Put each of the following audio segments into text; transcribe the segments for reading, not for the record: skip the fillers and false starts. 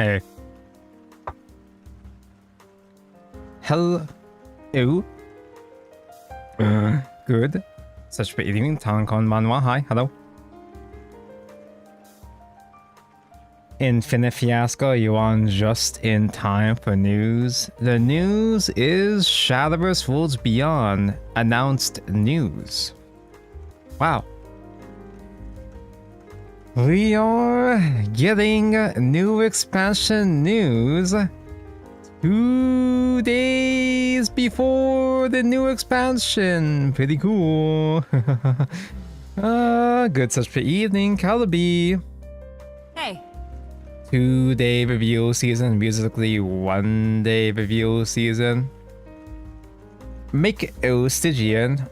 Hey. Hello. Good. Such good evening. Tankon Manwa. Hi. Hello. Infinite Fiasco, you on just in time for news. The news is Shadowburst Worlds Beyond announced news. Wow. We are getting new expansion news 2 days before the new expansion. Pretty cool. Good such for evening, Calabi. Hey. 2-day reveal season, musically 1-day reveal season. Make Stygian.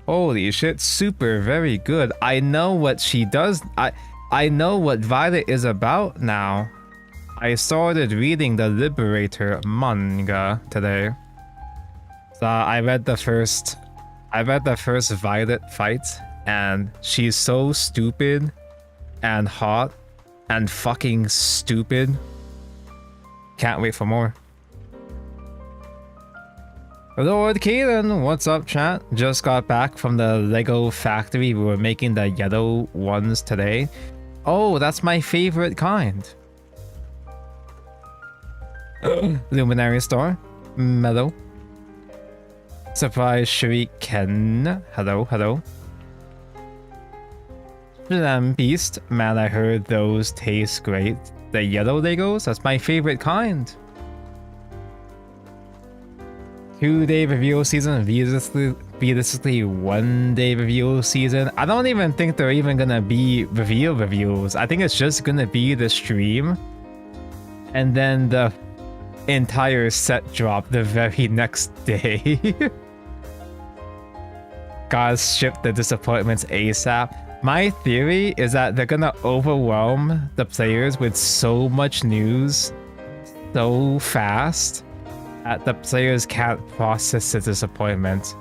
Holy shit, super, very good. I know what she does. I know what Violet is about now. I started reading the Liberator manga today. So I read the first Violet fight, and she's so stupid and hot and fucking stupid. Can't wait for more. Lord Kaden, what's up, chat? Just got back from the Lego factory. We were making the yellow ones today. Oh, that's my favorite kind. Luminary Star. Mellow. Surprise Shuriken. Hello, hello. Beast. Man, I heard those taste great. The yellow Legos? That's my favorite kind. 2-day reveal season, realistically 1-day reveal season. I don't even think they're even gonna be reveal reviews. I think it's just gonna be the stream, and then the entire set drop the very next day. Gotta ship the disappointments ASAP. My theory is that they're gonna overwhelm the players with so much news so fast that the players can't process the disappointment.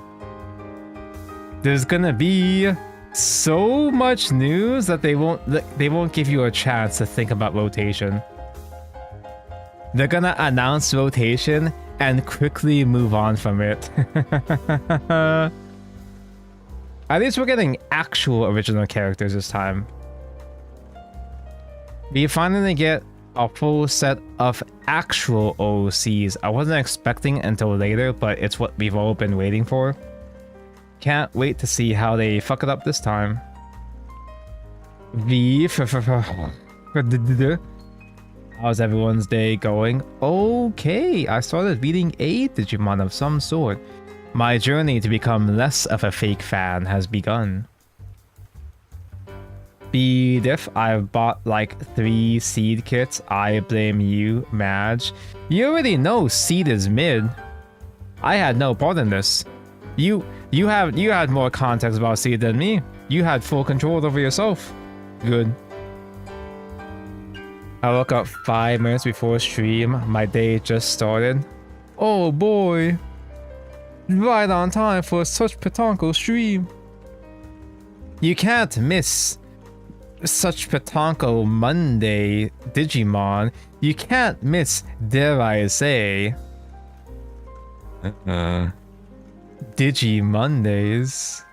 There's gonna be so much news that they won't give you a chance to think about rotation. They're gonna announce rotation and quickly move on from it. At least we're getting actual original characters this time. We finally get a full set of actual OCs. I wasn't expecting until later, but it's what we've all been waiting for. Can't wait to see how they fuck it up this time. How's everyone's day going? Okay, I started reading a Digimon of some sort. My journey to become less of a fake fan has begun. Diff, I've bought like 3 seed kits. I blame you, Madge. You already know seed is mid. I had no part in this. You had more context about seed than me. You had full control over yourself. Good. I woke up 5 minutes before stream. My day just started. Oh boy. Right on time for such Petanco stream. You can't miss such Petanco Monday Digimon. You can't miss, dare I say, Digi Mondays.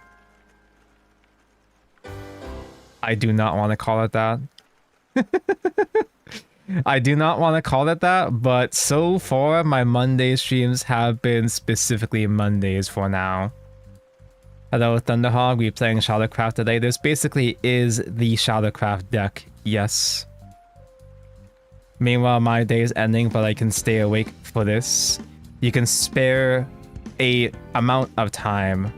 I do not want to call it that. I do not want to call it that, but so far my Monday streams have been specifically Mondays for now. Hello Thunderhog, we're playing Shadowcraft today. This basically is the Shadowcraft deck, yes. Meanwhile, my day is ending, but I can stay awake for this. You can spare a amount of time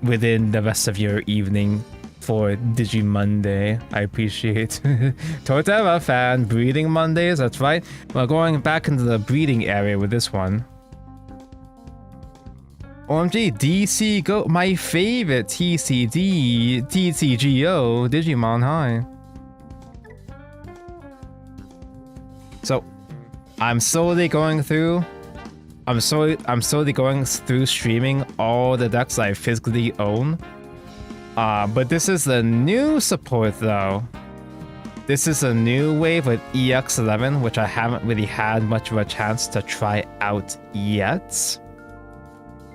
within the rest of your evening for Digi Monday. I appreciate. Tortera fan, breeding Mondays, that's right. We're going back into the breeding area with this one. OMG, DC Go, my favorite TCG, TCGO, Digimon, hi. So, I'm slowly going through streaming all the decks I physically own. But this is the new support though. This is a new wave with EX11, which I haven't really had much of a chance to try out yet.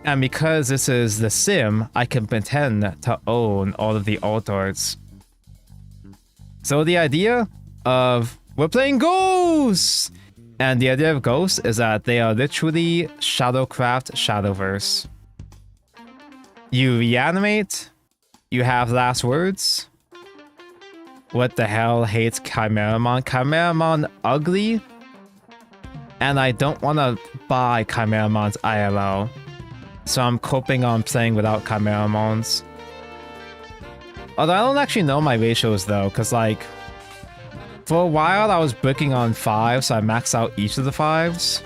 And because this is The Sim, I can pretend to own all of the alt arts. So the idea of we're playing Ghosts! And the idea of Ghosts is that they are literally Shadowcraft Shadowverse. You reanimate, you have last words. What the hell hates Chimeramon? Chimeramon ugly? And I don't want to buy Chimeramon's ILO. So I'm coping on playing without Chimeramons. Although I don't actually know my ratios though, because like, for a while I was bricking on 5, so I maxed out each of the 5s.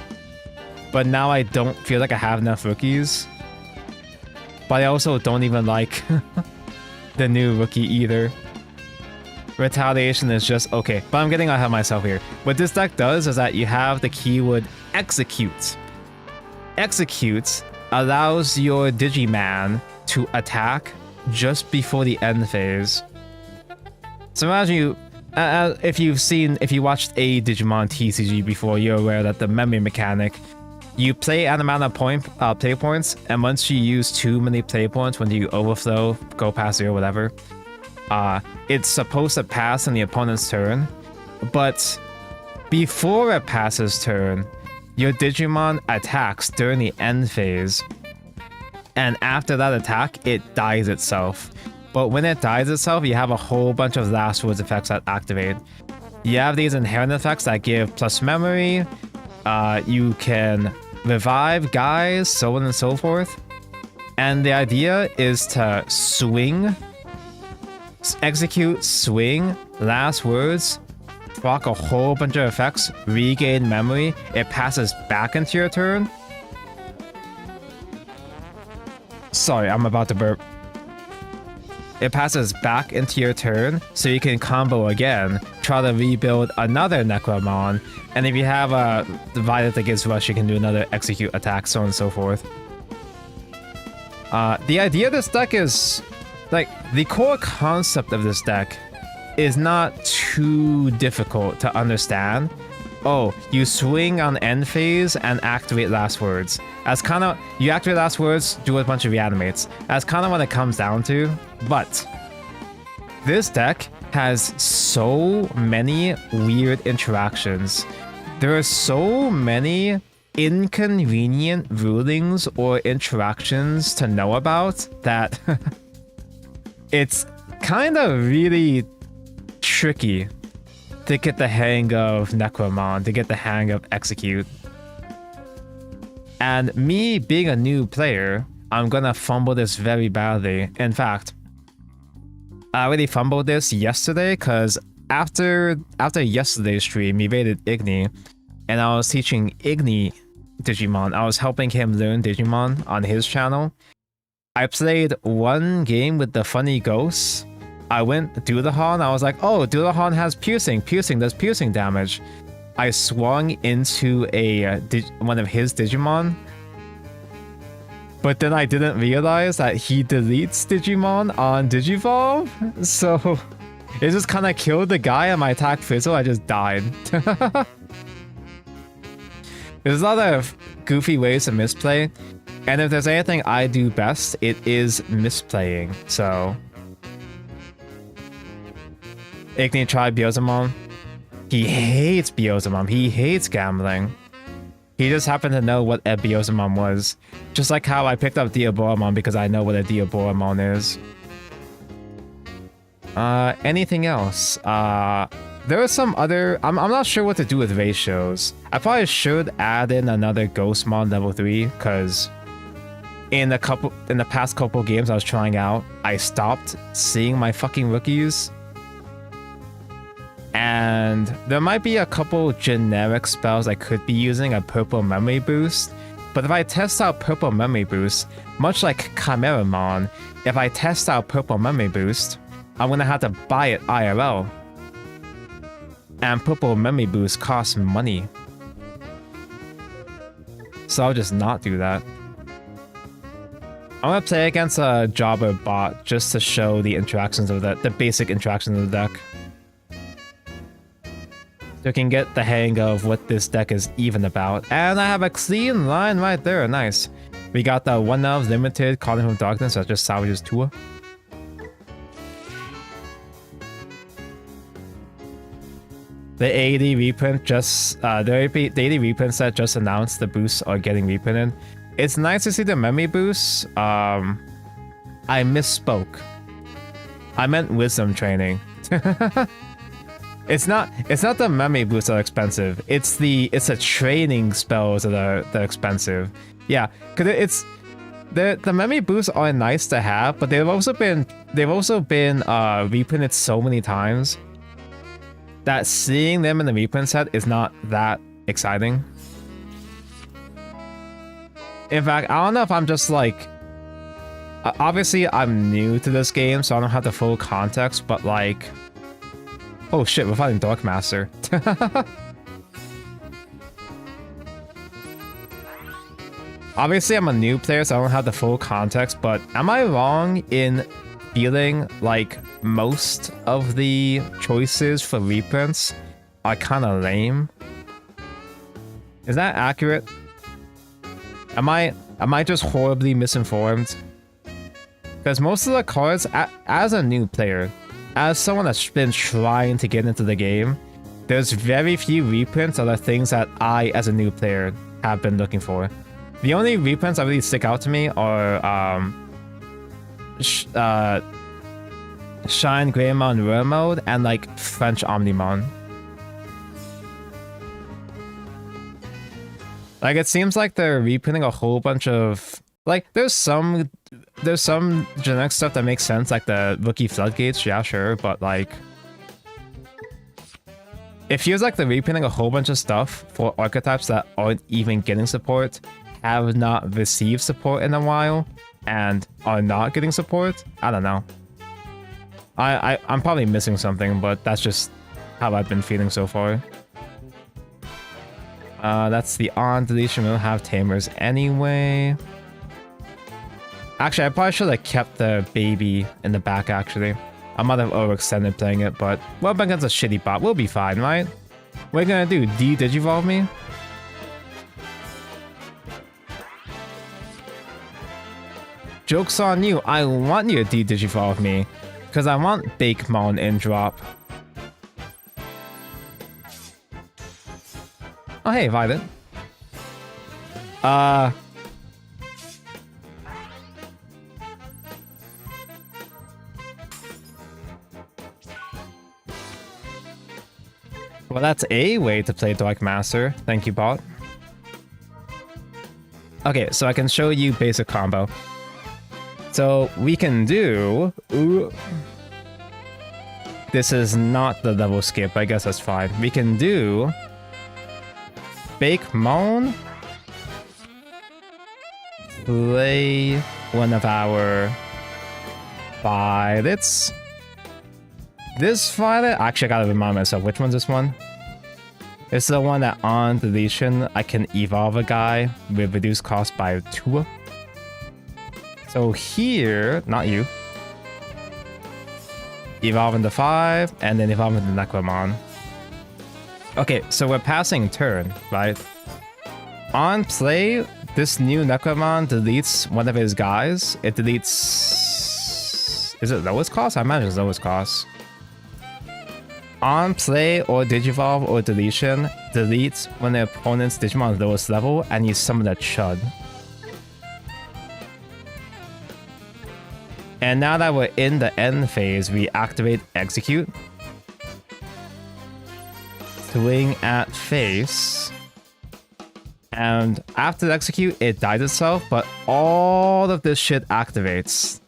But now I don't feel like I have enough rookies. But I also don't even like the new rookie either. Retaliation is just okay, but I'm getting ahead of myself here. What this deck does is that you have the keyword execute. Execute allows your Digiman to attack just before the end phase. So imagine you, if you watched a Digimon TCG before, you're aware that the memory mechanic, you play an amount of play points, and once you use too many play points, when you overflow, go past 0, whatever, it's supposed to pass in the opponent's turn, but before it passes turn, your Digimon attacks during the end phase, and after that attack, it dies itself. But when it dies itself, you have a whole bunch of last words effects that activate. You have these inherent effects that give plus memory, you can revive guys, so on and so forth. And the idea is to swing, execute, swing, last words, proc a whole bunch of effects, regain memory, it passes back into your turn. Sorry, I'm about to burp. It passes back into your turn, so you can combo again, try to rebuild another necromon, and if you have a divider that gives rush, you can do another execute attack, so on and so forth. The idea of this deck is, like, the core concept of this deck is not too difficult to understand. Oh, you swing on end phase and activate last words. As kind of, you activate last words, do a bunch of reanimates. That's kind of what it comes down to. But this deck has so many weird interactions. There are so many inconvenient rulings or interactions to know about that it's kind of really tricky to get the hang of Necromon, to get the hang of Execute. And me being a new player, I'm gonna fumble this very badly. In fact, I already fumbled this yesterday because after yesterday's stream, we raided Igni, and I was teaching Igni Digimon. I was helping him learn Digimon on his channel. I played one game with the funny ghosts. I went Dudahan, I was like, oh, Dudahan has piercing. Piercing does piercing damage. I swung into one of his Digimon. But then I didn't realize that he deletes Digimon on Digivolve. So it just kind of killed the guy and my attack fizzled. I just died. There's a lot of goofy ways to misplay. And if there's anything I do best, it is misplaying. So Igni tried Biozamon. He hates Biozamon. He hates gambling. He just happened to know what a Biozamon was. Just like how I picked up Diaboromon because I know what a Diaboromon is. Anything else? There are some other... I'm not sure what to do with ratios. I probably should add in another Ghostmon level 3, because in the past couple games I was trying out, I stopped seeing my fucking rookies. And there might be a couple generic spells I could be using, a purple memory boost. But if I test out purple memory boost, much like Chimeramon, if I test out purple memory boost, I'm gonna have to buy it IRL. And purple memory boost costs money. So I'll just not do that. I'm gonna play against a Jobber bot just to show the interactions of the basic interactions of the deck. So you can get the hang of what this deck is even about. And I have a clean line right there. Nice. We got the 1-of limited Calling from Darkness that just salvages 2. The 80 reprint just the 80 reprint set just announced the boosts are getting reprinted. It's nice to see the memory boosts. I misspoke. I meant wisdom training. It's not the memory boosts that are expensive. It's the training spells that are expensive. Yeah, because it's the memory boosts are nice to have, but they've also been reprinted so many times that seeing them in the reprint set is not that exciting. In fact, I don't know if I'm just like, obviously I'm new to this game, so I don't have the full context, but like, oh shit, we're fighting Dark Master. Obviously I'm a new player, so I don't have the full context, but am I wrong in feeling like most of the choices for reprints are kind of lame? Is that accurate? Am I just horribly misinformed? Because most of the cards, as a new player, as someone that's been trying to get into the game, there's very few reprints of the things that I, as a new player, have been looking for. The only reprints that really stick out to me are Shine Greymon Rare Mode and like French Omnimon. Like it seems like they're reprinting a whole bunch of like there's some generic stuff that makes sense, like the Rookie Floodgates, yeah sure, but like it feels like they're reprinting a whole bunch of stuff for archetypes that aren't even getting support, have not received support in a while, and are not getting support. I don't know. I'm probably missing something, but that's just how I've been feeling so far. That's the on deletion. We don't have tamers anyway. Actually, I probably should have kept the baby in the back, actually. I might have overextended playing it, but we're up against a shitty bot. We'll be fine, right? What are you gonna do? Digivolve me? Joke's on you. I want you to Digivolve me. Because I want Bakemon in drop. Oh hey, Violet. Well, that's a way to play Dark Master. Thank you, bot. Okay, so I can show you basic combo. So we can do... Ooh, this is not the level skip, I guess that's fine. We can do... Bakemon. Play one of our Violets. This Violet... Actually, I gotta remind myself, which one's this one? It's the one that on deletion, I can evolve a guy with reduced cost by 2. So here, not you. Evolve into 5, and then evolve into necromon. Okay, so we're passing turn, right? On play, this new necromon deletes one of his guys. It deletes... Is it lowest cost? I imagine it's lowest cost. On play or digivolve or deletion, deletes when the opponent's Digimon is lowest level, and you summon a Chud. And now that we're in the end phase, we activate Execute. Swing at face. And after the Execute, it dies itself, but all of this shit activates.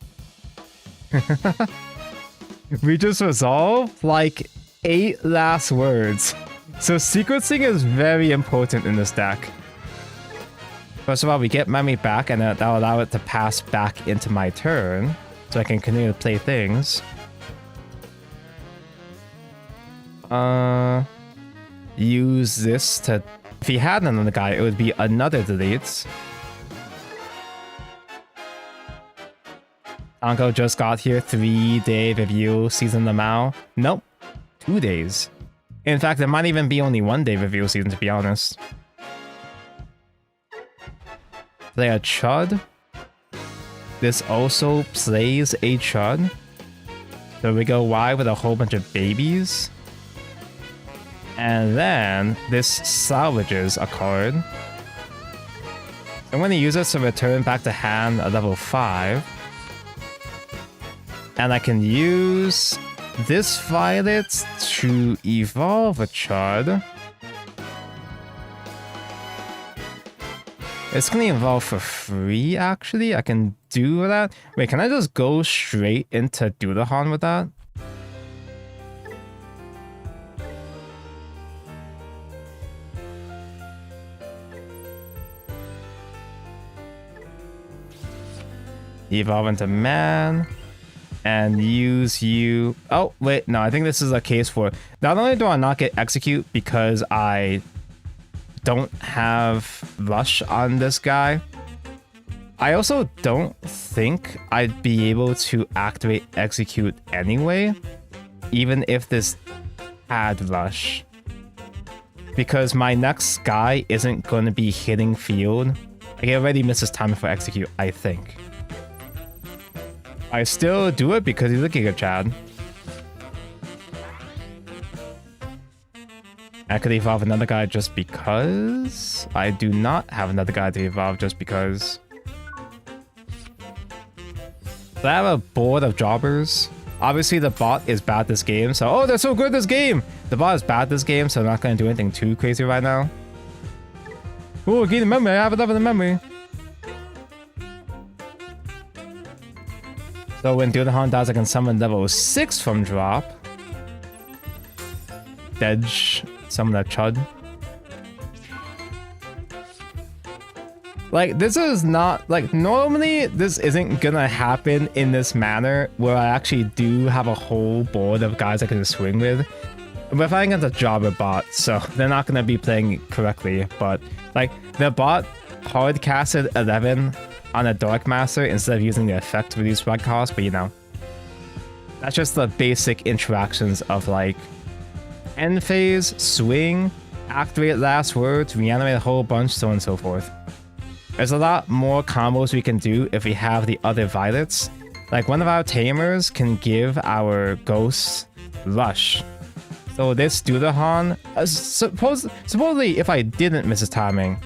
We just resolve like 8 last words. So sequencing is very important in this deck. First of all, we get memory back, and that'll allow it to pass back into my turn. So I can continue to play things. Use this to... If he had another guy, it would be another delete. Anko just got here. 3-day review, season the Mao. Nope. 2 days. In fact, it might even be only 1 day reveal season, to be honest. Play a Chud. This also plays a Chud. So we go wide with a whole bunch of babies. And then this salvages a card. I'm going to use this to return back to hand a level 5. And I can use this Violet to evolve a Chud. It's going to evolve for free, actually. I can do that. Wait, can I just go straight into Dudahan with that? Evolve into man. And use you... Oh, wait, no, I think this is a case for... Not only do I not get execute because I don't have Rush on this guy, I also don't think I'd be able to activate execute anyway, even if this had Rush. Because my next guy isn't going to be hitting field. Like, it already misses timing for execute, I think. I still do it because he's a Giga Chad. I could evolve another guy just because. I do not have another guy to evolve just because. So I have a board of jobbers. Obviously the bot is bad this game, so oh, they're so good this game! The bot is bad this game, so I'm not going to do anything too crazy right now. Oh, gain the memory, I have 11 in memory. So when Dudahan dies, I can summon level 6 from drop. Dedge, summon that Chud. Like, this is not, like, normally this isn't gonna happen in this manner where I actually do have a whole board of guys I can swing with. We're fighting against a jobber bot, so they're not gonna be playing correctly, but, like, the bot hard casted 11 on a Dark Master instead of using the effect to reduce red cost, but you know. That's just the basic interactions of, like, end phase, swing, activate last words, reanimate a whole bunch, so on and so forth. There's a lot more combos we can do if we have the other Violets. Like, one of our Tamers can give our Ghosts Rush. So this Dudahan, supposedly if I didn't miss his timing,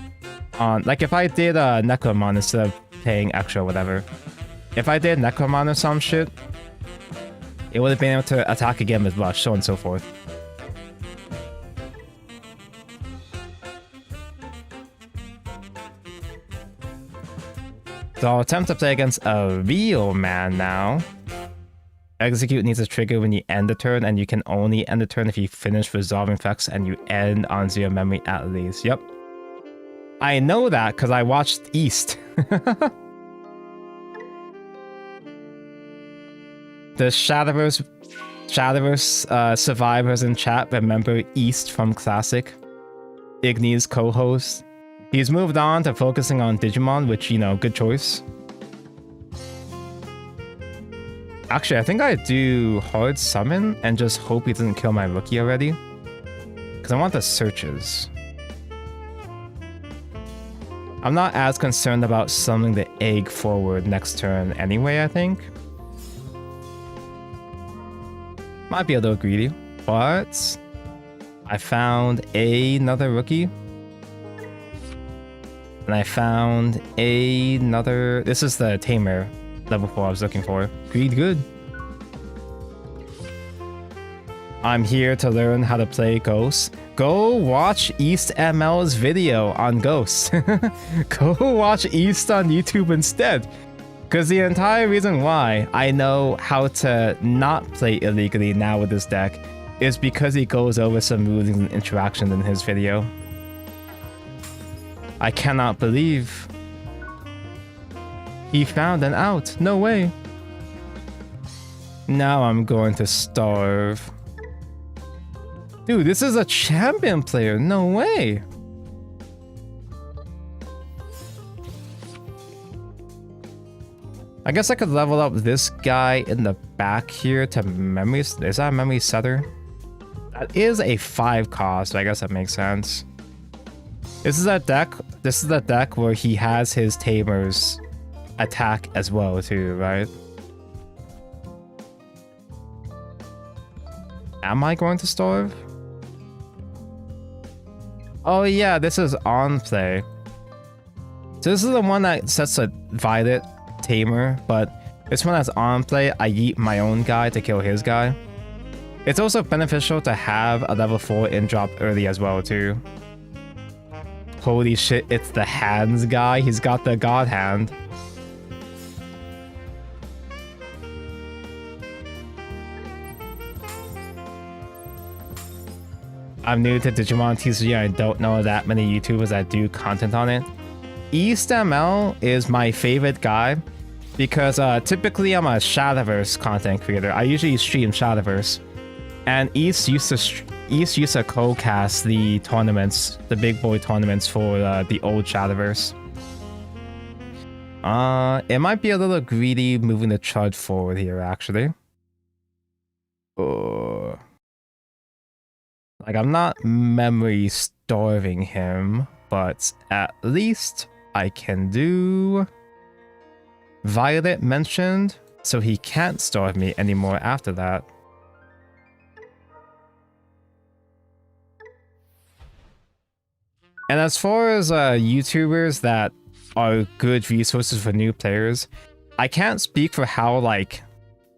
like if I did a Necromon instead of paying extra or whatever, if I did Necromon or some shit, it would have been able to attack again with Rush, so on and so forth. So I'll attempt to play against a real man now. Execute needs a trigger when you end the turn, and you can only end the turn if you finish resolving effects and you end on 0 memory at least. Yep. I know that because I watched East. The Shadowburst survivors in chat remember East from Classic. Igni's co-host. He's moved on to focusing on Digimon, which, you know, good choice. Actually, I think I do hard summon and just hope he doesn't kill my rookie already. Because I want the searches. I'm not as concerned about summoning the egg forward next turn anyway, I think. Might be a little greedy, but I found another rookie. And I found another... This is the Tamer level 4 I was looking for. Greed good. I'm here to learn how to play Ghosts. Go watch East ML's video on Ghosts. Go watch East on YouTube instead. Because the entire reason why I know how to not play illegally now with this deck is because he goes over some rulings and interactions in his video. I cannot believe he found an out. No way. Now I'm going to starve. Dude, this is a champion player. No way. I guess I could level up this guy in the back here to memory. Is that a memory setter? That is a 5 cost, so I guess that makes sense. This is a deck where he has his Tamers attack as well too, right? Am I going to starve? Oh yeah, this is on play. So this is the one that sets a Violet Tamer, but this one that's on play, I yeet my own guy to kill his guy. It's also beneficial to have a level 4 in drop early as well too. Holy shit, it's the hands guy. He's got the god hand. I'm new to Digimon TCG. I don't know that many YouTubers that do content on it. EastML is my favorite guy because typically I'm a Shadowburst content creator. I usually stream Shadowburst, and East used to co-cast the tournaments, the big boy tournaments for the old Shadowburst. It might be a little greedy moving the chart forward here, actually. Like, I'm not memory starving him, but at least I can do Violet mentioned, so he can't starve me anymore after that. And as far as YouTubers that are good resources for new players, I can't speak for how, like,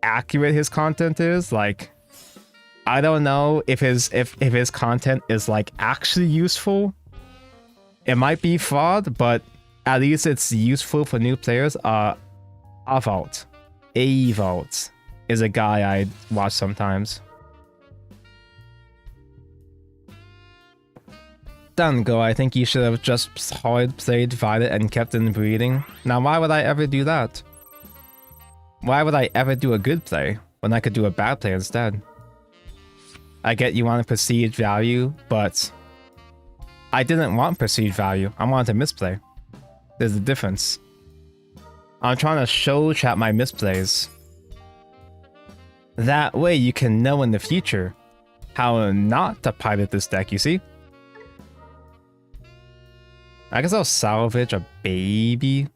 accurate his content is. Like, I don't know if his content is like actually useful. It might be fraud, but at least it's useful for new players. Avault is a guy I watch sometimes. Dango, I think you should have just hard played Violet and kept in breeding. Now, why would I ever do that? Why would I ever do a good play when I could do a bad play instead? I get you want perceived value, but I didn't want perceived value. I wanted to misplay. There's a difference. I'm trying to show chat my misplays. That way you can know in the future how not to pilot this deck, you see? I guess I'll salvage a baby.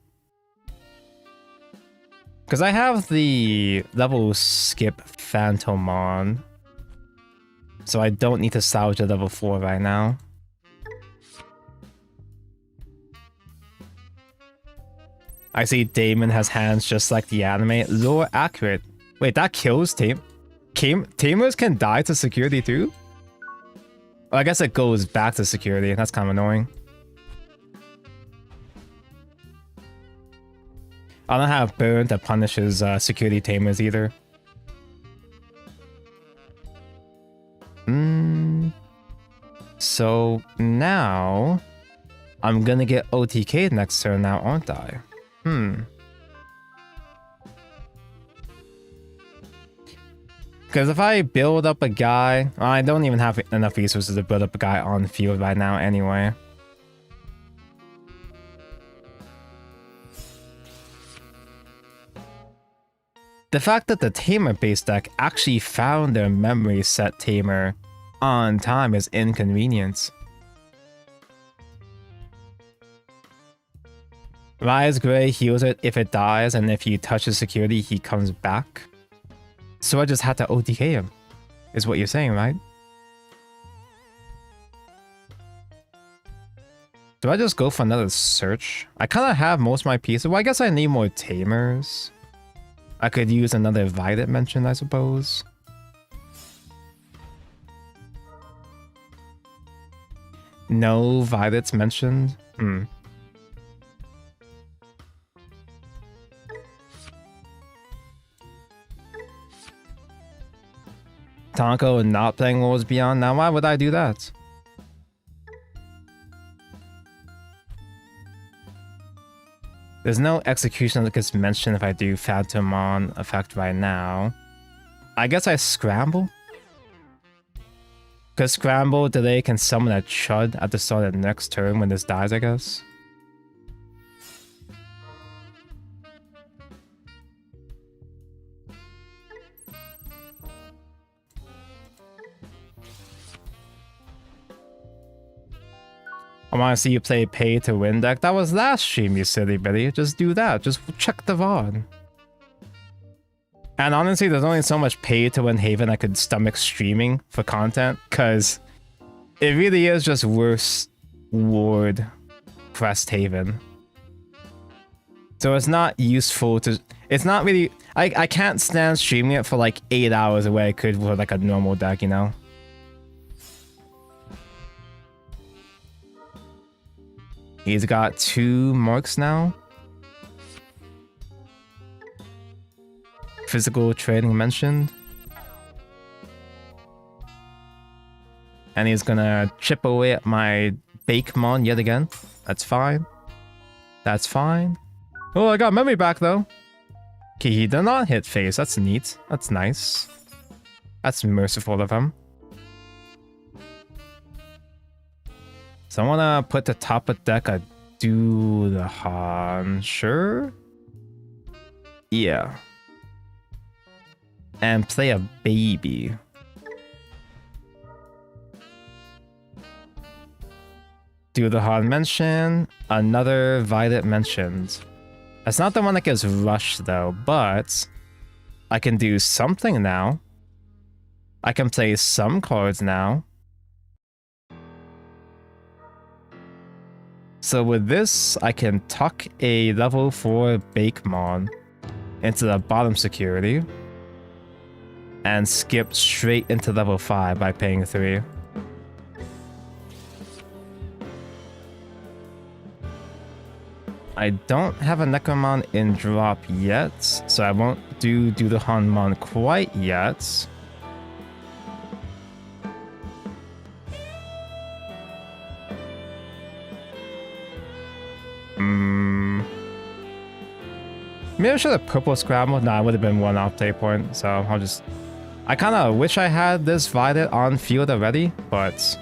Because I have the level skip Phantomon. So I don't need to salvage a level 4 right now. I see Damon has hands just like the anime. Lore accurate. Wait, that kills Tamers can die to security too? Well, I guess it goes back to security. That's kind of annoying. I don't have burn that punishes security Tamers either. So now I'm gonna get OTK next turn now, aren't I? Because if I build up a guy, I don't even have enough resources to build up a guy on the field right now anyway. The fact that the Tamer base deck actually found their memory set Tamer on time is inconvenience. Rise Gray heals it if it dies, and if he touches security, he comes back. So I just had to OTK him, is what you're saying, right? Do I just go for another search? I kind of have most of my pieces. Well, I guess I need more Tamers. I could use another Violet mention, I suppose. No Violets mentioned? Tonko not playing Worlds Beyond? Now why would I do that? There's no execution that gets mentioned if I do Phantomon effect right now. I guess I scramble? Because scramble delay can summon a Chud at the start of the next turn when this dies, I guess. I want to see you play pay to win deck. That was last stream, you silly bitty. Just do that. Just check the VOD. And honestly, there's only so much pay to win Haven I could stomach streaming for content, because it really is just worse Ward Crest Haven. So it's not useful to... It's not really... I can't stand streaming it for like 8 hours the way I could for like a normal deck, you know? He's got 2 marks now. Physical training mentioned. And he's gonna chip away at my Bakemon yet again. That's fine. That's fine. Oh, I got memory back though. Okay, he did not hit face. That's neat. That's nice. That's merciful of him. So I wanna put the top of deck a Dudahan. Sure? Yeah. And play a baby. Dudahan mention. Another Violet mentioned. That's not the one that gets rushed though, but I can do something now. I can play some cards now. So with this, I can tuck a level 4 Bakemon into the bottom security and skip straight into level 5 by paying 3. I don't have a Necromon in drop yet, so I won't do the Hanmon quite yet. Maybe I should have purple scrambled. Nah, it would have been 1 off play point, so I'll just... I kind of wish I had this Violet on field already, but...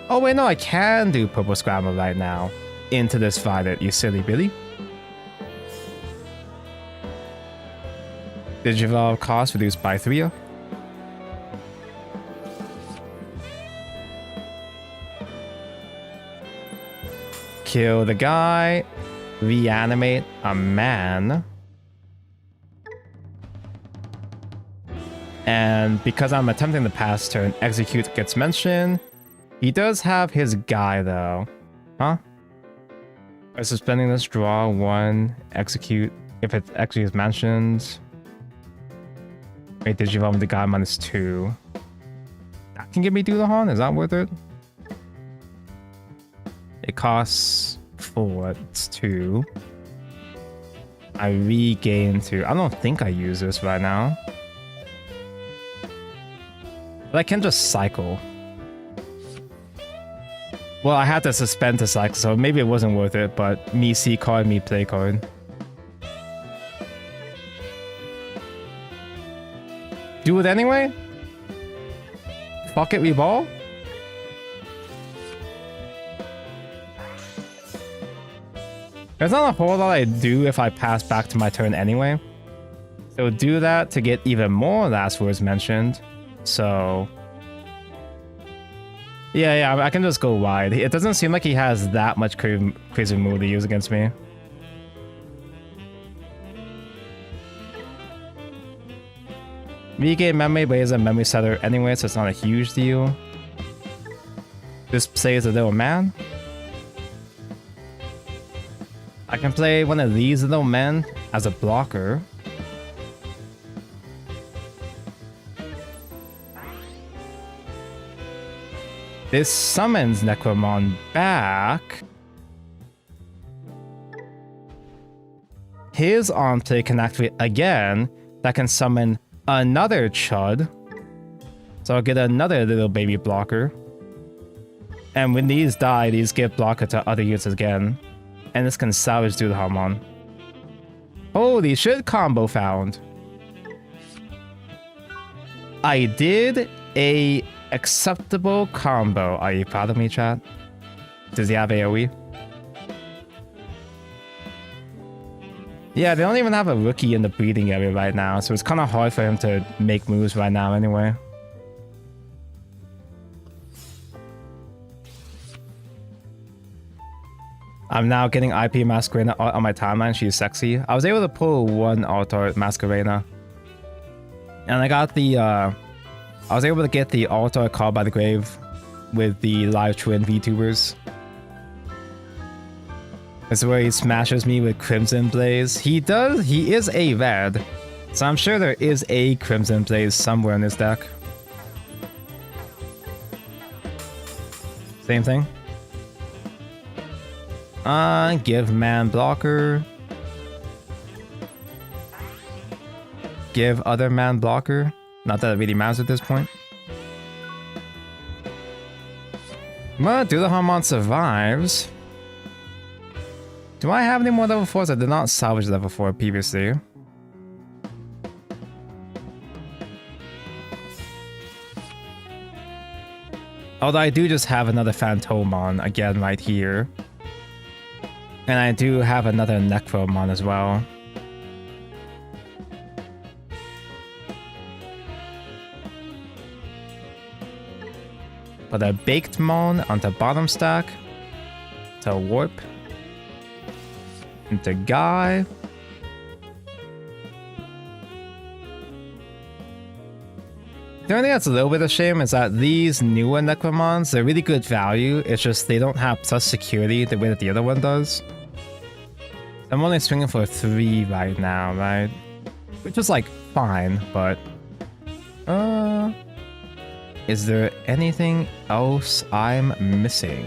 Oh wait, no, I can do purple scramble right now. Into this Violet, you silly Billy. Digivolve cost reduced by 3. Kill the guy. Reanimate a man. And because I'm attempting the pass turn, execute gets mentioned. He does have his guy though. Huh? By suspending this, draw 1, execute if it actually is mentioned. Wait, Digivolve the guy -2. That can give me Dudahan? Is that worth it? It costs 4, it's 2. I regain 2. I don't think I use this right now. But I can just cycle. Well, I had to suspend to cycle, so maybe it wasn't worth it, but me C card, me play card. Do it anyway? Fuck it, we ball? There's not a whole lot I do if I pass back to my turn anyway. So do that to get even more last words mentioned. So... Yeah, I can just go wide. It doesn't seem like he has that much crazy move to use against me. Regain memory, but he's a memory setter anyway, so it's not a huge deal. Just plays a little man. I can play one of these little men as a blocker. This summons Necromon back. His on play can activate again. That can summon another Chud. So I'll get another little baby blocker. And when these die, these give blocker to other units again. And this can salvage Dudahamon. Holy shit, combo found. I did a acceptable combo. Are you proud of me, chat? Does he have AoE? Yeah, they don't even have a rookie in the breeding area right now, so it's kind of hard for him to make moves right now anyway. I'm now getting IP Masquerena on my timeline. She's sexy. I was able to pull one altar Masquerena. And I got the, I was able to get the altar Called by the Grave with the live twin VTubers. This is where he smashes me with Crimson Blaze. He is a red. So I'm sure there is a Crimson Blaze somewhere in his deck. Same thing. Give man blocker. Give other man blocker. Not that it really matters at this point. But Dudahamon survives. Do I have any more level 4s? I did not salvage level 4 previously. Although I do just have another Phantomon again right here. And I do have another Necromon as well. Put a Baked Mon onto bottom stack. To Warp. Into Guy. The only thing that's a little bit of shame is that these newer Necromons, they're really good value. It's just they don't have such security the way that the other one does. I'm only swinging for 3 right now, right? Which is like fine, but is there anything else I'm missing?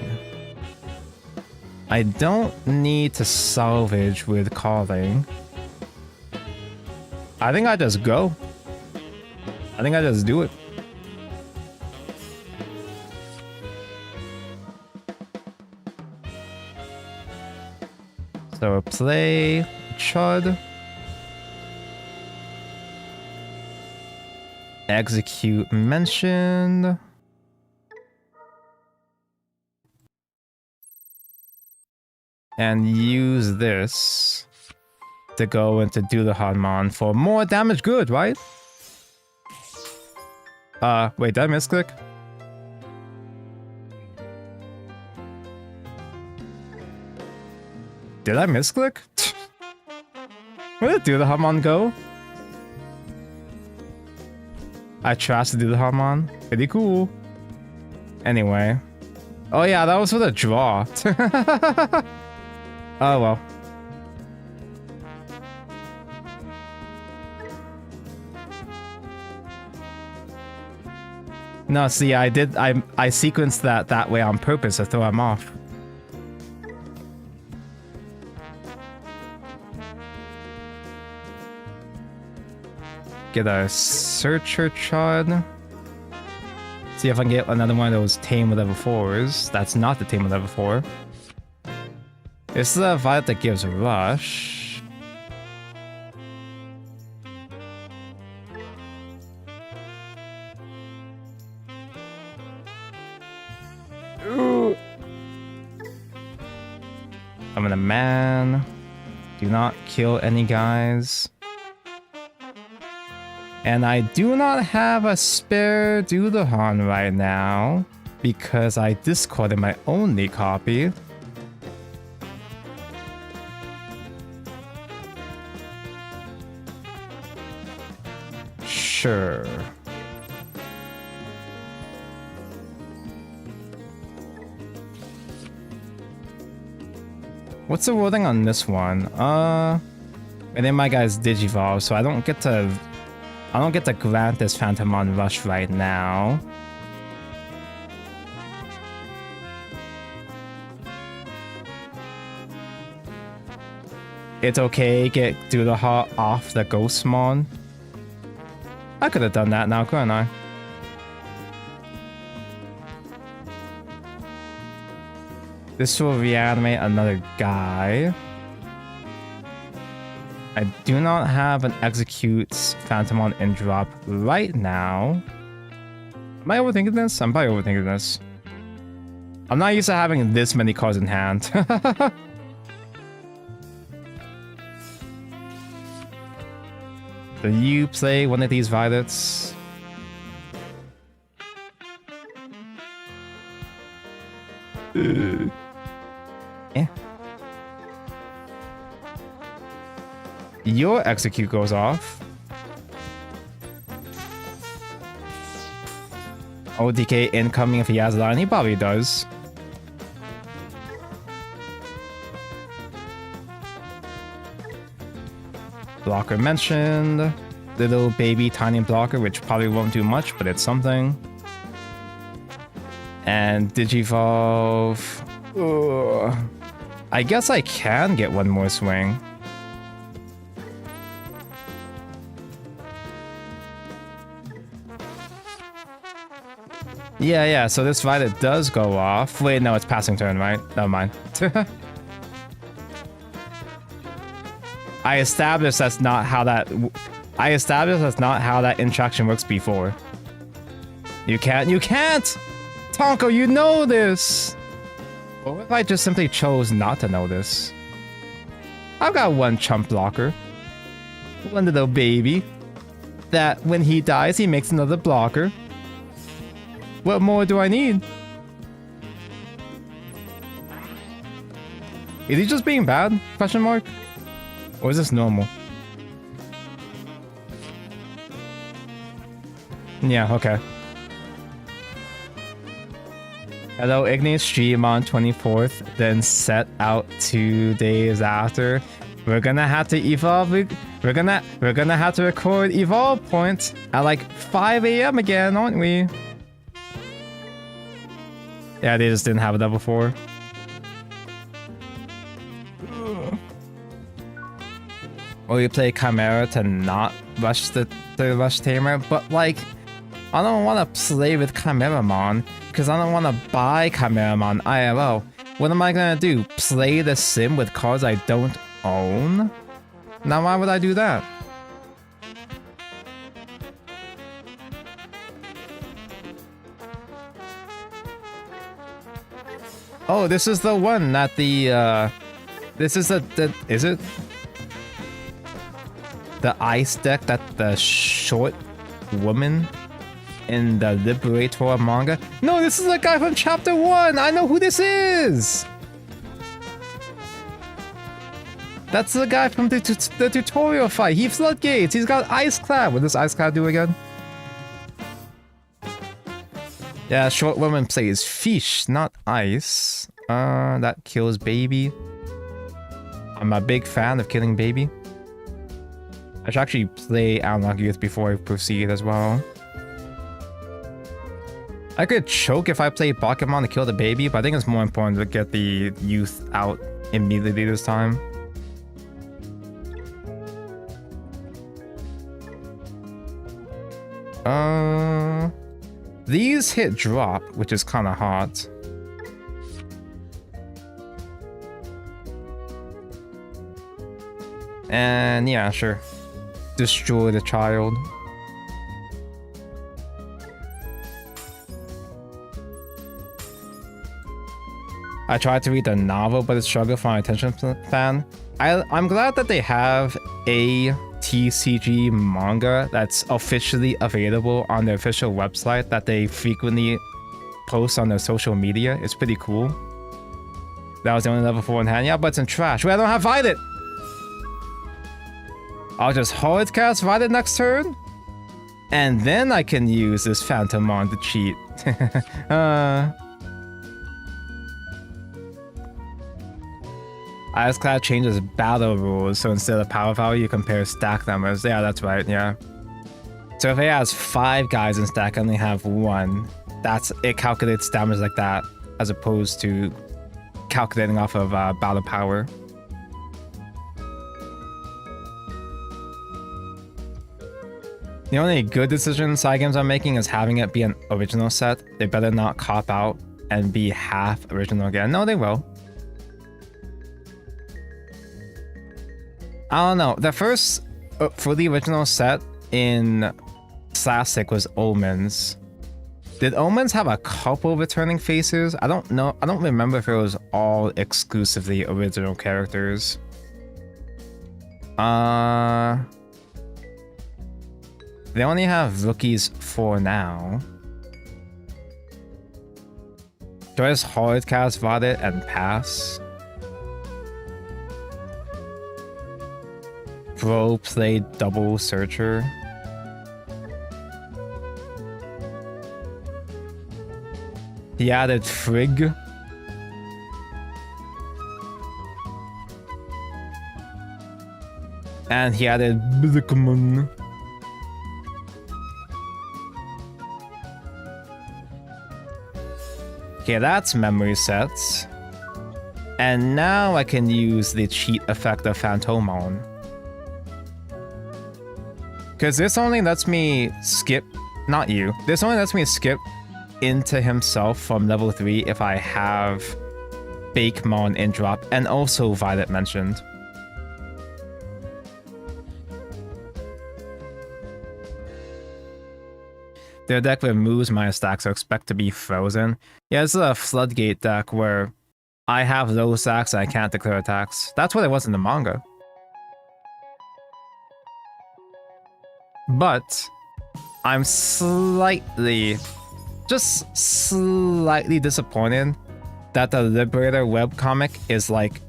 I don't need to salvage with calling. I think I just go. I think I just do it. So play Chud. Execute mentioned. And use this to go into Dudahamon for more damage good, right? Wait, did I misclick? Did I misclick? Where did Dudahamon go? I trashed Dudahamon. Pretty cool. Anyway. Oh yeah, that was for the draw. Oh well. No, see, I sequenced that way on purpose to throw him off. Get a Searcher Chud. See if I can get another one of those Tame level 4s. That's not the Tame level 4. This is a Violet that gives Rush. Ooh. I'm in a man. Do not kill any guys. And I do not have a spare Dudahan right now because I discarded my only copy. Sure. What's the wording on this one? And then my guy's Digivolve, so I don't get to grant this Phantomon Rush right now. It's okay, get Dudaha off the Ghostmon. I could have done that now, couldn't I? This will reanimate another guy. I do not have an Execute Phantomon in drop right now. Am I overthinking this? I'm probably overthinking this. I'm not used to having this many cards in hand. Do you play one of these Violets? Eh. Your execute goes off. ODK incoming if he has it on. He probably does. Blocker mentioned. Little baby tiny blocker, which probably won't do much, but it's something. And Digivolve. Ugh. I guess I can get one more swing. Yeah, so this Violet does go off. Wait, no, it's passing turn, right? Never mind. I established that's not how that interaction works before. You can't! Tonko, you know this! What if I just simply chose not to know this? I've got one chump blocker. One little baby. That when he dies, he makes another blocker. What more do I need? Is he just being bad? Question mark? Or is this normal? Yeah, okay. Hello, Ignis stream on 24th, then set out 2 days after. We're gonna have to evolve. We're gonna have to record evolve points at like 5 AM again, aren't we? Yeah, they just didn't have that before. Or you play Chimera to not rush the rush tamer, but like, I don't want to play with Chimeramon because I don't want to buy Chimeramon IRL. What am I gonna do? Play the sim with cards I don't own? Now why would I do that? Oh, this is the one that the this is is it? The ice deck that the short woman in the Liberator manga? No, this is the guy from chapter 1! I know who this is! That's the guy from the tutorial fight. He floodgates. He's got Ice Clad. What does Ice Clad do again? Yeah, short woman plays fish, not ice. That kills baby. I'm a big fan of killing baby. I should actually play Analog Youth before I proceed as well. I could choke if I play Pokemon to kill the baby, but I think it's more important to get the youth out immediately this time. These hit drop, which is kind of hot. And yeah, sure. Destroy the child. I tried to read the novel, but it struggled for my attention span. I'm glad that they have a TCG manga that's officially available on their official website that they frequently post on their social media. It's pretty cool. That was the only level 4 in hand. Yeah, but it's in trash. Wait, I don't have Violet! I'll just hard cast Violet next turn, and then I can use this Phantomon to cheat. Ice Cloud changes battle rules, so instead of power value, you compare stack numbers. Yeah, that's right, yeah. So if it has 5 guys in stack, I only have 1. It calculates damage like that, as opposed to calculating off of battle power. The only good decision side games I'm making is having it be an original set. They better not cop out and be half original again. No, they will. I don't know. The first fully original set in Classic was Omens. Did Omens have a couple returning faces? I don't know. I don't remember if it was all exclusively original characters. They only have rookies for now. Do I just hard cast Violet and pass? Bro played double searcher. He added Frigg. And he added Digimon. Okay, that's memory sets. And now I can use the cheat effect of Phantomon. Because this only lets me skip, not you, this only lets me skip into himself from level 3 if I have Bakemon in drop, and also Violet mentioned. Their deck removes my stacks, so expect to be frozen. Yeah, this is a Floodgate deck where I have low stacks and I can't declare attacks. That's what it was in the manga. But I'm slightly, just slightly disappointed that the Liberator webcomic is like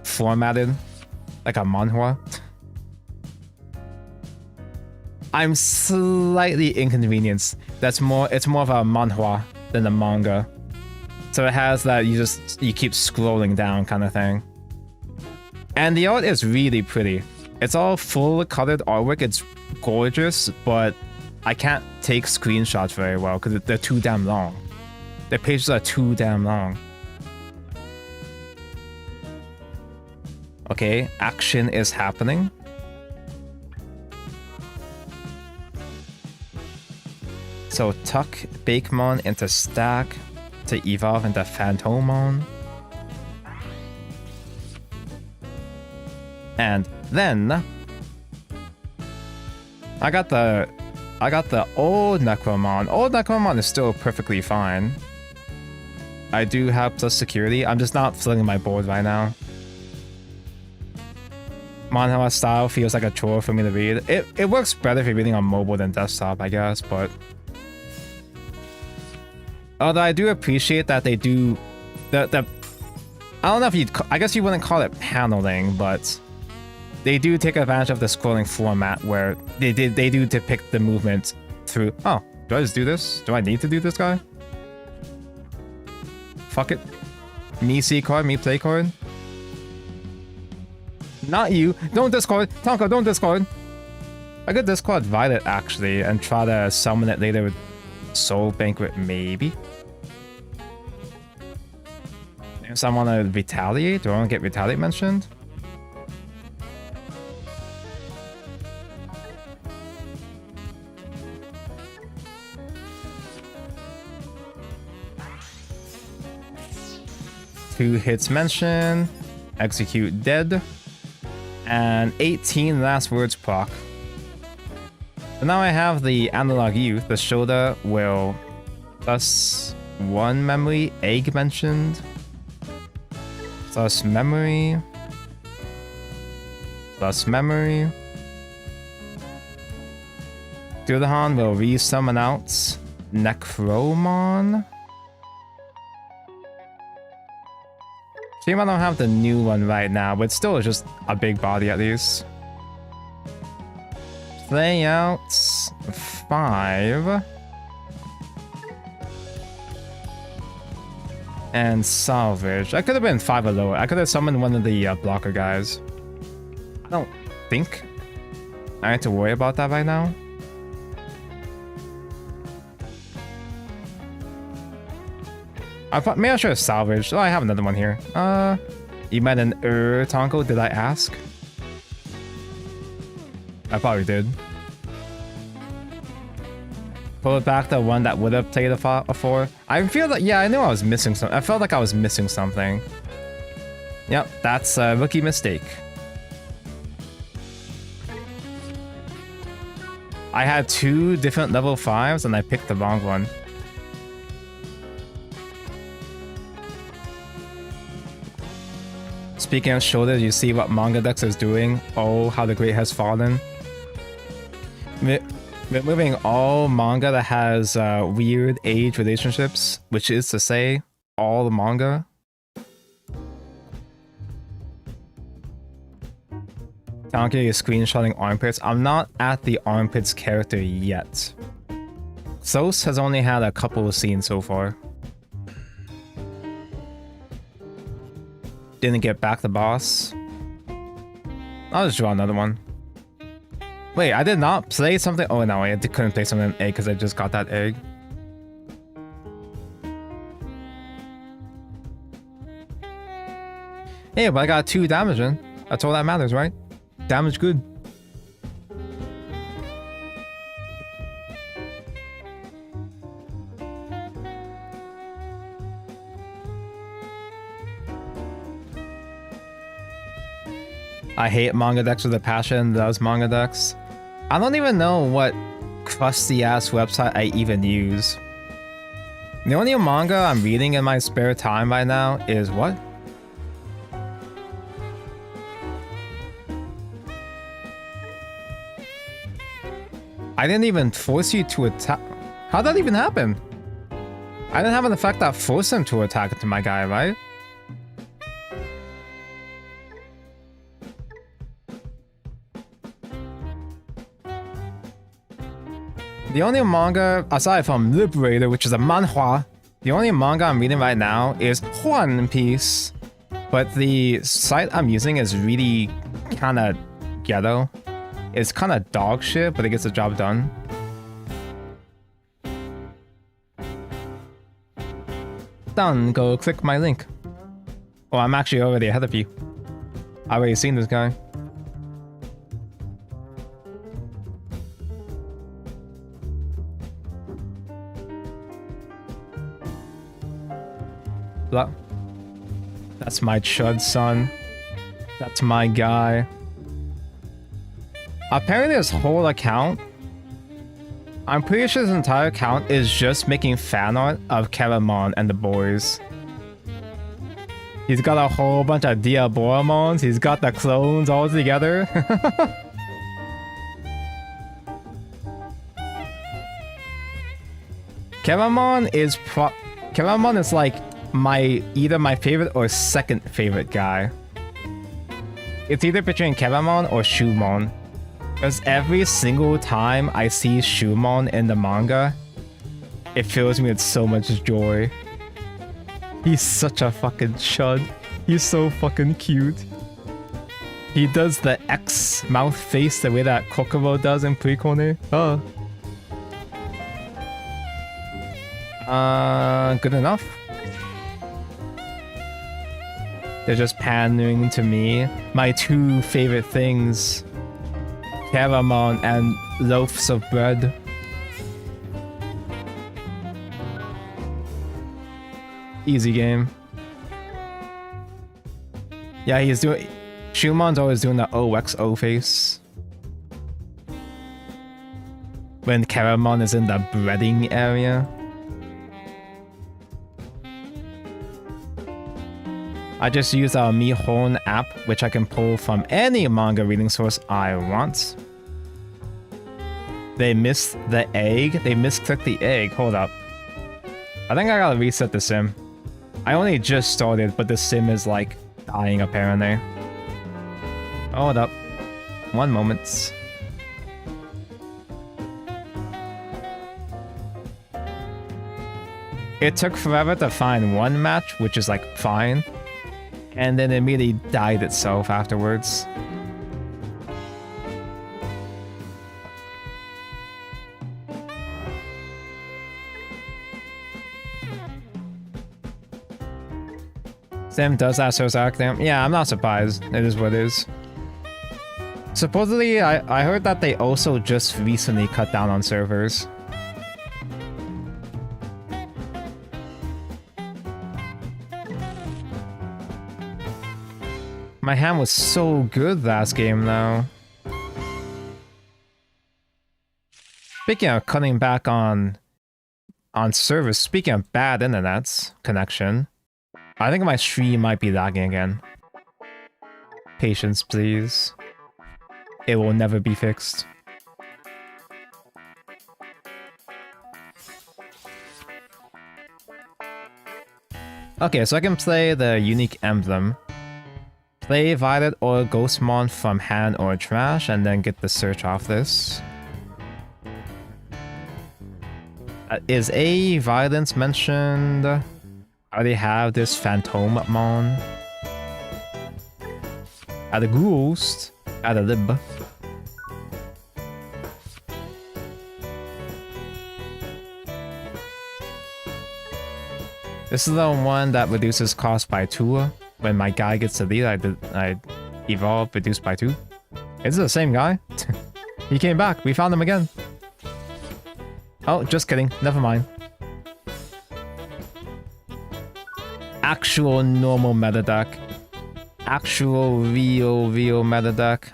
formatted like a manhwa. I'm slightly inconvenienced. It's more of a manhwa than a manga. So it has that you keep scrolling down kind of thing. And the art is really pretty. It's all full colored artwork. It's gorgeous, but I can't take screenshots very well because they're too damn long. The pages are too damn long. Okay, action is happening. So tuck Bakemon into stack to evolve into Phantomon. And then I got the old necromon. Old necromon is still perfectly fine. I do have plus security. I'm just not filling my board right now. Manhwa style feels like a chore for me to read. It works better if you're reading on mobile than desktop, I guess, but although I do appreciate that they do the I don't know if you'd, I guess you wouldn't call it paneling, but they do take advantage of the scrolling format where they do depict the movement through. Oh, do I just do this? Do I need to do this, guy? Fuck it. Me see card, me play card. Not you. Don't discard. Tonka, don't discard. I could discard Violet actually and try to summon it later with Soul Banquet, maybe. If I want to retaliate, do I want to get retaliate mentioned? Two hits mention, execute dead, and 18 last words proc. So now I have the analog youth. The shoulder will plus 1 memory, egg mentioned, plus memory, plus memory. Dudahan will re-summon out Necromon. Shame I don't have the new one right now, but still it's just a big body at least. Play out 5. And salvage. I could have been 5 or lower. I could have summoned one of the blocker guys. I don't think I have to worry about that right now. I thought maybe I should have salvaged. Oh, I have another one here. You meant an Tonko, did I ask? I probably did. Pull it back to one that would have played a 4. I feel that, yeah, I knew I was missing something. I felt like I was missing something. Yep, that's a rookie mistake. I had 2 different level 5s and I picked the wrong one. Speaking of shoulders, you see what Manga Dex is doing? Oh, how the great has fallen. Removing all manga that has weird age relationships, which is to say, all the manga. Donkey is screenshotting armpits. I'm not at the armpits character yet. Thos has only had a couple of scenes so far. Didn't get back the boss. I'll just draw another one. Wait, I did not play something. Oh no, I couldn't play something egg because I just got that egg. Hey, but I got 2 damage in. That's all that matters, right? Damage good. I hate manga decks with a passion. Those manga decks. I don't even know what crusty ass website I even use. The only manga I'm reading in my spare time right now is what? I didn't even force you to attack. How'd that even happen? I didn't have an effect that forced him to attack into my guy, right? The only manga, aside from Liberator, which is a manhwa, the only manga I'm reading right now is One Piece. But the site I'm using is really kind of ghetto. It's kind of dog shit, but it gets the job done. Done. Go click my link. Oh, I'm actually already ahead of you. I've already seen this guy. That's my chud son. That's my guy. Apparently this whole account, I'm pretty sure this entire account is just making fan art of Keramon and the boys. He's got a whole bunch of Diaboromons, he's got the clones all together. Keramon is like either my favorite or second favorite guy. It's either between Keramon or Shumon. Because every single time I see Shumon in the manga, it fills me with so much joy. He's such a fucking chud. He's so fucking cute. He does the X mouth face the way that Kokoro does in Precone. Oh. Good enough. They're just pandering to me. My 2 favorite things. Keramon and loaves of bread. Easy game. Yeah, he's doing... Shumon's always doing the OXO face. When Keramon is in the breading area. I just use our Mihon app, which I can pull from any manga reading source I want. They missed the egg? They misclicked the egg. Hold up. I think I gotta reset the sim. I only just started, but the sim is like dying apparently. Hold up. 1 moment. It took forever to find one match, which is like fine. And then it immediately died itself afterwards. Sam does that so damn. Yeah, I'm not surprised. It is what it is. Supposedly, I heard that they also just recently cut down on servers. My hand was so good last game, though. Speaking of cutting back on service, speaking of bad internet connection, I think my stream might be lagging again. Patience, please. It will never be fixed. Okay, so I can play the unique emblem. Play Violet or Ghostmon from hand or trash, and then get the search off this. Is a Violence mentioned? I already have this Phantomon. Add a Ghost. Add a Lib. This is the one that reduces cost by 2. When my guy gets the lead, I evolve, reduced by 2. Is it the same guy? He came back. We found him again. Oh, just kidding. Never mind. Actual normal meta deck. Actual real meta deck.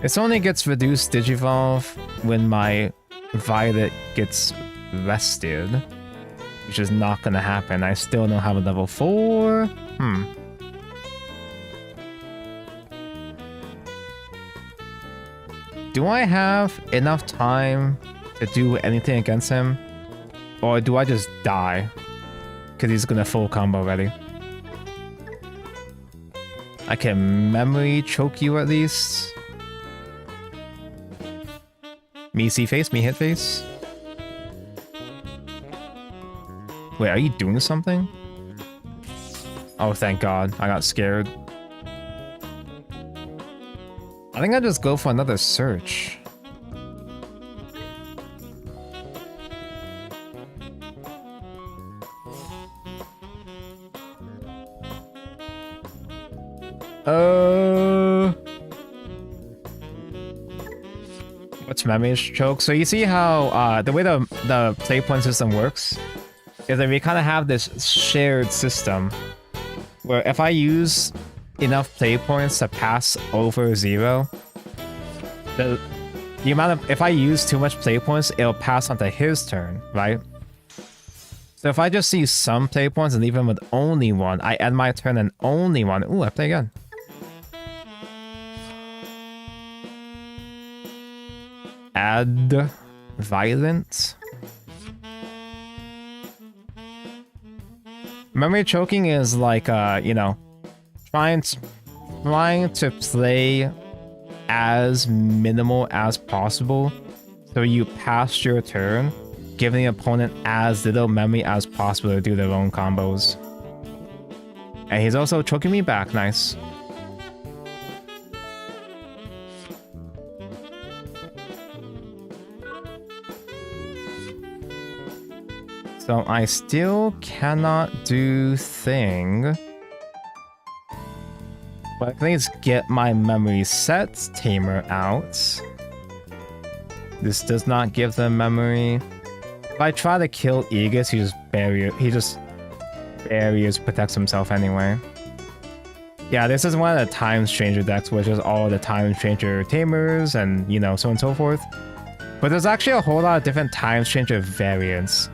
This only gets reduced Digivolve when my Violet gets rested, which is not gonna happen. I still don't have a level 4. Do I have enough time to do anything against him? Or do I just die? Because he's gonna full combo ready. I can memory choke you at least. Me see face, me hit face. Wait, are you doing something? Oh, thank God. I got scared. I think I'll just go for another search. What's memory choke? So you see how the way the play point system works is that we kind of have this shared system where if I use enough play points to pass over 0, the amount of, if I use too much play points, it'll pass onto his turn, right? So if I just use some play points and leave him with only 1, I end my turn and only 1. Ooh, I play again. Add violence. Memory choking is like, you know, trying to play as minimal as possible so you pass your turn, giving the opponent as little memory as possible to do their own combos. And he's also choking me back, nice. So I still cannot do thing. But I can at least get my memory set tamer out. This does not give them memory. If I try to kill Aegis, he just barriers protects himself anyway. Yeah, this is one of the Time Stranger decks, which is all the Time Stranger tamers and, you know, so on and so forth. But there's actually a whole lot of different Time Stranger variants.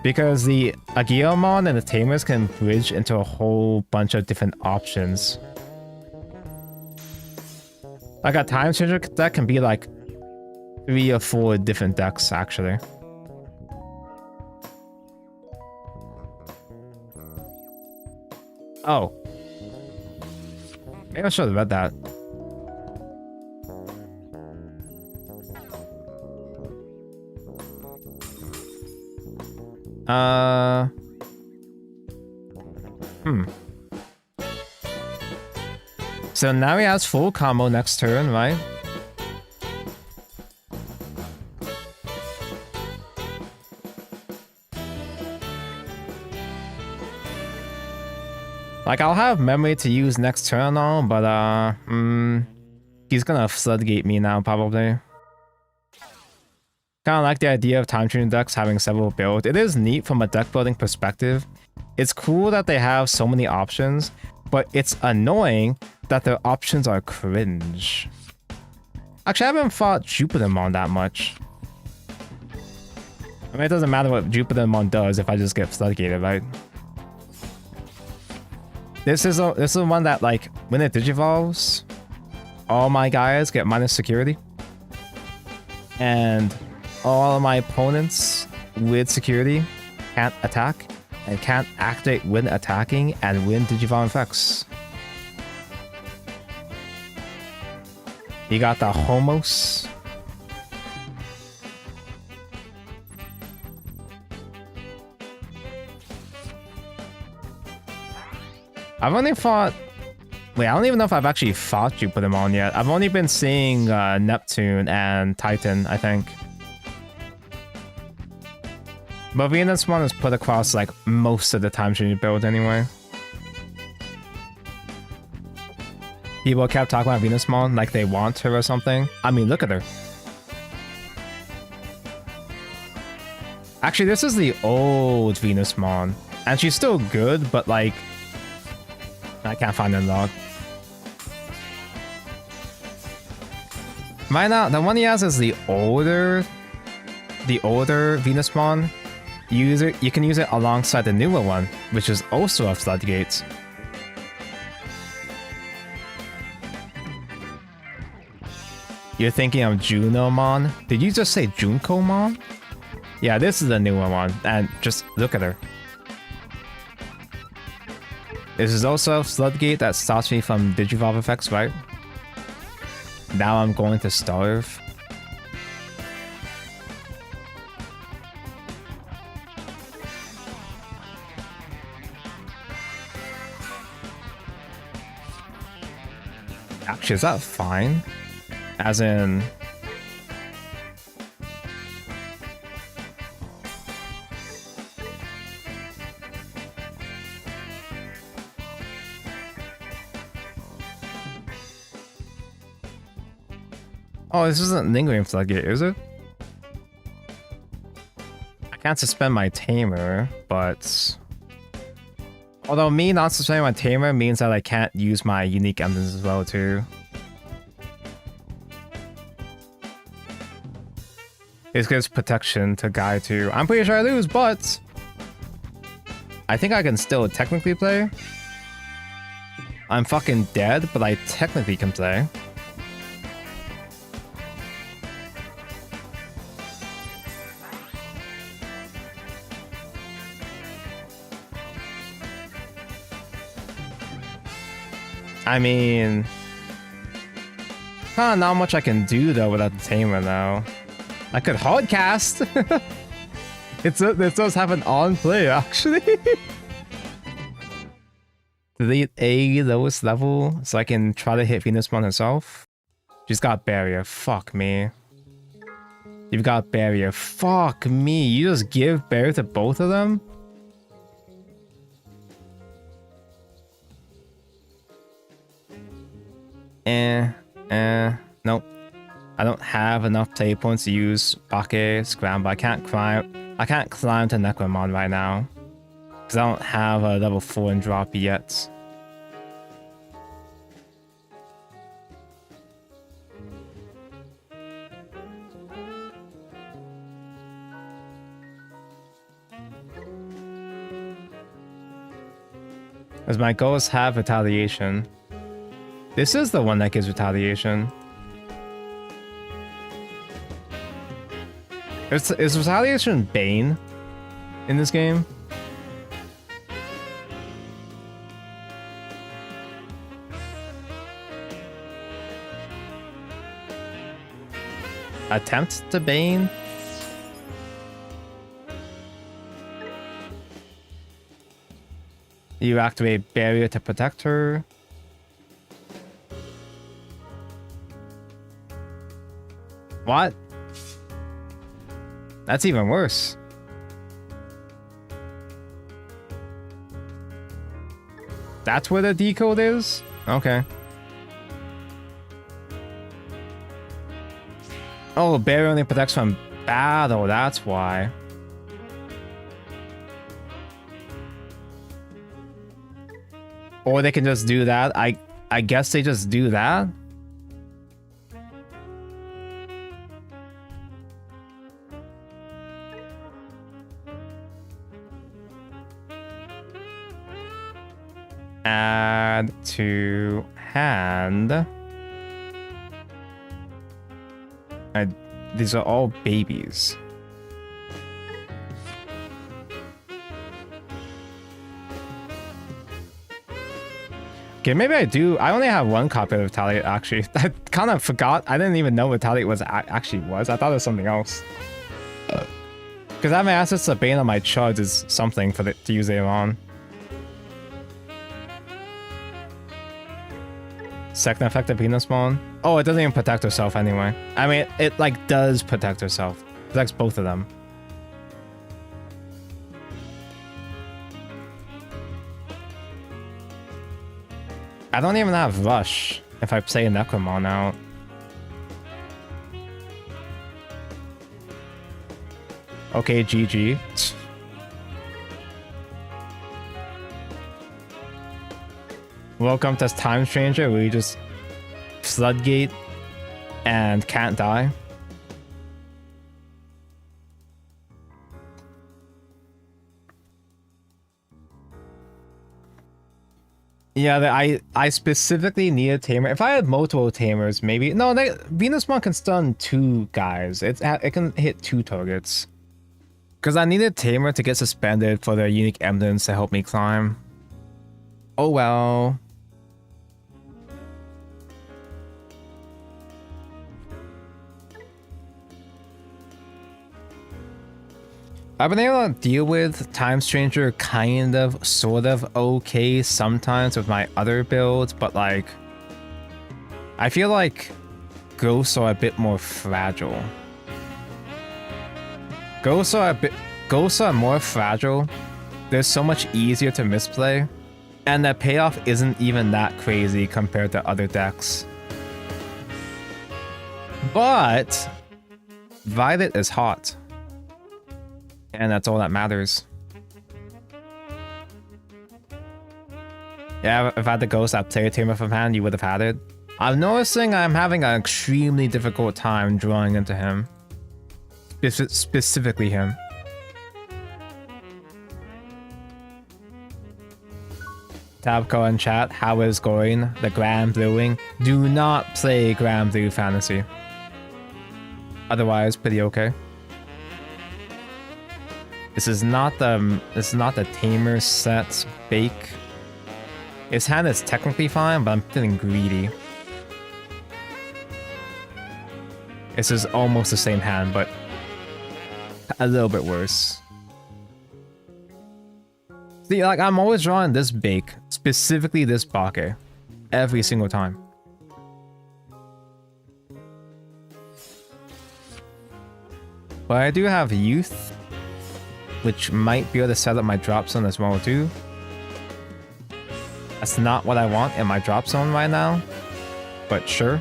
Because the Agilmon and the Tamers can bridge into a whole bunch of different options. Like a Time Changer deck can be like 3 or 4 different decks, actually. Oh. Maybe I should have read that. So now he has full combo next turn, right? Like, I'll have memory to use next turn and all, but he's gonna floodgate me now, probably. Kind of like the idea of Time Changer decks having several builds. It is neat from a deck building perspective. It's cool that they have so many options, but it's annoying that their options are cringe. Actually, I haven't fought Jupitermon that much. I mean, it doesn't matter what Jupitermon does if I just get floodgated, right? This is one that, like, when it digivolves, all my guys get minus security. And all of my opponents with security can't attack, and can't activate when attacking and when Digivolve effects. You got the Homos. I've only fought... Wait, I don't even know if I've actually fought you put them on yet. I've only been seeing Neptune and Titan, I think. But Venusmon is put across like most of the times when you build anyway. People kept talking about Venusmon like they want her or something. I mean, look at her. Actually, this is the old Venusmon. And she's still good, but like... I can't find the log. Right now, the one he has is the older Venusmon. You can use it alongside the newer one, which is also a Floodgate. You're thinking of Junomon? Did you just say Junkomon? Yeah, this is the newer one, and just look at her. This is also a Floodgate that stops me from Digivolve effects, right? Now I'm going to starve. Actually, is that fine? As in... Oh, this isn't Lingering Floodgate, is it? I can't suspend my Tamer, but... Although me not suspending my Tamer means that I can't use my unique emblems as well, too. This gives protection to Guy, too. I'm pretty sure I lose, but... I think I can still technically play. I'm fucking dead, but I technically can play. I mean... not much I can do, though, without the Tamer, though. I could hardcast! It does have an on play, actually. Delete A lowest level, so I can try to hit Venusmon herself. She's got barrier. Fuck me. You've got barrier. Fuck me. You just give barrier to both of them? Nope. I don't have enough play points to use Bake Scramble. I can't climb to Necromon right now. Because I don't have a level 4 and drop yet. As my goals have retaliation. This is the one that gives retaliation. Is retaliation Bane in this game? Attempt to Bane? You activate barrier to protect her. What? That's even worse. That's where the decode is? Okay. Oh, barrier only protects from battle, that's why. Or they can just do that. I guess they just do that. Add to hand. These are all babies. Okay, maybe I do. I only have one copy of Retaliate, actually. I kind of forgot. I didn't even know Retaliate was actually was. I thought it was something else. Because having access to Bane on my charge is something for to use it on. Second effective Venus Spawn. Oh, it doesn't even protect herself anyway. I mean, it like does protect herself. Protects both of them. I don't even have Rush if I play a Necromon out. Okay, GG. Welcome to Time Stranger, where you just floodgate and can't die. Yeah, I specifically need a tamer. If I had multiple tamers, maybe no. Venus Mon can stun 2 guys. It can hit 2 targets. Because I need a tamer to get suspended for their unique emblems to help me climb. Oh well. I've been able to deal with Time Stranger kind of, sort of okay sometimes with my other builds, but like, I feel like ghosts are a bit more fragile. Ghosts are more fragile. They're so much easier to misplay, and the payoff isn't even that crazy compared to other decks. But Violet is hot. And that's all that matters. Yeah, if I had the ghost that player tamer from hand, you would have had it. I'm noticing I'm having an extremely difficult time drawing into him. Specifically him. Tabco in chat, how is going? The Grand Bluing. Do not play Grand Blue Fantasy. Otherwise, pretty okay. This is not the tamer set bake. His hand is technically fine, but I'm feeling greedy. This is almost the same hand, but a little bit worse. See, like I'm always drawing this bake, specifically this bake, every single time. But I do have youth, which might be able to set up my drop zone as well too. That's not what I want in my drop zone right now, but sure.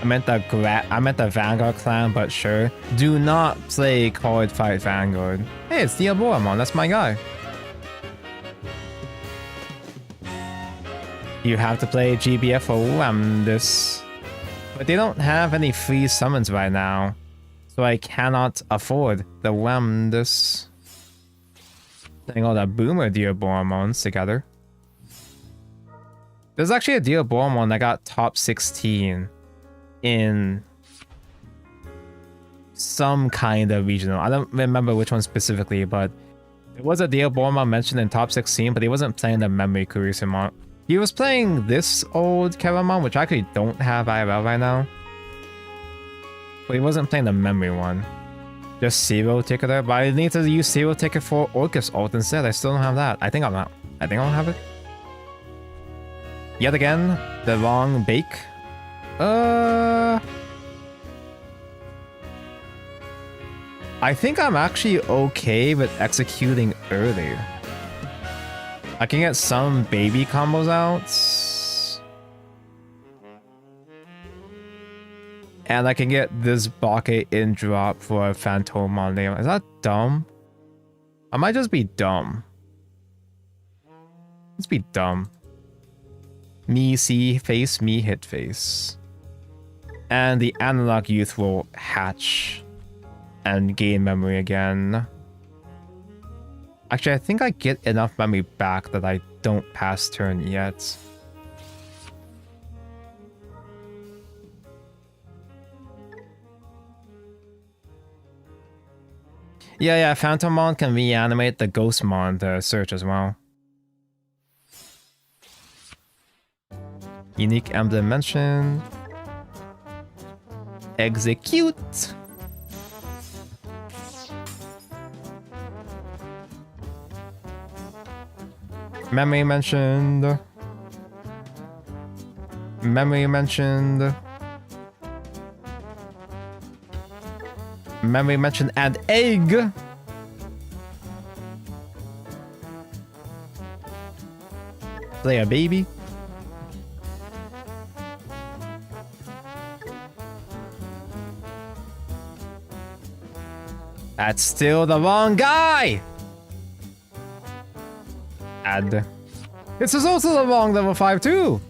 I meant the Vanguard clan, but sure. Do not play Card Fight Vanguard. Hey, it's Diaboramon, that's my guy. You have to play GBF for this. But they don't have any free summons right now, so I cannot afford the Wemdus. Putting all the Boomer Diaboramons together. There's actually a Diaboramon that got top 16 in some kind of regional. I don't remember which one specifically, but there was a Diaboramon mentioned in top 16, but he wasn't playing the Memory Kurisamon. He was playing this old Keramon, which I actually don't have IRL right now. But he wasn't playing the memory one. Just Zero Ticket there, but I need to use Zero Ticket for Orcus ult instead. I still don't have that. I think I'll have it. Yet again, the wrong bake. I think I'm actually okay with executing early. I can get some baby combos out. And I can get this Bake in drop for a Phantomon name. Is that dumb? I might just be dumb. Let's be dumb. Me see face, me hit face. And the analog youth will hatch and gain memory again. Actually, I think I get enough memory back that I don't pass turn yet. Yeah, Phantommon can reanimate the Ghostmon to search as well. Unique emblem mentioned. Execute. Memory mentioned. Memory mentioned. Memory mentioned and egg. Play a baby. That's still the wrong guy. Add. This is also the wrong level 5 too.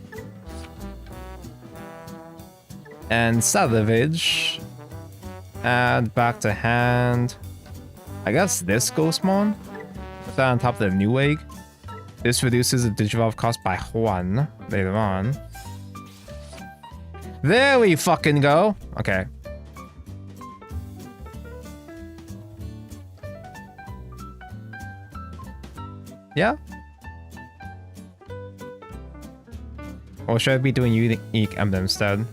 And salvage. Add back to hand. I guess this Ghostmon. Put that on top of the new egg. This reduces the Digivolve cost by 1 later on. There we fucking go. Okay. Yeah. Or should I be doing unique emblem instead?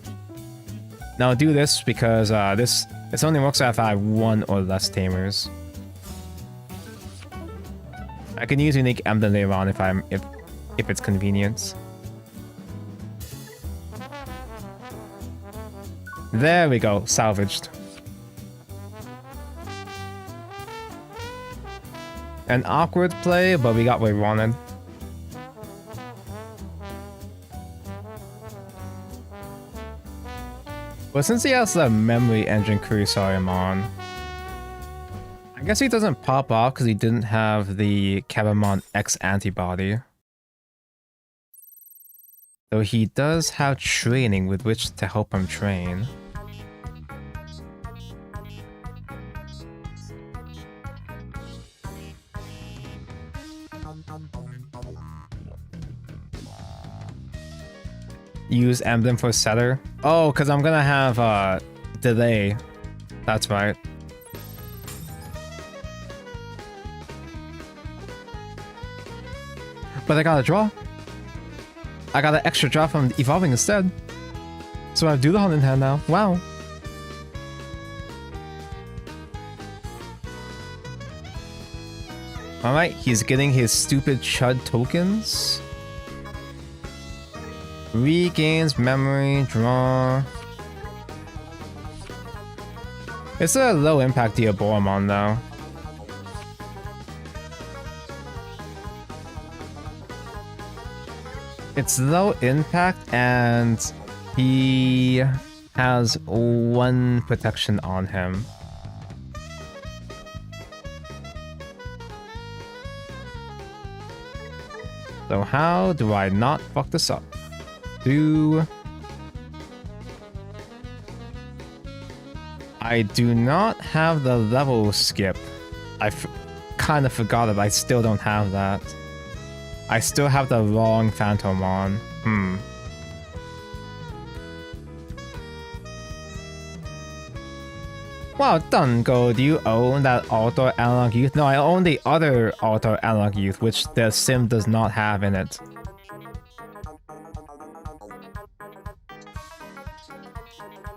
No, do this because this only works if I have 1 or less tamers. I can use unique emblem later on if it's convenient. There we go, salvaged. An awkward play, but we got what we wanted. But since he has the memory engine Kurisarimon, I guess he doesn't pop off because he didn't have the Cabamon X antibody. Though he does have training with which to help him train. Use emblem for setter. Oh, because I'm gonna have delay. That's right. But I got a draw. I got an extra draw from evolving instead. So I do the hunt in hand now. Wow. Alright, he's getting his stupid Chud tokens. Regains memory, draw. It's a low impact Diaboromon though. It's low impact and he has 1 protection on him. So how do I not fuck this up? I do not have the level skip. I kind of forgot it, but I still don't have that. I still have the wrong Phantommon. Wow, Dungo, do you own that Auto Analog Youth? No, I own the other Auto Analog Youth, which the sim does not have in it.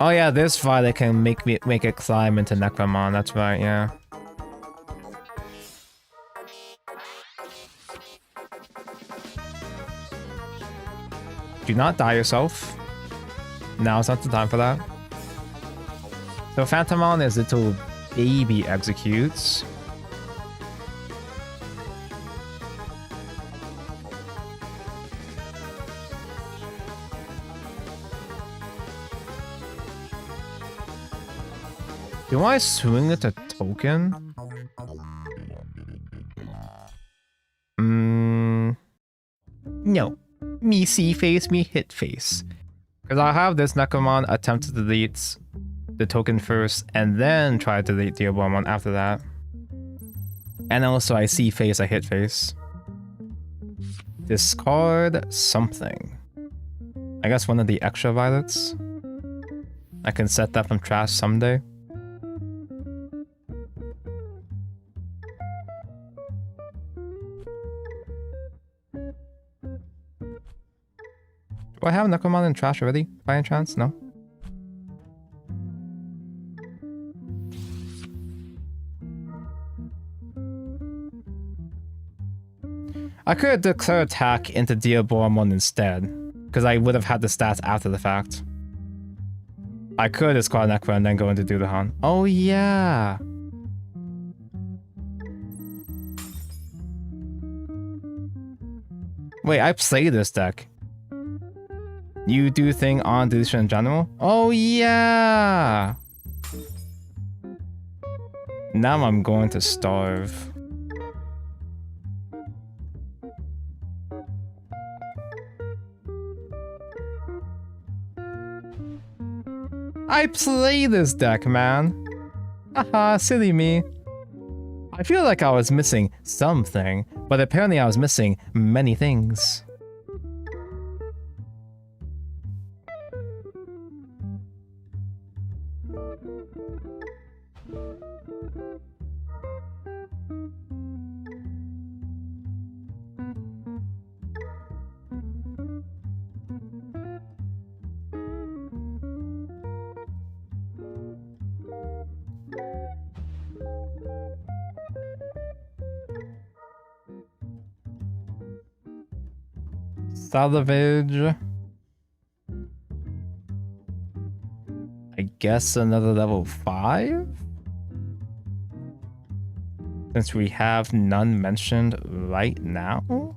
Oh yeah, this Violet can make it climb into Necromon, that's right, yeah. Do not die yourself. Now's not the time for that. So Phantommon is little baby executes. Do I swing it a token? No. Me see face, me hit face. Because I'll have this Necromon attempt to delete the token first, and then try to delete the Diaboromon after that. And also I see face, I hit face. Discard something. I guess one of the extra violets. I can set that from trash someday. Do I have necromon in trash already, by any chance? No? I could declare attack into Diaboromon instead, because I would have had the stats after the fact. I could discard Necro and then go into Dudahan. Oh yeah! Wait, I play this deck. You do thing on deletion in general? Oh yeah! Now I'm going to starve. I play this deck, man. Haha, silly me. I feel like I was missing something, but apparently I was missing many things. Salvage. I guess another level 5? Since we have none mentioned right now?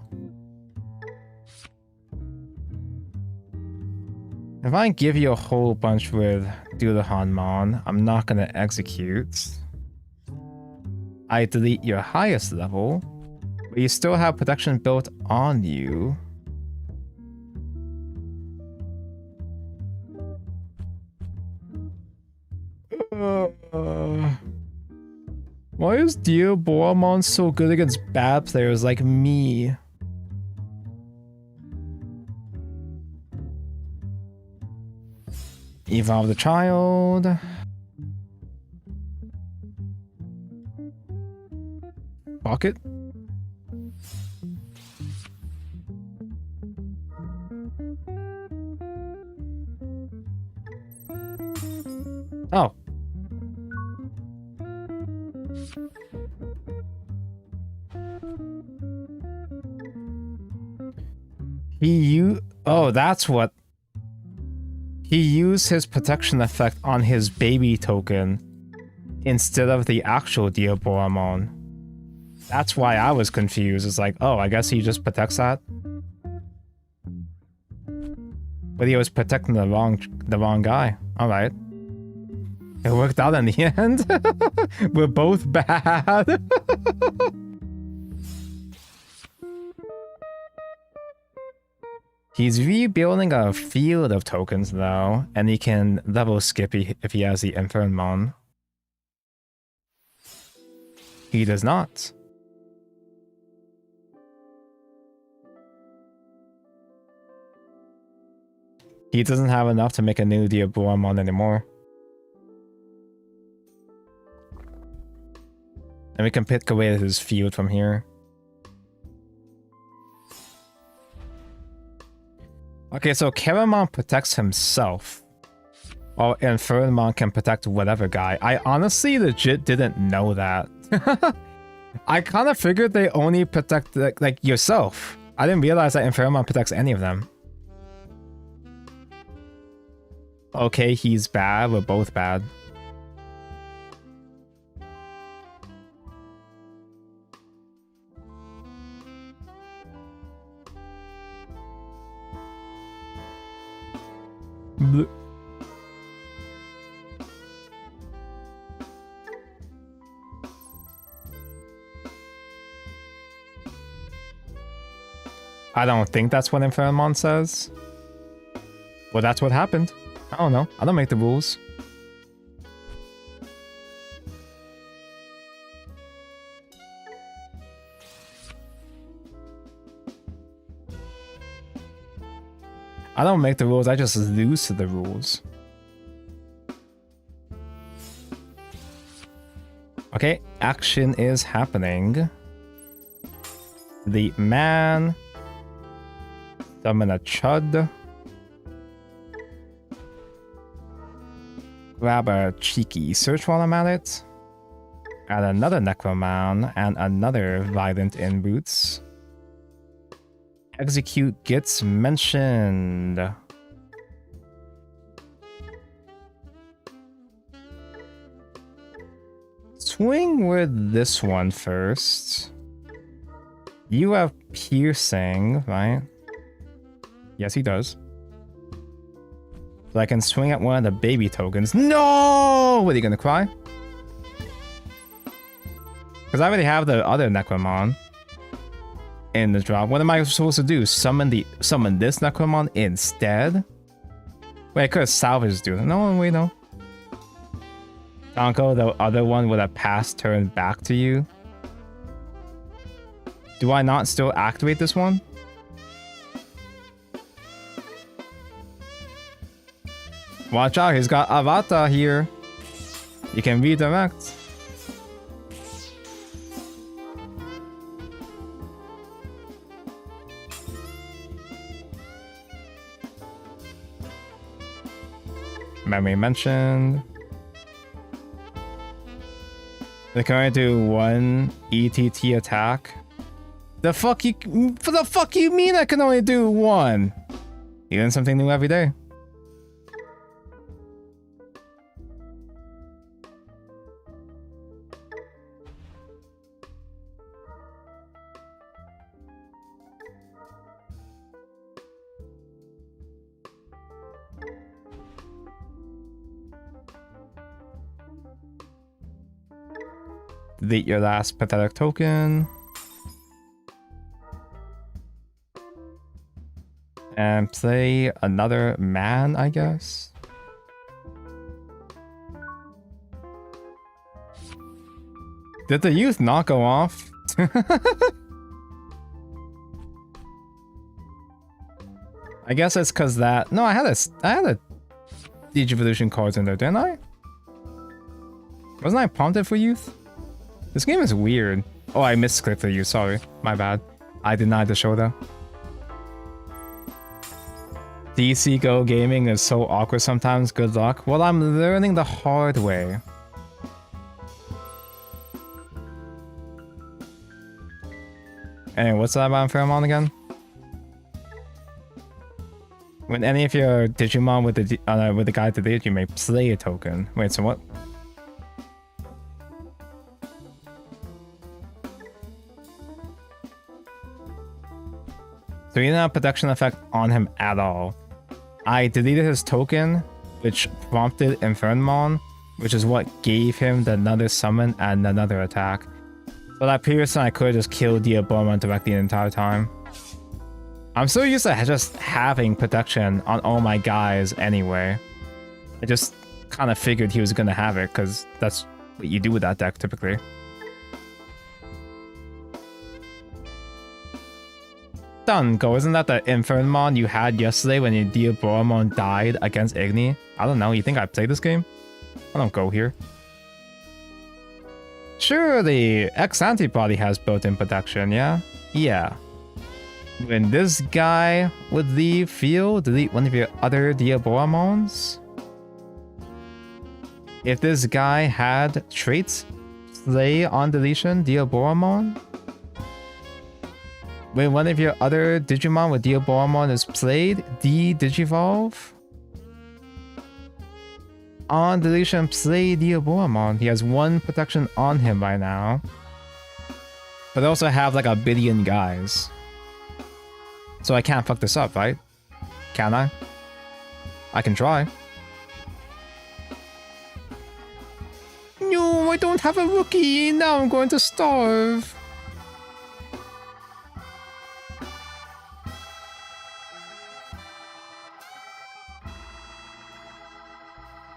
If I give you a whole bunch with Dudahanmon, I'm not gonna execute. I delete your highest level, but you still have protection built on you. Why is Diaboromon so good against bad players like me? Evolve the child. Fuck it. Oh. Oh, that's what. He used his protection effect on his baby token instead of the actual Diaboromon. That's why I was confused. It's like, oh, I guess he just protects that. But he was protecting the wrong guy. All right. It worked out in the end. We're both bad. He's rebuilding a field of tokens though, and he can level skip if he has the Infernomon. He does not. He doesn't have enough to make a new Diaboromon anymore. And we can pick away his field from here. Okay, so Keramon protects himself, while Infernomon can protect whatever guy. I honestly legit didn't know that. I kind of figured they only protect like yourself. I didn't realize that Infernomon protects any of them. Okay, he's bad. We're both bad. Bleh. I don't think that's what Infernomon says. Well, that's what happened. I don't know. I don't make the rules. I don't make the rules, I just lose to the rules. Okay, action is happening. The man. Summon a Chud. Grab a cheeky search while I'm at it. Add another necromon and another violent in boots. Execute gets mentioned. Swing with this one first. You have piercing, right? Yes, he does. So I can swing at one of the baby tokens. No! What, are you gonna cry? Because I already have the other necromon in the drop. What am I supposed to do? Summon this necromon instead? Wait, I could have salvaged dude. No, wait, no. Danko, the other one with a pass turn back to you. Do I not still activate this one? Watch out, he's got Avatar here. You can redirect. Memory mentioned. They can only do one ETT attack. The fuck you mean I can only do one? You learn something new every day. Delete your last pathetic token. And play another man, I guess. Did the youth not go off? I guess it's cause that... No, I had a Digivolution cards in there, didn't I? Wasn't I prompted for youth? This game is weird. Oh, I misclicked the youth, sorry. My bad. I denied the show though. DC Go gaming is so awkward sometimes, good luck. Well, I'm learning the hard way. Anyway, what's that about Pheromone again? When any of your Digimon with the guide to date, you may play a token. Wait, so what? So he didn't have production effect on him at all. I deleted his token, which prompted Infernmon, which is what gave him the another summon and another attack. So that previous time I could have just killed Diaboromon directly the entire time. I'm so used to just having protection on all my guys anyway. I just kind of figured he was going to have it, because that's what you do with that deck typically. Go, isn't that the Infernmon you had yesterday when your Diaboromon died against Igni? I don't know, you think I played this game? I don't go here. Surely, X-Antibody has built-in protection, yeah? Yeah. When this guy would leave field, delete one of your other Diaboromons? If this guy had traits, slay on deletion, Diaboromon? When one of your other Digimon with Diaboromon is played, Digivolve? On deletion, play Diaboromon. He has one protection on him by now. But they also have like a billion guys. So I can't fuck this up, right? Can I? I can try. No, I don't have a rookie. Now I'm going to starve.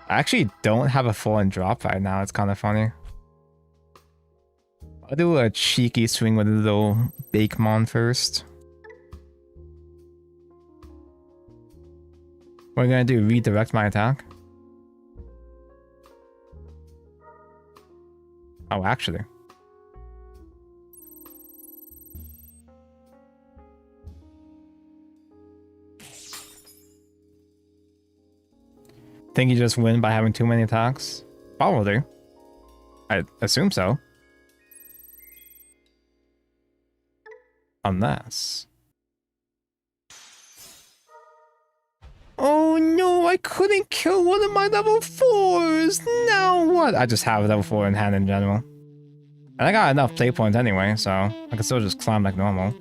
I actually don't have a full-on drop right now. It's kind of funny. I'll do a cheeky swing with a little Bakemon first. What are you gonna do? Redirect my attack? Oh, actually. Think you just win by having too many attacks? Probably. I assume so. Unless... Oh no, I couldn't kill one of my level 4s! Now what? I just have a level 4 in hand in general. And I got enough play points anyway, so I can still just climb like normal.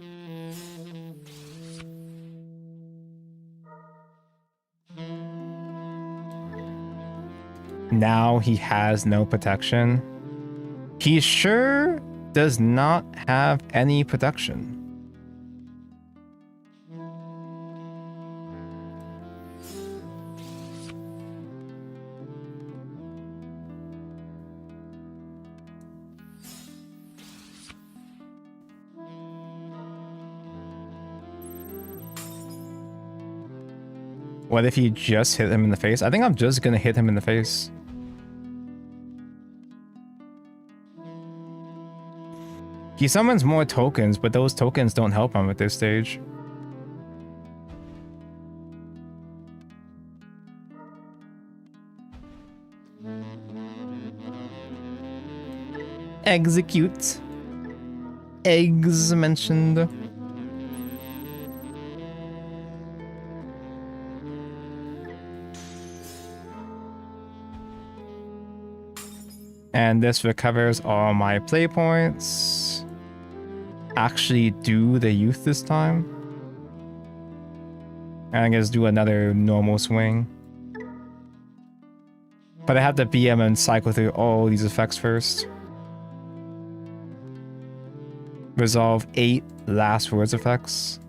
Now he has no protection. He sure does not have any protection. What if you just hit him in the face? I think I'm just gonna hit him in the face. He summons more tokens, but those tokens don't help him at this stage. Execute. Eggs mentioned. And this recovers all my play points. Actually do the youth this time. And I guess do another normal swing. But I have to BM and cycle through all these effects first. Resolve 8 last words effects.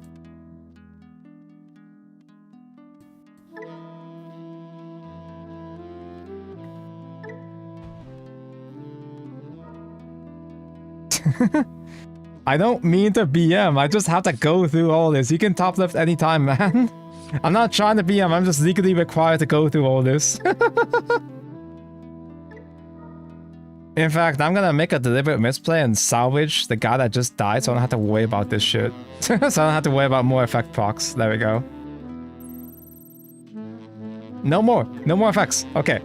I don't mean to BM, I just have to go through all this. You can top left anytime, man. I'm not trying to BM, I'm just legally required to go through all this. In fact, I'm gonna make a deliberate misplay and salvage the guy that just died so I don't have to worry about this shit. So I don't have to worry about more effect procs. There we go. No more effects. Okay.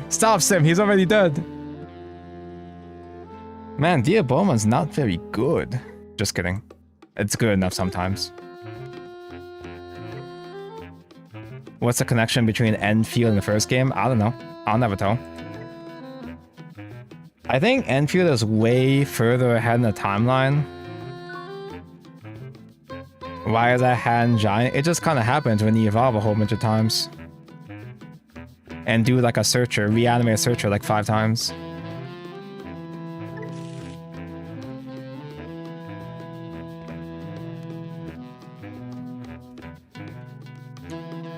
Stop, Sim, he's already dead. Man, Dia Bowman's not very good. Just kidding. It's good enough sometimes. What's the connection between Enfield and the first game? I don't know. I'll never tell. I think Enfield is way further ahead in the timeline. Why is that hand giant? It just kind of happens when you evolve a whole bunch of times. And do like a searcher, reanimate a searcher like 5 times.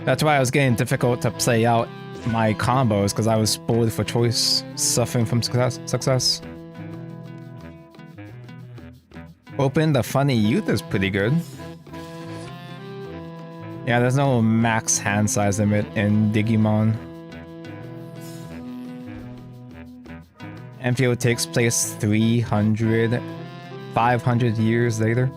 That's why it was getting difficult to play out my combos, because I was spoiled for choice, suffering from success. Open the funny youth is pretty good. Yeah, there's no max hand size limit in Digimon. Enfield takes place 300, 500 years later.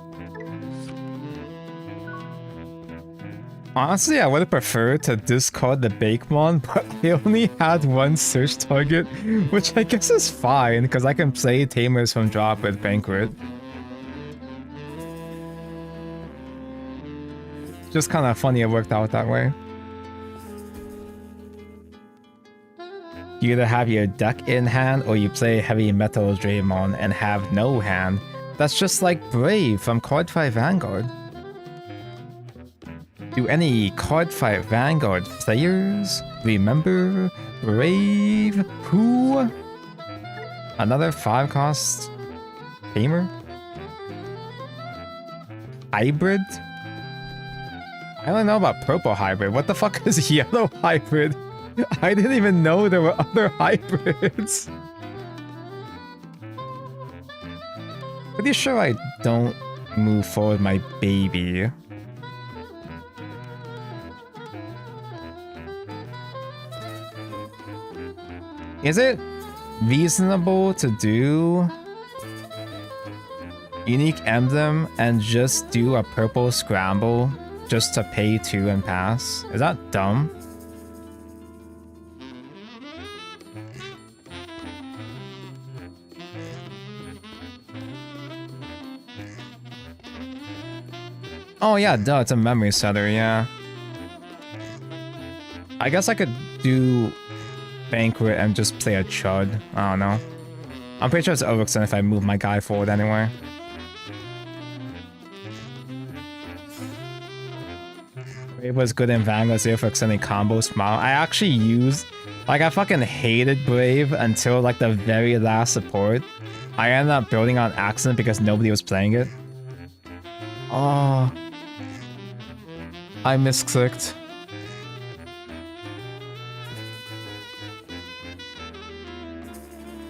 Honestly, I would have preferred to discard the Bakemon, but I only had one search target, which I guess is fine, because I can play Tamers from drop with Banquet. Just kind of funny it worked out that way. You either have your deck in hand, or you play Heavy Metal Draymon and have no hand. That's just like Brave from Cardfight Vanguard. Do any Cardfight Vanguard players remember Brave? Who? Another 5-cost Tamer? Hybrid? I don't know about Purple Hybrid. What the fuck is Yellow Hybrid? I didn't even know there were other hybrids. Pretty sure I don't move forward my baby. Is it reasonable to do Unique Emblem and just do a purple scramble just to pay 2 and pass? Is that dumb? Oh yeah, duh, it's a memory setter, yeah. I guess I could do Banquet and just play a Chud. I don't know. I'm pretty sure it's overextend if I move my guy forward anyway. Brave was good in Vanguard 0 for extending combo smile. I actually used... Like, I fucking hated Brave until, like, the very last support. I ended up building on accident because nobody was playing it. Oh... I misclicked.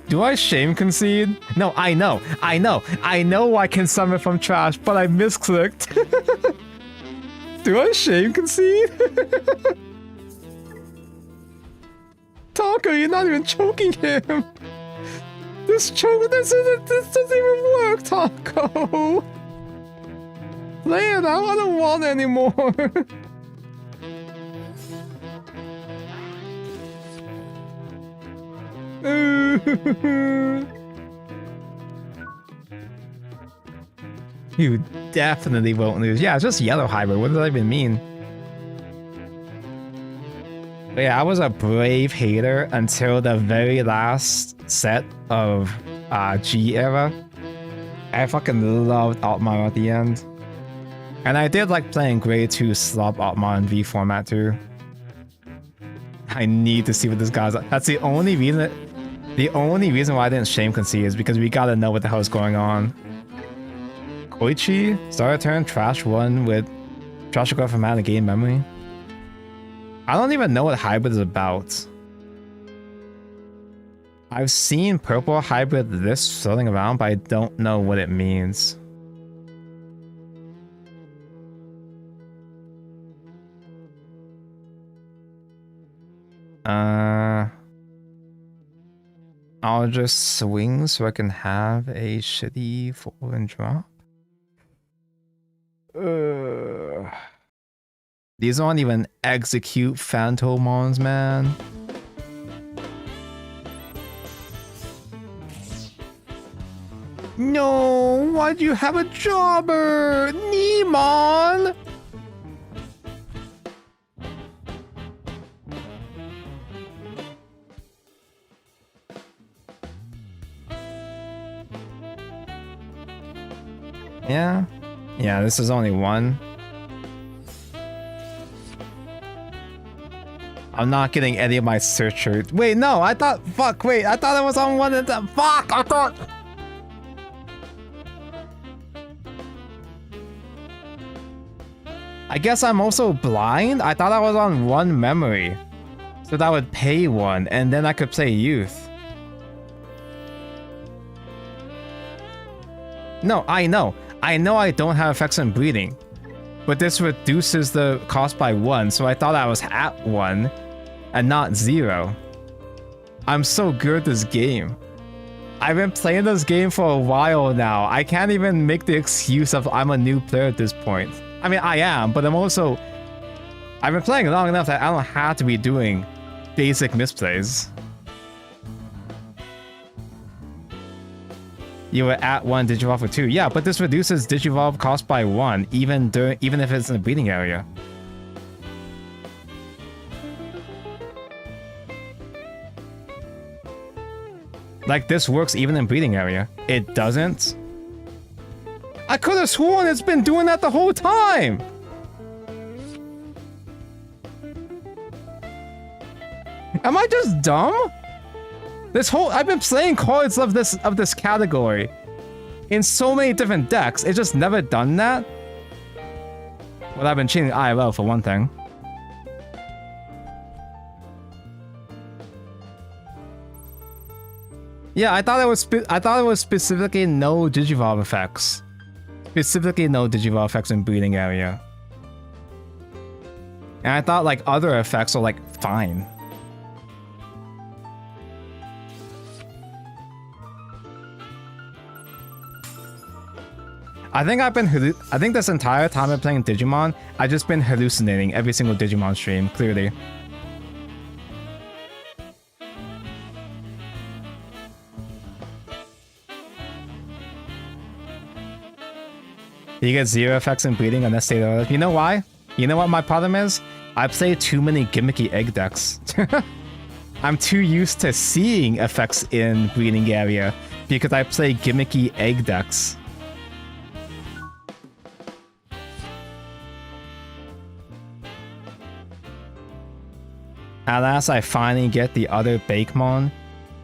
Do I shame concede? No, I know I can summon from trash, but I misclicked. Do I shame concede? Taco, you're not even choking him. This doesn't even work, Taco. Play it out, I don't want anymore. You definitely won't lose. Yeah, it's just yellow hybrid. What does that even mean? But yeah, I was a Brave hater until the very last set of G era. I fucking loved Altmar at the end. And I did like playing grade 2 Slop Altmar in V format too. I need to see what this guy's like. That's the only reason. The only reason why I didn't shame concede is because we gotta know what the hell's going on. Koichi, start a turn, trash one with trash go from out of game memory. I don't even know what hybrid is about. I've seen purple hybrid this floating around, but I don't know what it means. I'll just swing so I can have a shitty 4 and drop. These aren't even execute Phantomons, man. No, why'd you have a jobber? Nemon! Yeah? Yeah, this is only one. I'm not getting any of my searchers. Wait, no, I thought... Fuck, wait, I thought I was on one of them. Fuck, I thought... I guess I'm also blind? I thought I was on one memory. So that would pay one, and then I could play youth. No, I know. I know I don't have effects on breeding. But this reduces the cost by 1, so I thought I was at 1 and not 0. I'm so good at this game. I've been playing this game for a while now. I can't even make the excuse of I'm a new player at this point. I mean, I am, but I'm also... I've been playing long enough that I don't have to be doing basic misplays. You were at 1 Digivolve for 2. Yeah, but this reduces Digivolve cost by 1, even if it's in the breeding area. Like, this works even in breeding area. It doesn't? I could have sworn it's been doing that the whole time! Am I just dumb? I've been playing cards of this category in so many different decks. It's just never done that. Well, I've been cheating IRL for one thing. Yeah, I thought it was specifically no Digivolve effects. Specifically no Digivolve effects in breeding area. And I thought like other effects are like fine. I think this entire time I'm playing Digimon, I've just been hallucinating every single Digimon stream, clearly. You get 0 effects in bleeding unless they know. You know why? You know what my problem is? I play too many gimmicky egg decks. I'm too used to seeing effects in bleeding area because I play gimmicky egg decks. Alas, I finally get the other Bakemon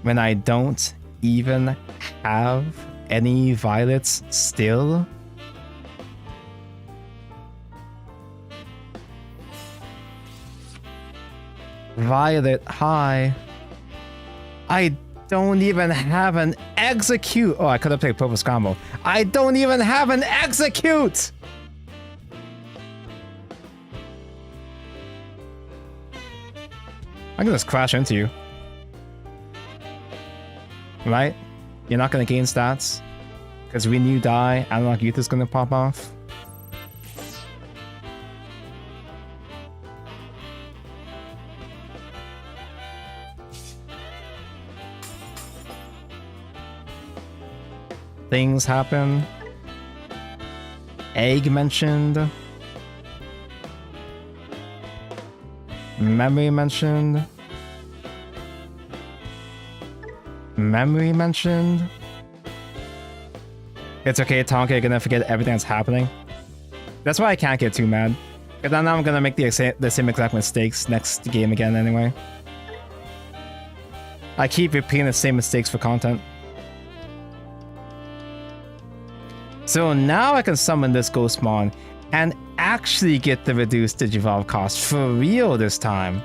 when I don't even have any violets still. Violet, hi. I don't even have an execute. Oh, I could have played Purple Combo. I don't even have an execute! I can just crash into you. Right? You're not gonna gain stats. Because when you die, Analog Youth is gonna pop off. Things happen. Egg mentioned. Memory mentioned. Memory mentioned. It's okay, Tonka, you're gonna forget everything that's happening. That's why I can't get too mad. Because then I'm gonna make the same exact mistakes next game again anyway. I keep repeating the same mistakes for content. So now I can summon this Ghostmon and actually get the reduced Digivolve cost for real this time.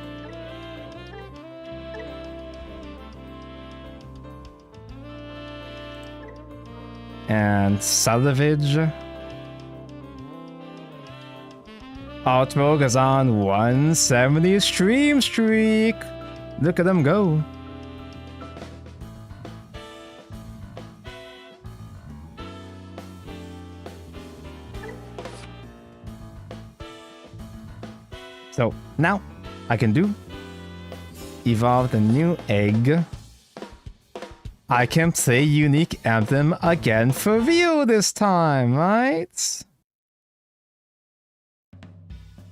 And Salvage. Outrogue is on 170 stream streak. Look at them go. So now I can do evolve the new egg. I can play Unique Anthem again for real this time, right? So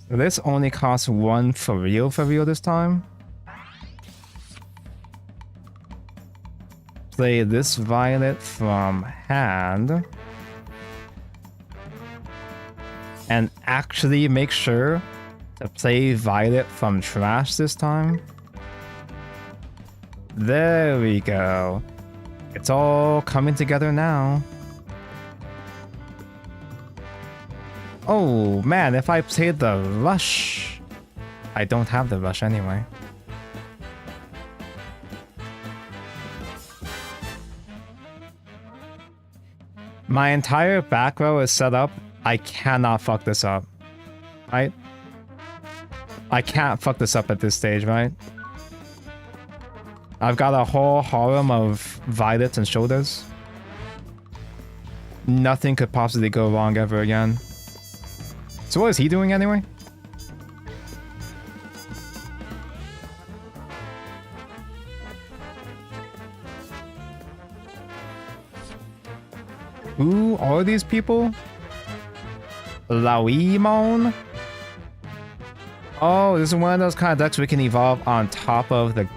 this only costs 1 for real this time. Play this Violet from hand. And actually make sure to play Violet from trash this time. There we go. It's all coming together now. Oh man, if I played the Rush... I don't have the Rush anyway. My entire back row is set up. I cannot fuck this up. Right? I can't fuck this up at this stage, right? I've got a whole harem of Violets and Shoulders. Nothing could possibly go wrong ever again. So what is he doing anyway? Who are these people? Lauimon? Oh, this is one of those kind of decks we can evolve on top of the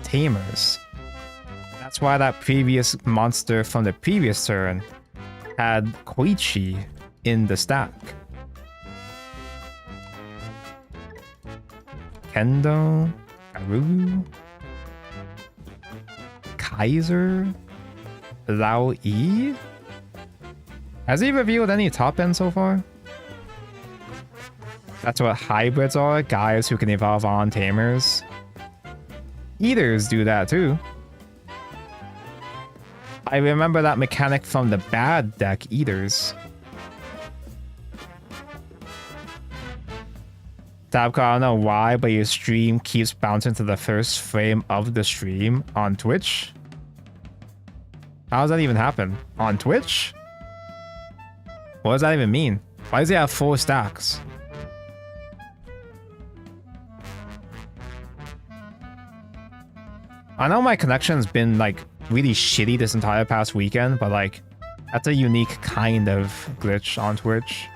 Tamers. That's why that previous monster from the previous turn had Koichi in the stack. Kendo, Karu, Kaiser, Lao E. Has he revealed any top end so far? That's what hybrids are, guys who can evolve on Tamers. Eaters do that too. I remember that mechanic from the bad deck, Eaters. Tabco, I don't know why, but your stream keeps bouncing to the first frame of the stream on Twitch. How does that even happen? On Twitch? What does that even mean? Why does he have 4 stacks? I know my connection's been like really shitty this entire past weekend, but like That's a unique kind of glitch on Twitch.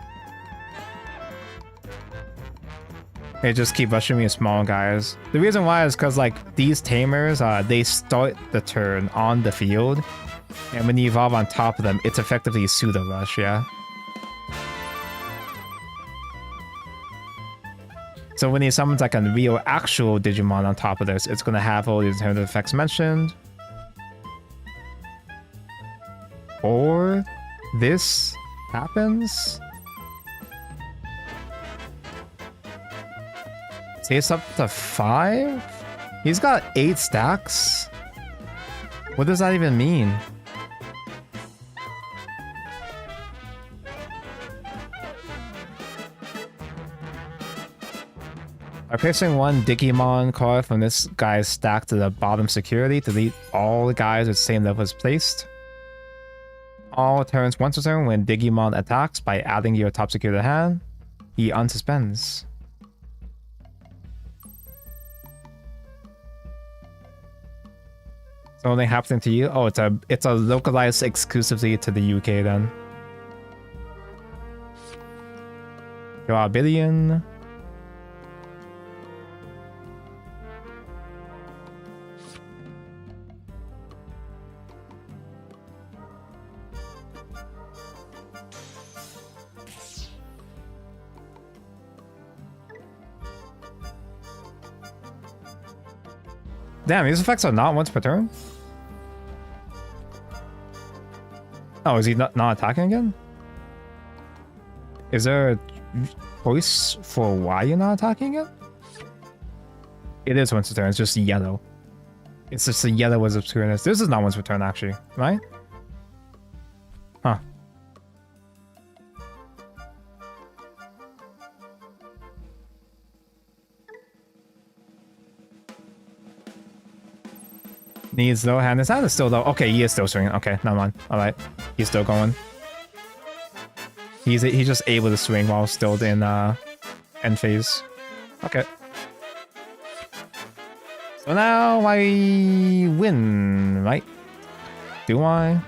They just keep rushing me small guys. The reason why is because like these tamers, they start the turn on the field, and when you evolve on top of them, it's effectively pseudo rush, yeah. So when he summons like a real actual Digimon on top of this, it's gonna have all these alternative effects mentioned. Or this happens. It's up to 5? He's got 8 stacks? What does that even mean? By placing one Digimon card from this guy's stack to the bottom security, delete all the guys with the same level as placed. All turns once a turn when Digimon attacks by adding your top security hand, he unsuspends. It's only happening to you? Oh, it's a localized exclusively to the UK then. Draw a billion. Damn, these effects are not once per turn? Oh, is he not attacking again? Is there a choice for why you're not attacking again? It is once per turn, it's just yellow. It's just a yellow with obscureness. This is not once per turn actually, right? Huh. Needs low hand. His hand is still low. Okay, he is still swinging. Okay, never mind. Alright. He's still going. He's just able to swing while still in end phase. Okay. So now I win, right? Do I?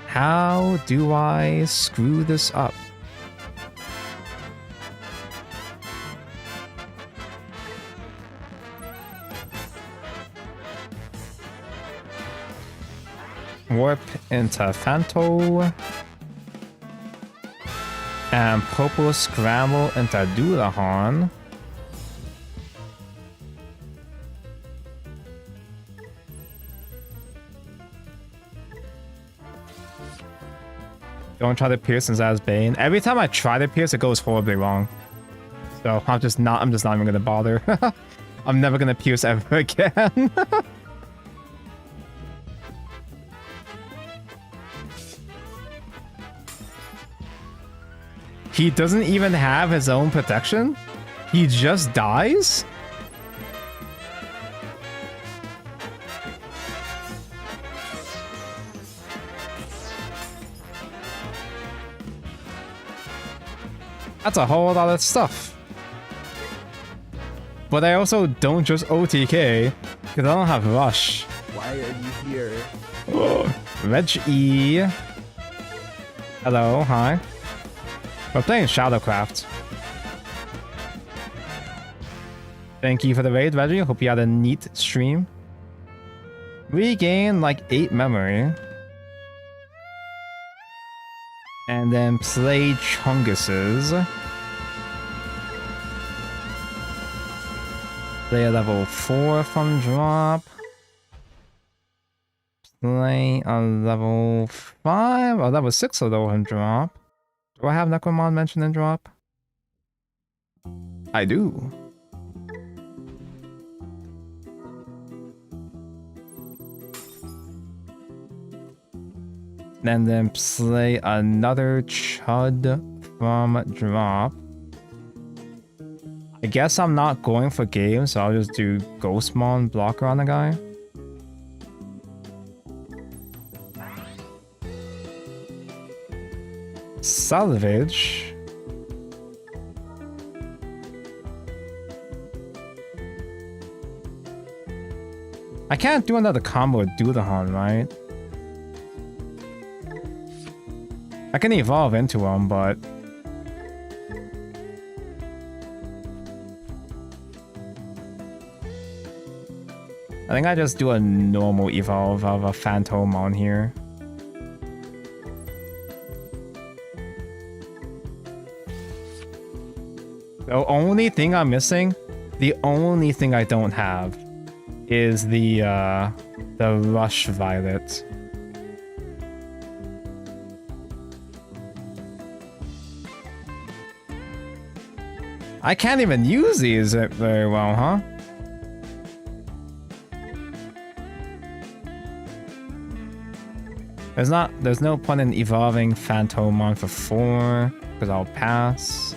How do I screw this up? Warp into Fanto. And Popo Scramble into Dulahan. Don't try to pierce since that's Bane. Every time I try to pierce, it goes horribly wrong. So I'm just not even gonna bother. I'm never gonna pierce ever again. He doesn't even have his own protection? He just dies? That's a whole lot of stuff. But I also don't just OTK, because I don't have Rush. Why are you here? Reg E. Hello, hi. We're playing Shadowcraft. Thank you for the raid, Reggie. Hope you had a neat stream. Regain like 8 memory. And then play Chunguses. Play a level 4 from drop. Play a level 5 or level 6 from drop. Do I have Necromon mentioned in drop? I do. And then play another Chud from drop. I guess I'm not going for game, so I'll just do Ghostmon blocker on the guy. Salvage. I can't do another combo with Dulahan, right? I can evolve into him, but... I think I just do a normal evolve of a Phantomon here. The only thing I'm missing, the only thing I don't have, is the Rush Violet. I can't even use these very well, huh? There's no point in evolving Phantomon for 4, because I'll pass.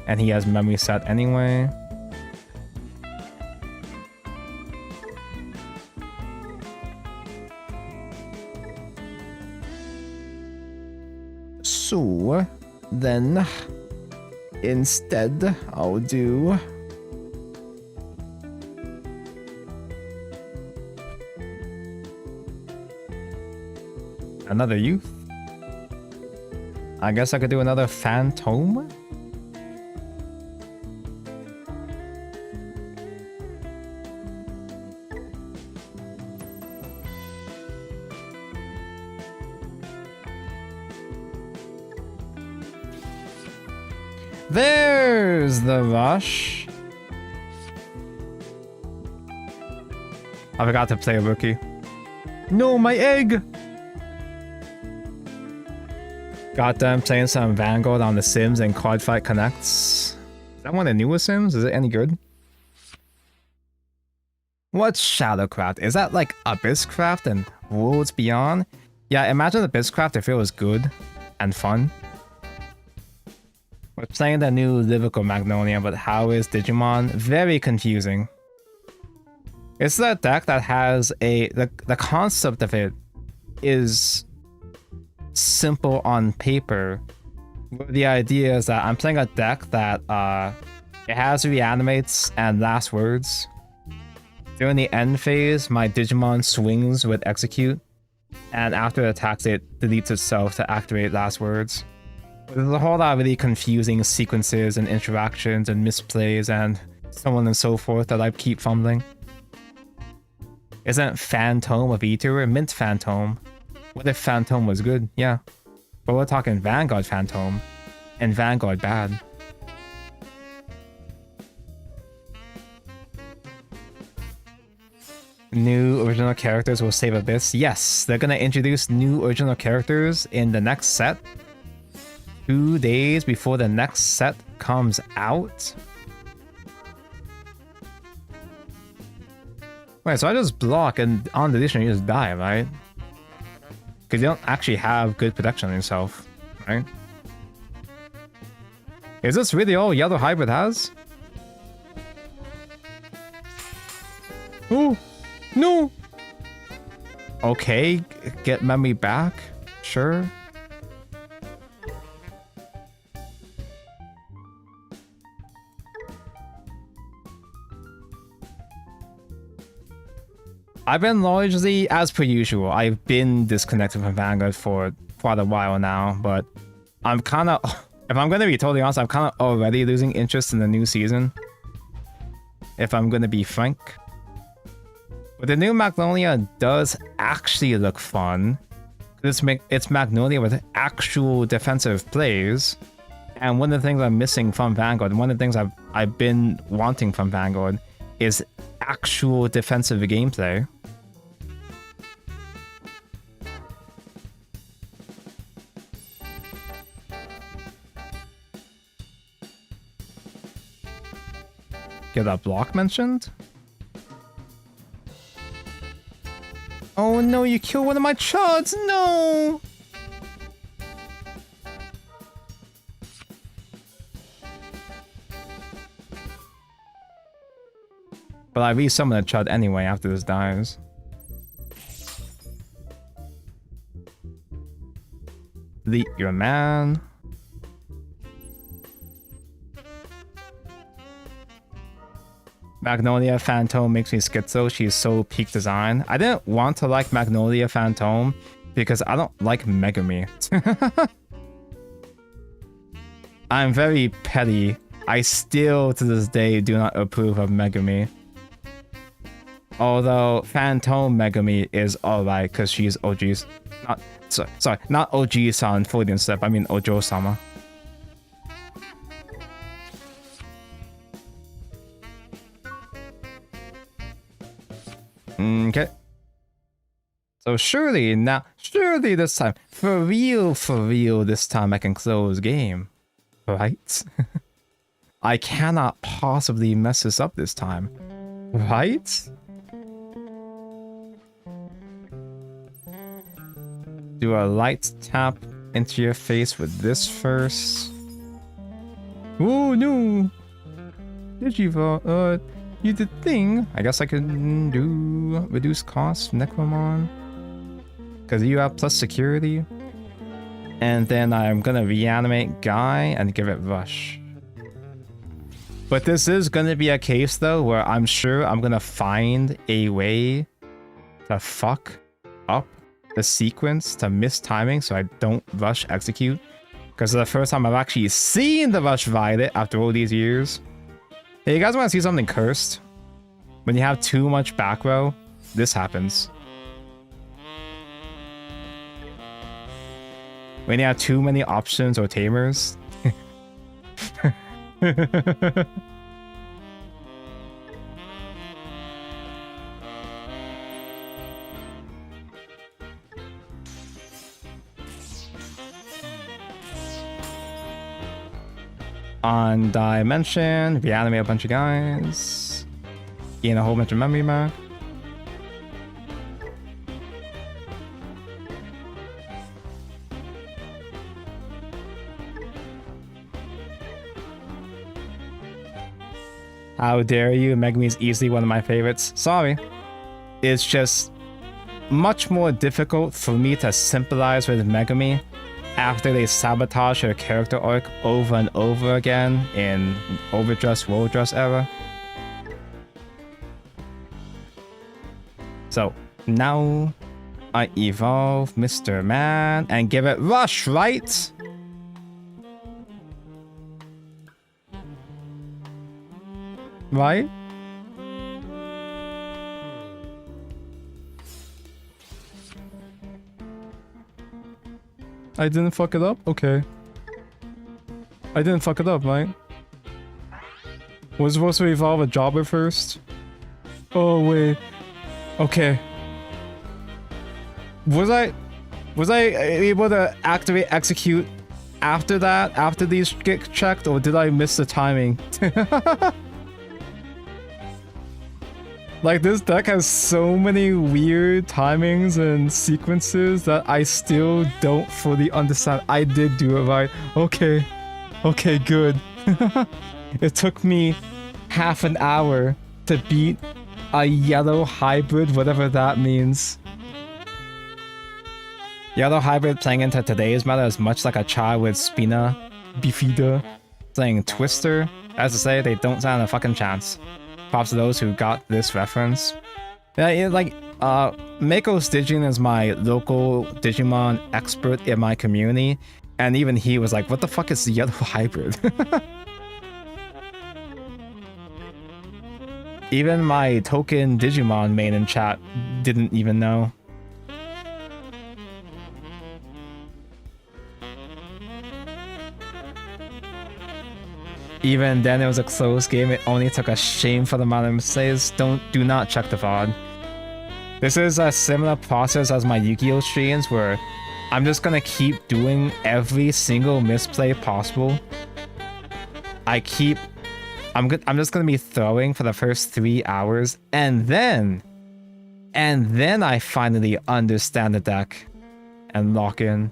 And he has memory set anyway. So, then, instead, I'll do... another youth? I guess I could do another Phantom? There's the Rush. I forgot to play a rookie. No, my egg! Got them playing some Vanguard on the Sims and Cardfight Connects. Is that one of the newest Sims? Is it any good? What's Shadowcraft? Is that like Abysscraft and Worlds Beyond? Yeah, imagine Abysscraft if it was good and fun. We're playing the new Lyrical Magnolia, but how is Digimon? Very confusing. It's that deck that has the concept of it is simple on paper. The idea is that I'm playing a deck that it has reanimates and last words. During the end phase, my Digimon swings with execute, and after it attacks, it deletes itself to activate last words. There's a whole lot of really confusing sequences and interactions and misplays and so on and so forth that I keep fumbling. Isn't Phantom of Eater Mint Phantom? What if Phantom was good? Yeah. But we're talking Vanguard Phantom, and Vanguard bad. New original characters will save Abyss. Yes, they're gonna introduce new original characters in the next set. 2 days before the next set comes out. Wait, so I just block and on the edition you just die, right? Because you don't actually have good protection on yourself, right? Is this really all Yellow Hybrid has? Oh, no! Okay, get memory back, sure. I've been largely, as per usual, I've been disconnected from Vanguard for quite a while now, but I'm kind of, if I'm going to be totally honest, I'm kind of already losing interest in the new season. If I'm going to be frank. But the new Magnolia does actually look fun. It's Magnolia with actual defensive plays. And one of the things I'm missing from Vanguard, one of the things I've been wanting from Vanguard, is actual defensive gameplay. Get that block mentioned? Oh no, you killed one of my charts! No! But I resummon a chud anyway after this dies. Delete your man. Magnolia Phantom makes me schizo. She's so peak design. I didn't want to like Magnolia Phantom because I don't like Megami. I'm very petty. I still, to this day, do not approve of Megami. Although Phantom Megami is alright because she's OG's. Not OG-san fully in step. I mean Ojo-sama. Okay. So surely this time, for real, this time I can close game. Right? I cannot possibly mess this up this time. Right? Do a light tap into your face with this first. Oh no! Digivolve, you did thing. I guess I can do reduce cost, necromon. Because you have plus security. And then I'm gonna reanimate Guy and give it rush. But this is gonna be a case though where I'm sure I'm gonna find a way to fuck up the sequence, to miss timing so I don't rush execute. Because it's the first time I've actually seen the rush violet after all these years. Hey, you guys want to see something cursed? When you have too much back row, this happens. When you have too many options or tamers. On Dimension, reanimate a bunch of guys. Gain a whole bunch of memory back. How dare you? Megami is easily one of my favorites. Sorry. It's just much more difficult for me to sympathize with Megami after they sabotage her character arc over and over again in Overdress, World-Dress era. So now I evolve Mr. Man and give it rush, right? Right? I didn't fuck it up? Okay. I didn't fuck it up, right? Was supposed to evolve a jobber first? Oh, wait. Okay. Was I able to activate execute after that? After these get checked? Or did I miss the timing? Like, this deck has so many weird timings and sequences that I still don't fully understand. I did do it right. Okay. Okay, good. It took me half an hour to beat a yellow hybrid, whatever that means. Yellow hybrid playing into today's meta is much like a child with Spina Bifida playing Twister. As I say, they don't stand a fucking chance. Props to those who got this reference. Yeah, Mako's Digimon is my local Digimon expert in my community, and even he was like, what the fuck is the yellow hybrid? Even my token Digimon main in chat didn't even know. Even then, it was a close game. It only took a shameful amount of mistakes. Do not check the VOD. This is a similar process as my Yu-Gi-Oh streams, where I'm just gonna keep doing every single misplay possible. I'm just gonna be throwing for the first 3 hours, and then I finally understand the deck and lock in.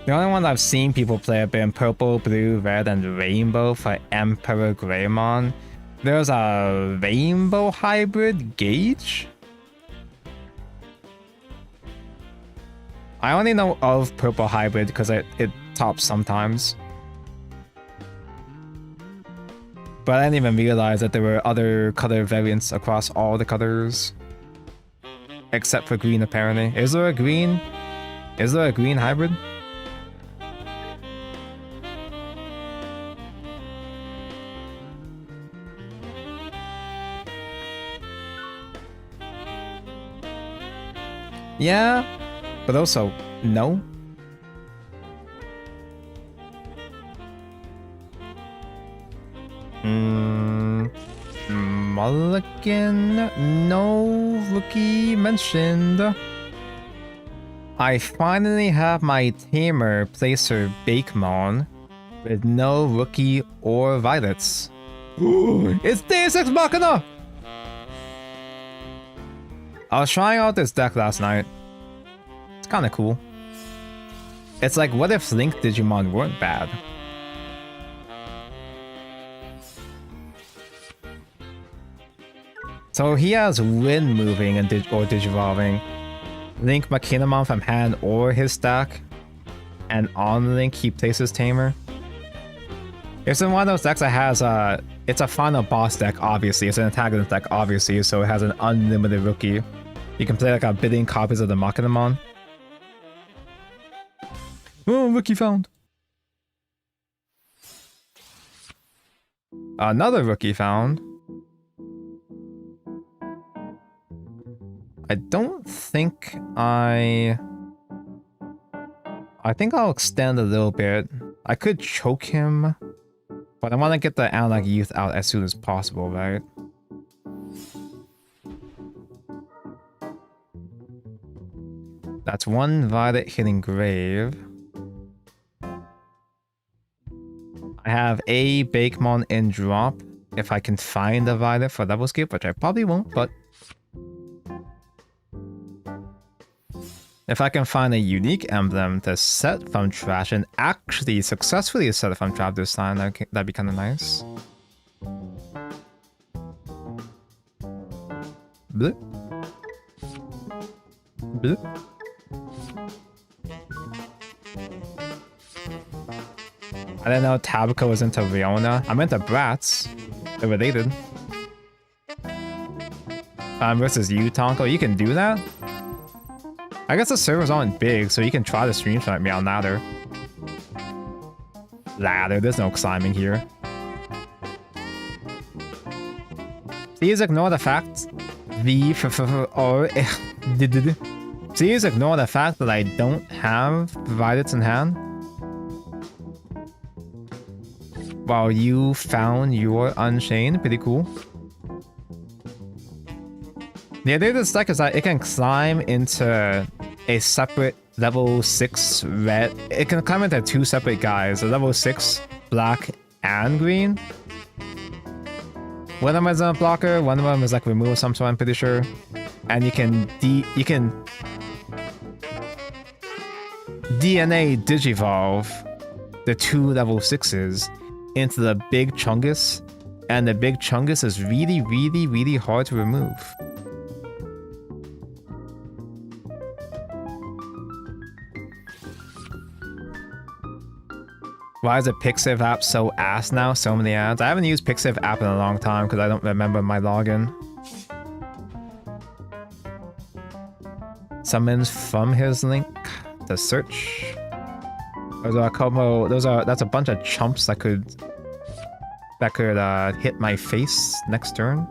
The only one I've seen people play have been purple, blue, red, and rainbow for Emperor Greymon. There's a rainbow hybrid Gauge? I only know of purple hybrid because it top sometimes. But I didn't even realize that there were other color variants across all the colors. Except for green, apparently. Is there a green? Is there a green hybrid? Yeah, but also no. Mulligan, no rookie mentioned. I finally have my Tamer Placer Bakemon with no rookie or violets. It's Deus Ex Machina! I was trying out this deck last night. It's kinda cool. It's like, what if Link Digimon weren't bad? So he has Wind moving and or Digivolving. Link Machinamon from hand or his stack. And on Link he places Tamer. It's in one of those decks that has it's a final boss deck, obviously. It's an antagonist deck, obviously, so it has an unlimited rookie. You can play like a billion copies of the Machinamon. Oh, rookie found. Another rookie found. I don't think I think I'll extend a little bit. I could choke him, but I want to get the Analog Youth out as soon as possible, right? That's one Violet hitting Grave. I have a Bakemon in drop if I can find a Violet for Level Skip, which I probably won't, but if I can find a unique emblem to set from trash and actually successfully set it from trap this time, that'd be kind of nice. Blip. Blip. I didn't know Tabaka was into Riona. I'm into Bratz. They're related. Versus you, Tonko. You can do that? I guess the servers aren't big, so you can try to stream snipe me on ladder. Ladder, there's no climbing here. Please ignore the fact Please ignore the fact that I don't have Violets in hand. While you found your Unchained, pretty cool. The idea of this deck is that it can climb into a separate level 6 red. It can climb into two separate guys, a level 6 black and green. One of them is a blocker, one of them is like remove some sort, I'm pretty sure. And you can DNA Digivolve the two level 6s into the big Chungus, and the big Chungus is really, really, really hard to remove. Why is the Pixiv app so ass now? So many ads. I haven't used Pixiv app in a long time because I don't remember my login. Summons from his link to search. Those are a couple. That's a bunch of chumps that could hit my face next turn.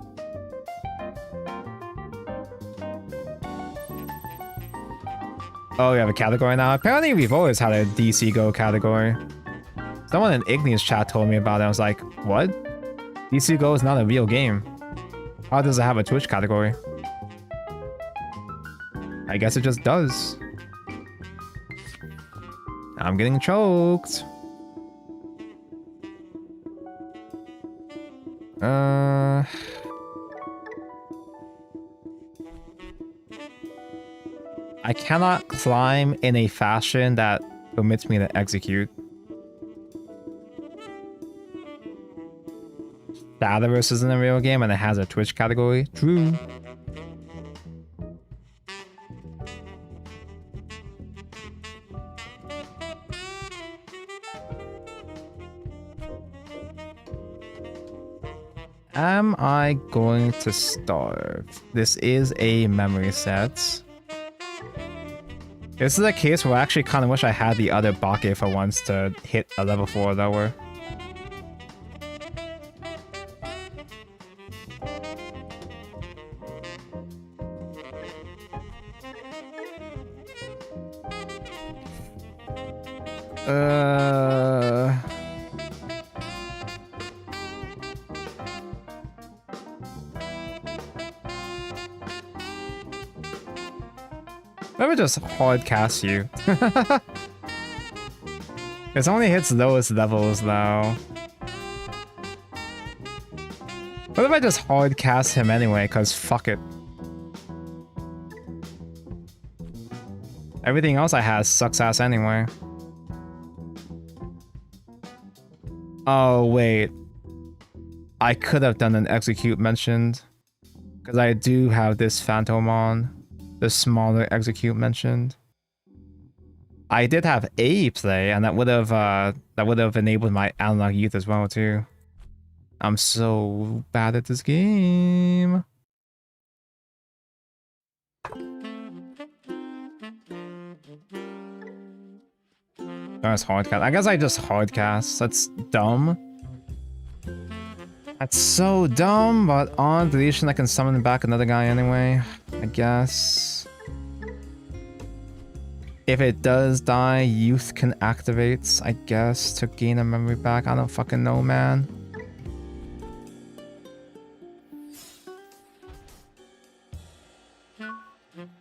Oh, we have a category now. Apparently, we've always had a DC Go category. Someone in Igneous chat told me about it. I was like, what? DC Go is not a real game. How does it have a Twitch category? I guess it just does. I'm getting choked. I cannot climb in a fashion that permits me to execute. Shadowburst isn't a real game and it has a Twitch category. True. Am I going to starve? This is a memory set. This is a case where I actually kind of wish I had the other Bake for once to hit a level 4 lower. Let me just hard cast you. It only hits lowest levels though. What if I just hard cast him anyway, cause fuck it. Everything else I have sucks ass anyway. Oh wait. I could have done an execute mentioned. Cause I do have this Phantomon. The smaller execute mentioned. I did have a play, and that would have enabled my analog youth as well too. I'm so bad at this game. That's hardcast. I guess I just hardcast. That's dumb. That's so dumb, but on deletion I can summon back another guy anyway, I guess. If it does die, youth can activate, I guess, to gain a memory back. I don't fucking know, man.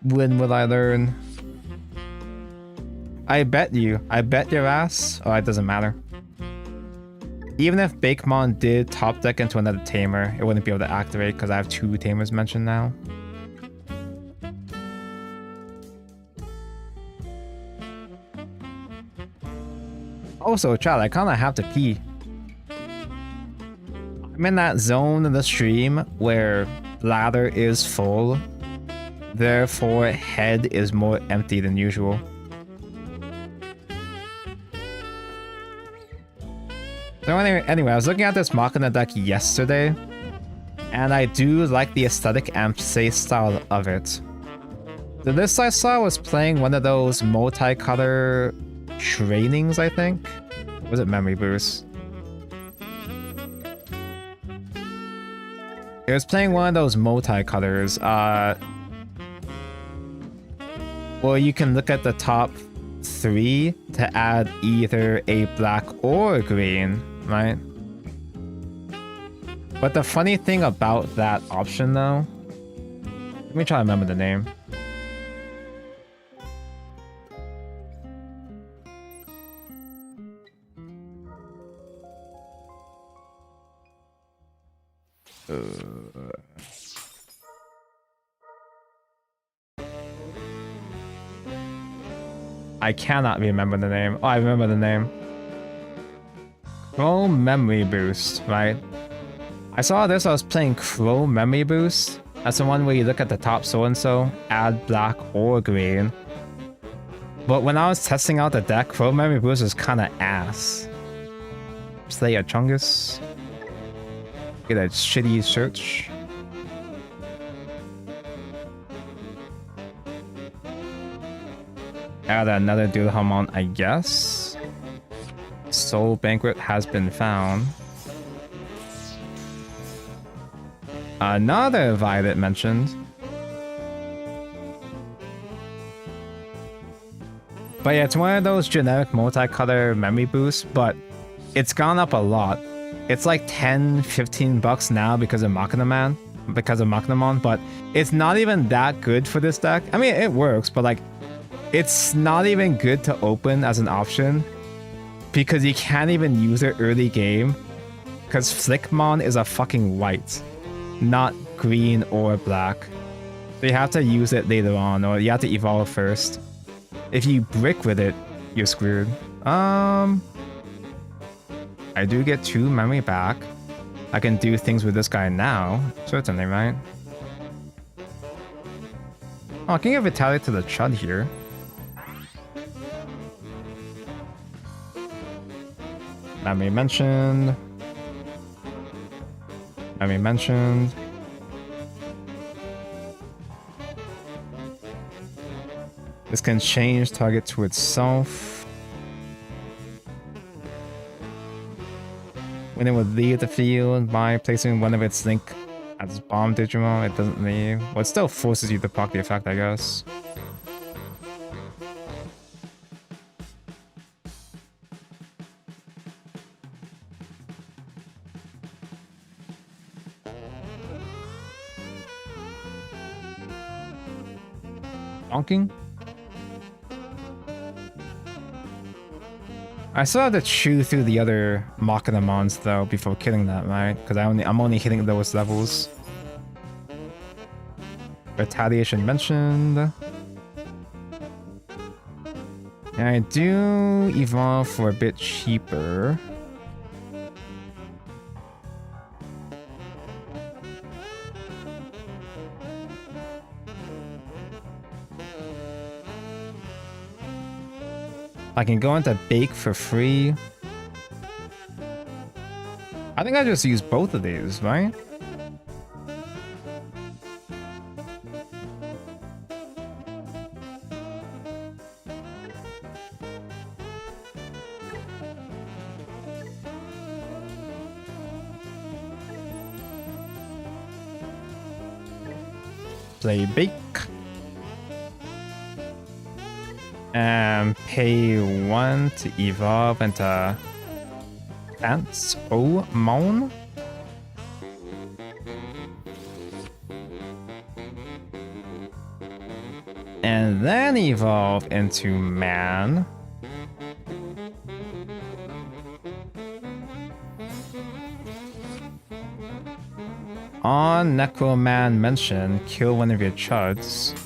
When will I learn? I bet you. I bet your ass. Oh, it doesn't matter. Even if Bakemon did top deck into another tamer, it wouldn't be able to activate because I have 2 tamers mentioned now. Also, chat, I kind of have to pee. I'm in that zone in the stream where bladder is full, therefore head is more empty than usual. So anyway, I was looking at this Manga deck yesterday, and I do like the aesthetic and play style of it. The list I saw was playing one of those multicolor trainings, I think? Or was it Memory Boost? It was playing one of those multicolors. Well, you can look at the top 3 to add either a black or a green, right? But the funny thing about that option though, let me try to remember the name. I cannot remember the name. Oh, I remember the name. Chrome Memory Boost, right? I saw this, I was playing Chrome Memory Boost. That's the one where you look at the top so-and-so, add black or green. But when I was testing out the deck, Chrome Memory Boost was kind of ass. Play a Chungus. Get a shitty search. Add another Digimon, I guess. Soul Banquet has been found. Another Violet mentioned. But yeah, it's one of those generic multicolor memory boosts, but it's gone up a lot. It's like 10-15 bucks now because of Machinamon, but it's not even that good for this deck. I mean, it works, but like, it's not even good to open as an option because you can't even use it early game because Flickmon is a fucking white, not green or black. So you have to use it later on, or you have to evolve first. If you brick with it, you're screwed. I do get 2 memory back. I can do things with this guy now, certainly, right? Oh, I can give Retaliate to the Chud here. Memory mentioned. I mean, mentioned. This can change target to itself. When it would leave the field by placing one of its link as bomb Digimon, it doesn't leave. Well, it still forces you to proc the effect, I guess. Bonking? I still have to chew through the other Machinamons though before killing that, right? Because I'm only hitting those levels. Retaliation mentioned. And I do evolve for a bit cheaper. I can go into bake for free. I think I just use both of these, right? Play bake. And pay 1 to evolve into Transomon. And then evolve into man. On necroman mention, kill one of your chuds.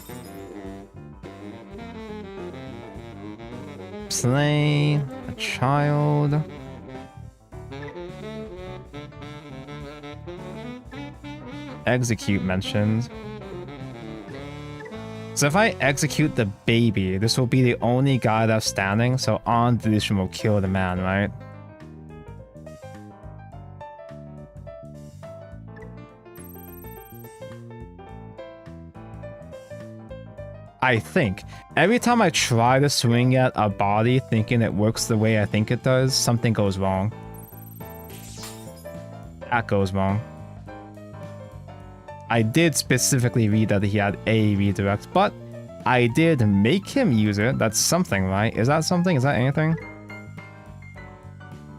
Slay a child. Execute mentioned. So if I execute the baby, this will be the only guy that's standing, so on deletion will kill the man, right? I think. Every time I try to swing at a body thinking it works the way I think it does, something goes wrong. That goes wrong. I did specifically read that he had a redirect, but I did make him use it. That's something, right? Is that something? Is that anything?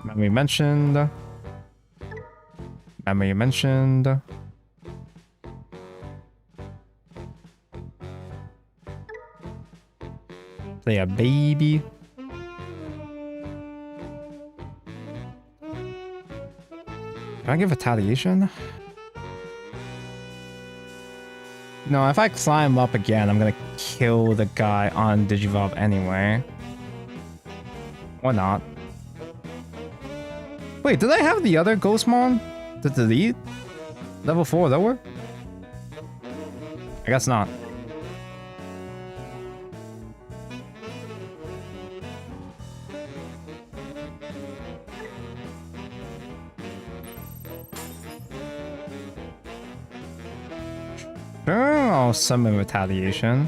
Memory mentioned. Memory mentioned. Play a baby. Can I give retaliation? No, if I climb up again, I'm gonna kill the guy on Digivolve anyway. Or not. Wait, did I have the other Ghostmon to delete? Level 4 lower? I guess not. Sure, I'll summon retaliation.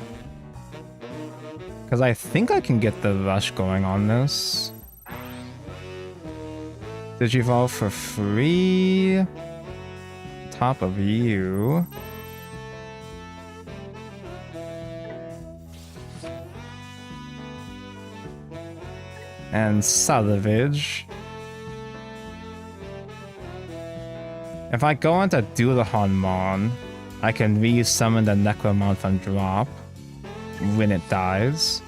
Because I think I can get the rush going on this. Digivolve for free. Top of you. And salvage. If I go into Dulahanmon, I can re-summon the necromon from drop when it dies.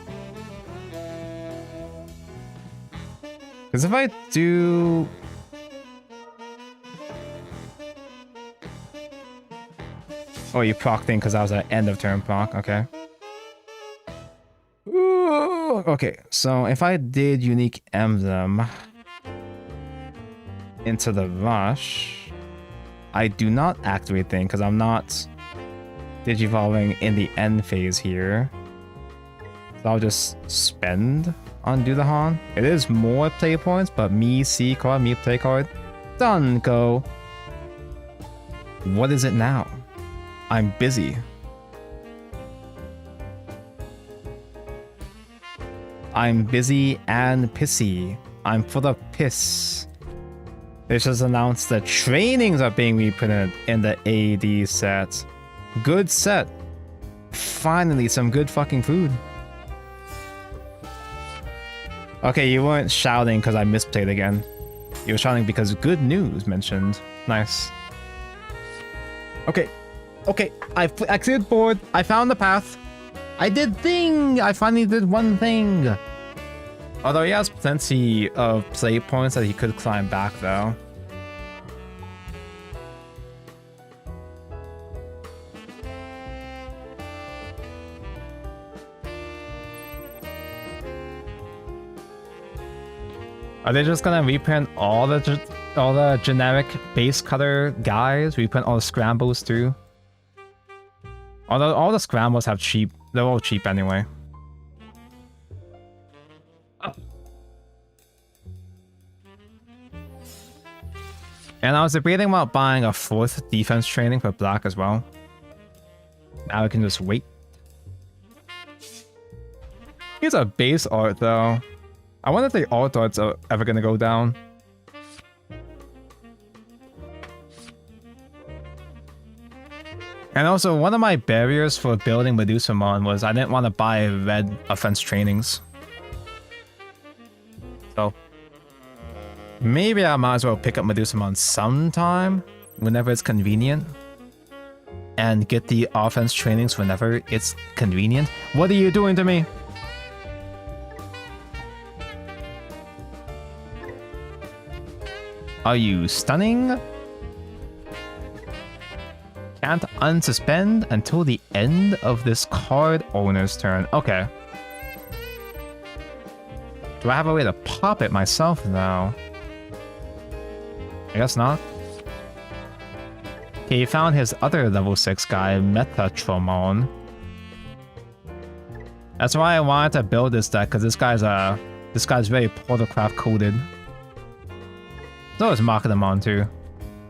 Because if I do... Oh, you procced in because that was an end of turn proc, okay. Ooh, okay, so if I did unique emblem into the rush, I do not activate thing because I'm not digivolving in the end phase here. So I'll just spend on Dulahan. It is more play points, but me C card, me play card. Done, go. What is it now? I'm busy. I'm busy and pissy. I'm full of piss. They just announced that trainings are being reprinted in the AD set. Good set. Finally, some good fucking food. Okay, you weren't shouting because I misplayed again. You were shouting because good news mentioned. Nice. Okay. Okay, I cleared board. I found the path. I did thing! I finally did one thing! Although he has plenty of play points that he could climb back though. Are they just gonna reprint all the generic base cutter guys? Reprint all the scrambles too? Although all the scrambles have cheap, they're all cheap anyway. Oh. And I was debating about buying a 4th defense training for black as well. Now I can just wait. Here's a base art though. I wonder if the alt arts are ever gonna go down. And also, one of my barriers for building Medusamon was I didn't want to buy red offense trainings. So, maybe I might as well pick up Medusamon sometime, whenever it's convenient. And get the offense trainings whenever it's convenient. What are you doing to me? Are you stunning? Can't unsuspend until the end of this card owner's turn. Okay. Do I have a way to pop it myself now? I guess not. Okay, he found his other level 6 guy, Metatron. That's why I wanted to build this deck, because this guy's very Shadowcraft coded. So is Machinamon too.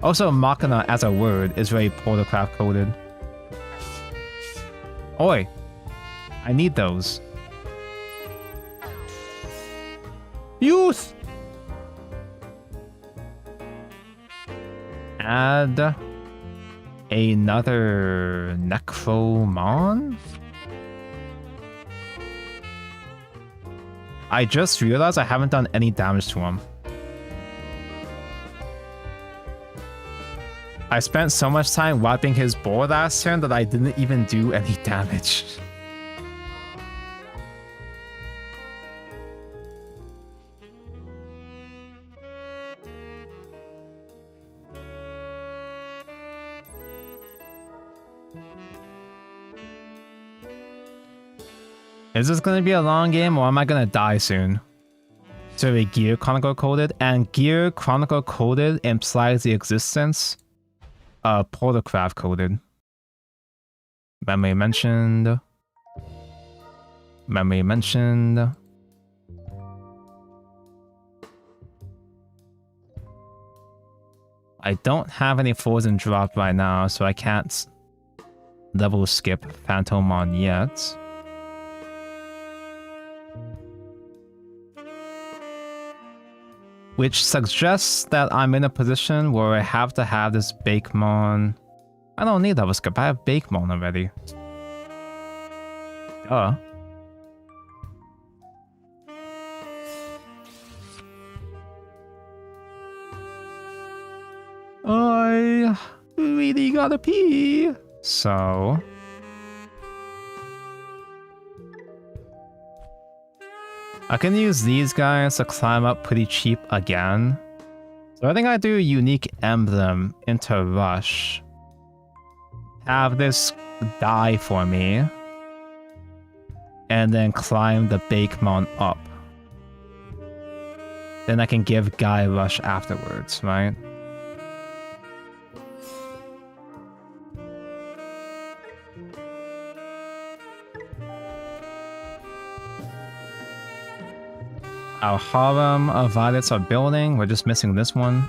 Also, Machina as a word is very Shadowcraft coded. Oi! I need those. Youth! Add another necromon? I just realized I haven't done any damage to him. I spent so much time wiping his board last turn that I didn't even do any damage. Is this gonna be a long game or am I gonna die soon? So a Gear Chronicle coded, and Gear Chronicle coded implies the existence Shadowcraft coded. Memory mentioned. Memory mentioned. I don't have any frozen drop right now, so I can't level skip Phantomon yet. Which suggests that I'm in a position where I have to have this Bakemon. I don't need level skip, I have Bakemon already. Duh. I really gotta pee. So... I can use these guys to climb up pretty cheap again. So I think I do a unique emblem into Rush. Have this die for me. And then climb the Bakemon up. Then I can give Guy Rush afterwards, right? Our harem of violets are building. We're just missing this one.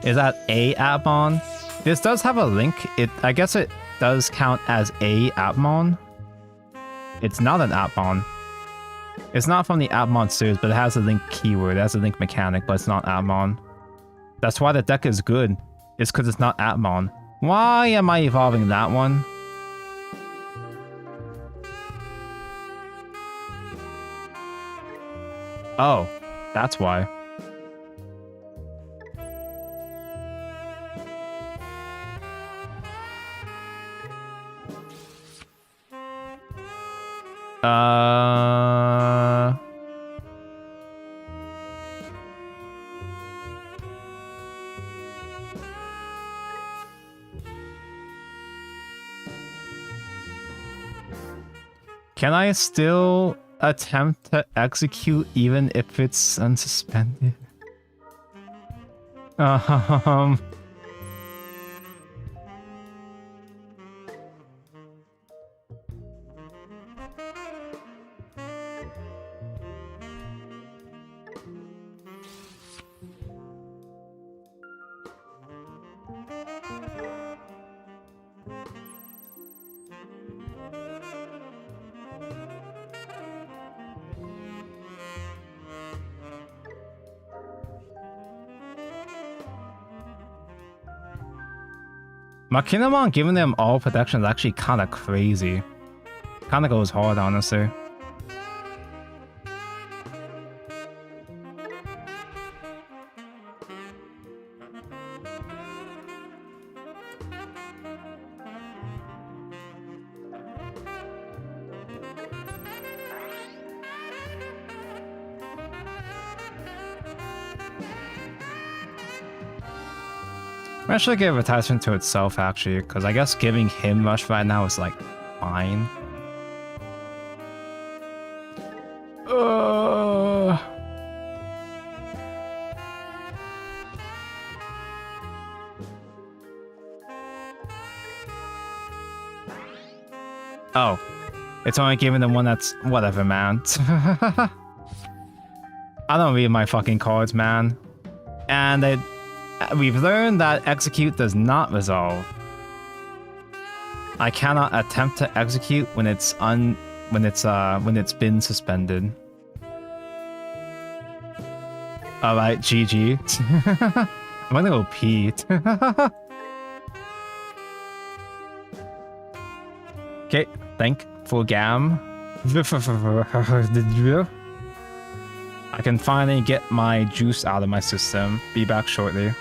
Is that a Atmon? This does have a link. I guess it does count as a Atmon. It's not an Atmon. It's not from the Atmon series, but it has a link keyword. It has a link mechanic, but it's not Atmon. That's why the deck is good. It's because it's not Atmon. Why am I evolving that one? Oh, that's why. Can I still attempt to execute even if it's unsuspended? Machinamon giving them all protection is actually kind of crazy. Kind of goes hard, honestly. I should give attachment to itself, actually, because I guess giving him Rush right now is, like, fine. Oh. It's only giving the one that's... Whatever, man. I don't read my fucking cards, man. And we've learned that execute does not resolve. I cannot attempt to execute when it's been suspended. Alright, GG. I'm gonna go Pete. Okay, thankful Gam. I can finally get my juice out of my system. Be back shortly.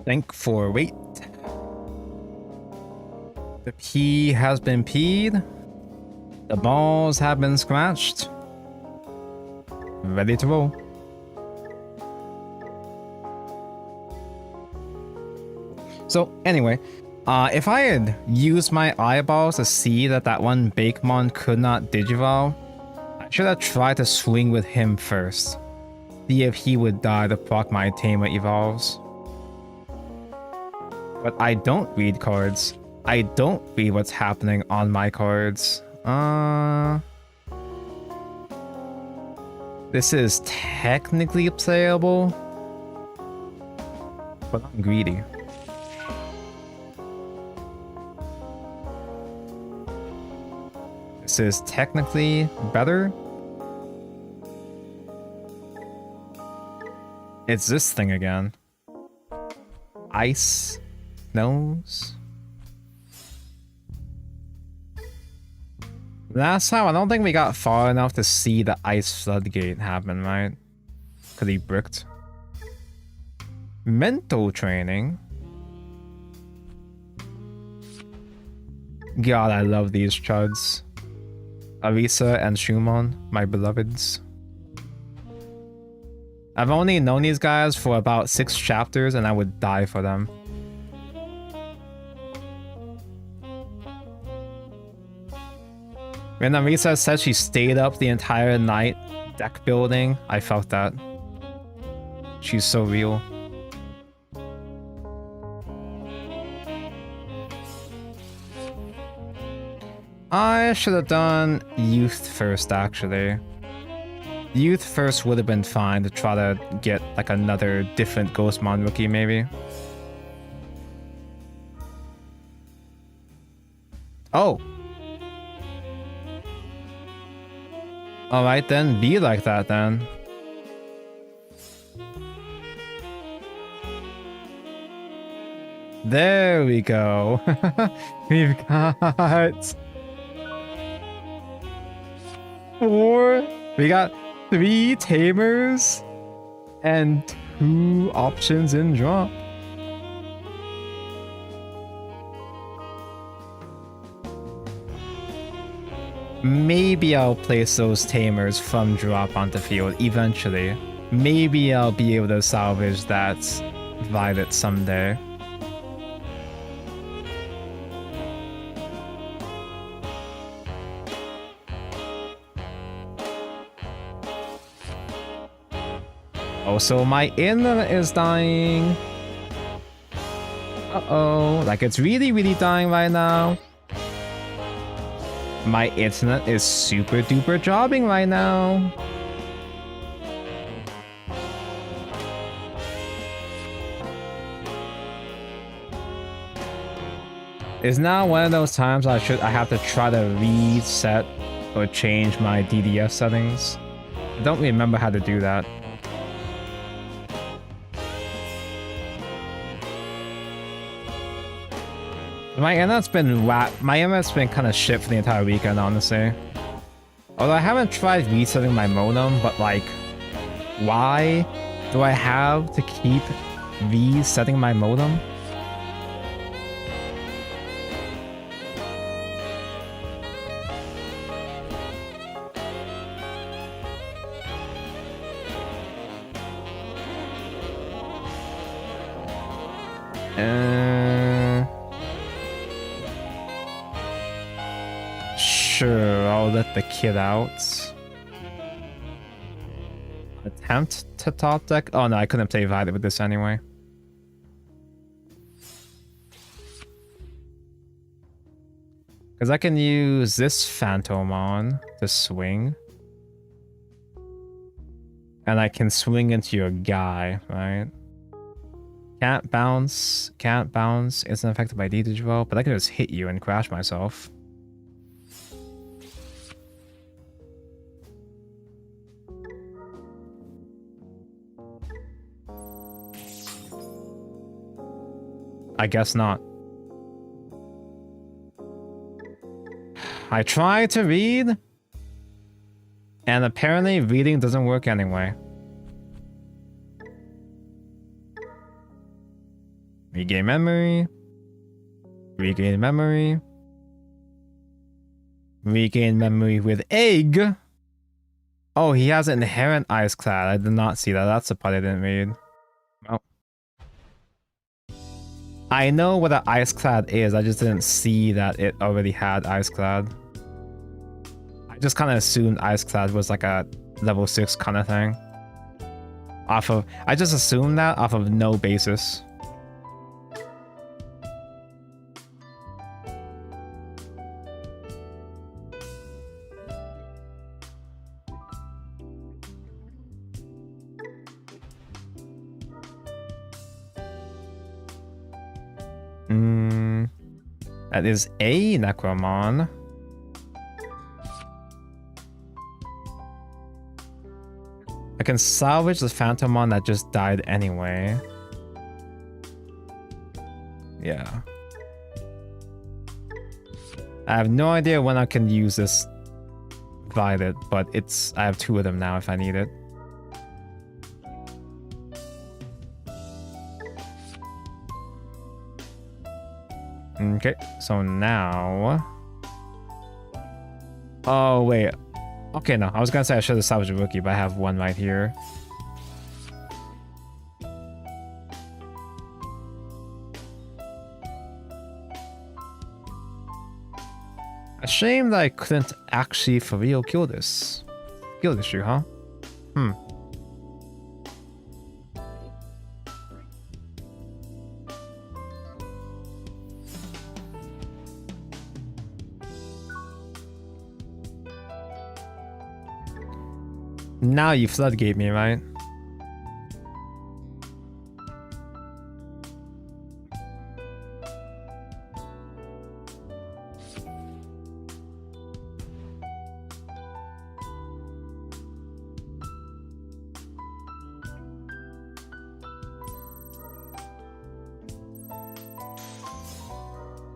Think for wait. The pee has been peed. The balls have been scratched. Ready to roll. So anyway, if I had used my eyeballs to see that that one Bakemon could not Digivolve, I should have tried to swing with him first. See if he would die to proc my Tamer evolves. But I don't read cards. I don't read what's happening on my cards. This is technically playable, but I'm greedy. This is technically better. It's this thing again. Ice nose. Last time, I don't think we got far enough to see the ice floodgate happen, right? Because he bricked. Mental training. God, I love these chuds. Arisa and Shumon, my beloveds. I've only known these guys for about 6 chapters and I would die for them. When Arisa said she stayed up the entire night deck building, I felt that. She's so real. I should have done Youth first, actually. Youth first would have been fine to try to get like another different Ghostmon rookie, maybe. Oh. Alright then, be like that then. There we go. We've got 4. We got 3 Tamers and 2 options in drop. Maybe I'll place those Tamers from drop onto field eventually. Maybe I'll be able to salvage that Violet someday. Also, my internet is dying. Uh-oh. Like, it's really, really dying right now. My internet is super duper jobbing right now. Is now one of those times I have to try to reset or change my DDS settings. I don't remember how to do that. My internet's been kind of shit for the entire weekend, honestly. Although I haven't tried resetting my modem, but like, why do I have to keep resetting my modem? Sure, I'll let the kid out. Attempt to top deck? Oh no, I couldn't play Violet with this anyway. Because I can use this Phantomon to swing. And I can swing into your guy, right? Can't bounce, isn't affected by D-Digivolve, but I can just hit you and crash myself. I guess not. I tried to read, and apparently reading doesn't work anyway. Regain memory. Regain memory. Regain memory with egg. Oh, he has an inherent ice clad. I did not see that. That's the part I didn't read. Oh. I know what an ice clad is. I just didn't see that it already had ice clad. I just kind of assumed ice clad was like a level 6 kind of thing. I just assumed that off of no basis. That is a necromon. I can salvage the phantomon that just died anyway. Yeah. I have no idea when I can use this Violet, but I have 2 of them now if I need it. Okay, so now... Oh, wait. Okay, no. I was gonna say I should have salvaged a rookie, but I have one right here. A shame that I couldn't actually for real kill this. Kill this issue, huh? Now you floodgate me, right?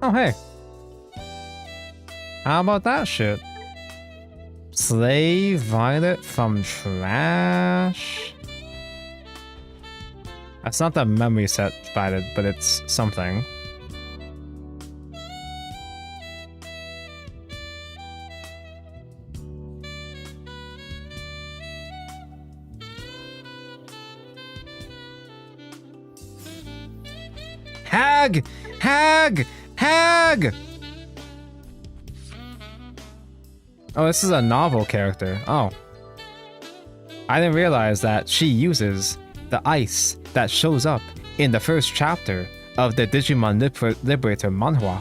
Oh, hey. How about that shit? Slay Violet from trash? That's not the memory set Violet, but it's something. Hag! Hag! Hag! Oh, this is a novel character. Oh. I didn't realize that she uses the ice that shows up in the first chapter of the Digimon Liberator manhwa.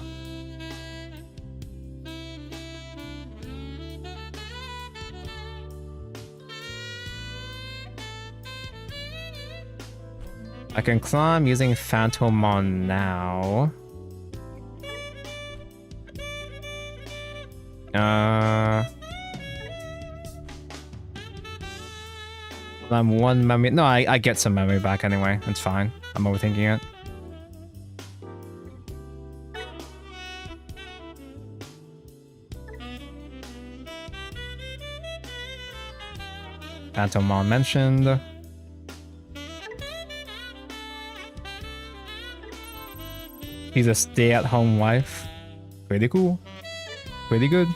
I can climb using Phantomon now. I'm 1 memory. No, I get some memory back anyway. It's fine. I'm overthinking it. Phantomon mentioned. He's a stay-at-home wife. Pretty cool. Pretty good.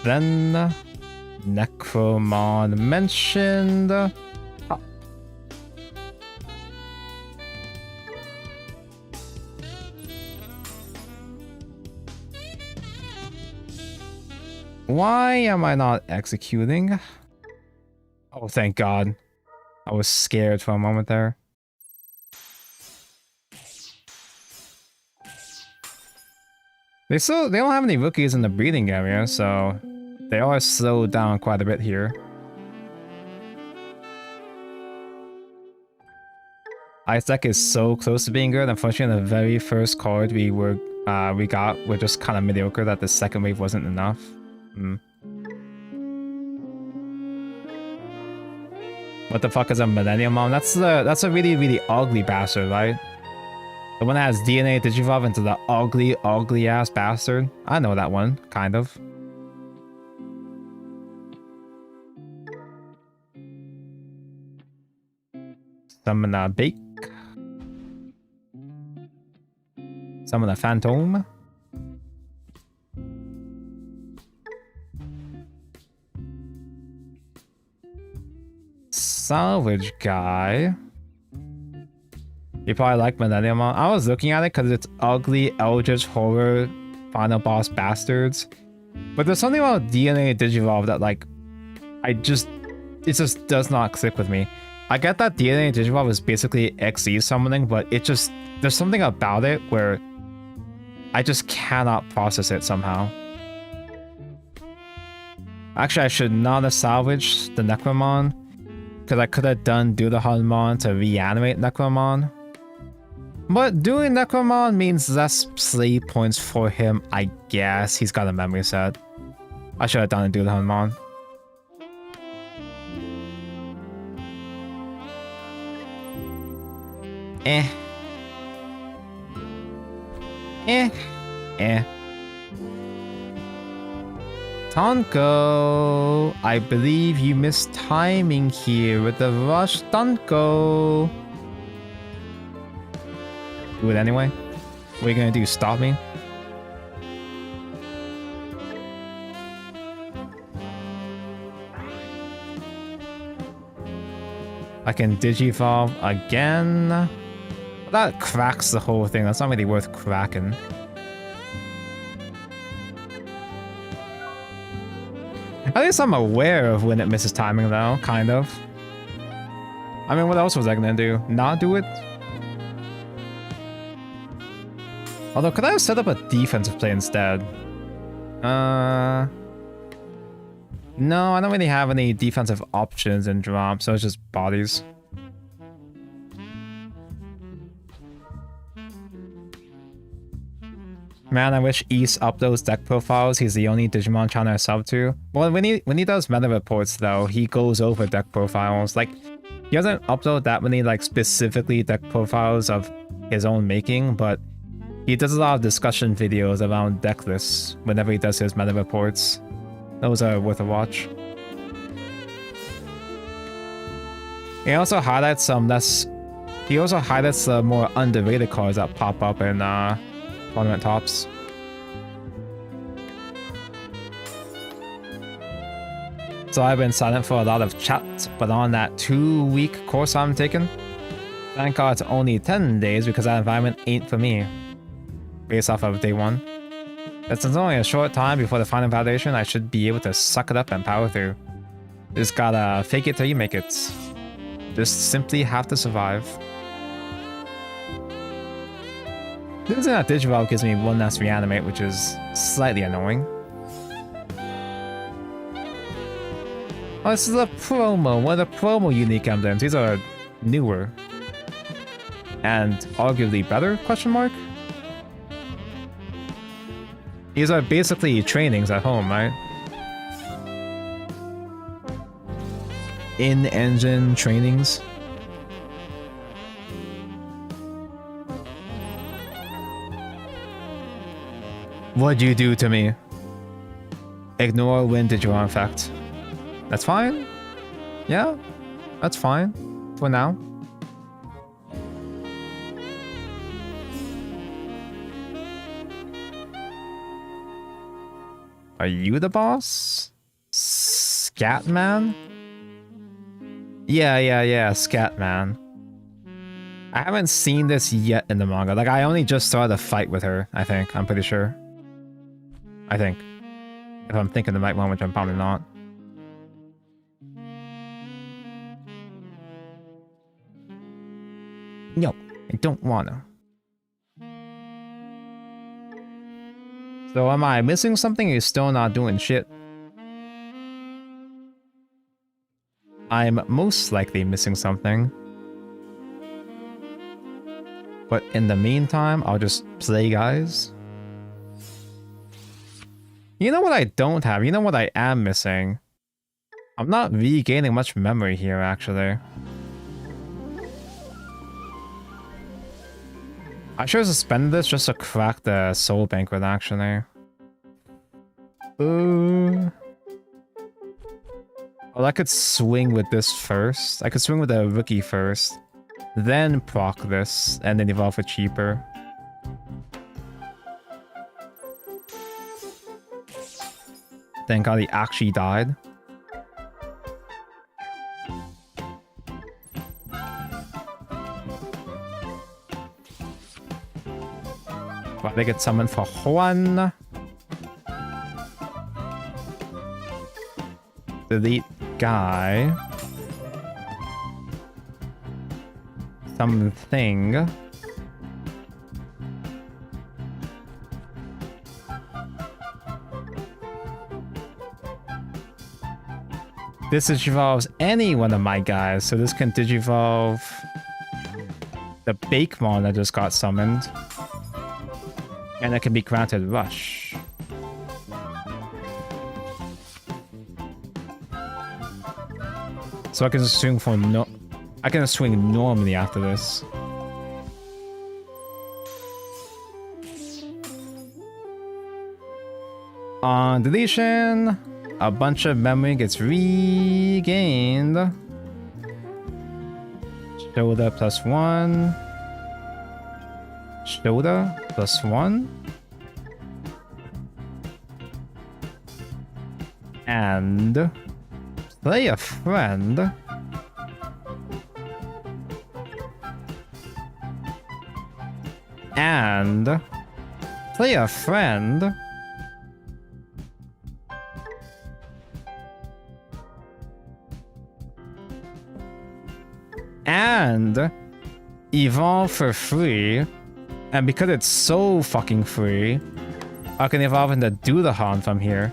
Then necromon mentioned. Oh. Why am I not executing? Oh, thank God. I was scared for a moment there. They don't have any rookies in the breeding area, so they are slowed down quite a bit here. Ice deck is so close to being good. Unfortunately, the very first card we got were just kind of mediocre. That the second wave wasn't enough. What the fuck is a Millennium Mom? That's a really ugly bastard, right? The one that has DNA digivolve into the ugly ass bastard. I know that one, kind of. Summon a Bake. Summon a Phantom. Salvage guy. You probably like Millennium. I was looking at it because it's ugly Eldritch Horror Final Boss Bastards. But there's something about DNA Digivolve that like it just does not click with me. I get that DNA Digivolve is basically XE summoning, but there's something about it where I just cannot process it somehow. Actually, I should not have salvaged the Necromon, because I could have done Do the Hunmon to reanimate Necromon. But doing Necromon means less play points for him, I guess. He's got a memory set. I should have done a Do the Hunmon. Eh. Tonko, I believe you missed timing here with the rush, Tonko. Do it anyway. What are you gonna do? Stop me? I can Digivolve again. That cracks the whole thing. That's not really worth cracking. At least I'm aware of when it misses timing though, kind of. I mean, what else was I gonna do? Not do it? Although, could I have set up a defensive play instead? No, I don't really have any defensive options in drop, so it's just bodies. Man, I wish East uploads deck profiles. He's the only Digimon channel I sub to. Well, when he does meta reports though, he goes over deck profiles. Like, he doesn't upload that many like specifically deck profiles of his own making, but he does a lot of discussion videos around deck lists whenever he does his meta reports. Those are worth a watch. He also highlights some less. He also highlights the more underrated cards that pop up in tournament tops. So I've been silent for a lot of chat, but on that 2-week course I'm taking, thank God it's only 10 days because that environment ain't for me. Based off of day 1. But since only a short time before the final validation, I should be able to suck it up and power through. Just gotta fake it till you make it. Just simply have to survive. Losing that Digivolve gives me one less reanimate, which is slightly annoying. Oh, this is a promo. One of the promo unique emblems. These are newer. And arguably better, question mark? These are basically trainings at home, right? In-engine trainings. What'd you do to me? Ignore when Digimon effect. That's fine? Yeah, that's fine. For now. Are you the boss? Scatman? Yeah, Scatman. I haven't seen this yet in the manga. Like, I only just saw the fight with her, I think. I'm pretty sure. I think. If I'm thinking the right one, which I'm probably not. No, I don't wanna. So am I missing something? You're still not doing shit. I'm most likely missing something. But in the meantime, I'll just play, guys. You know what I don't have? You know what I am missing? I'm not regaining much memory here, actually. I should have suspended this just to crack the Soul Banquet, actually. Well, I could swing with this first. I could swing with the rookie first. then proc this, and then evolve for cheaper. Thank God he actually died. But they get summoned for one. Delete guy. Something. This digivolves any one of my guys, so this can digivolve the Bakemon that just got summoned. And it can be granted Rush. So I can swing for I can swing normally after this. On deletion, a bunch of memory gets regained. Shoulder +1. Shoulder +1. And play a friend. And play a friend. And evolve for free. And because it's so fucking free, I can evolve into Dudahan from here.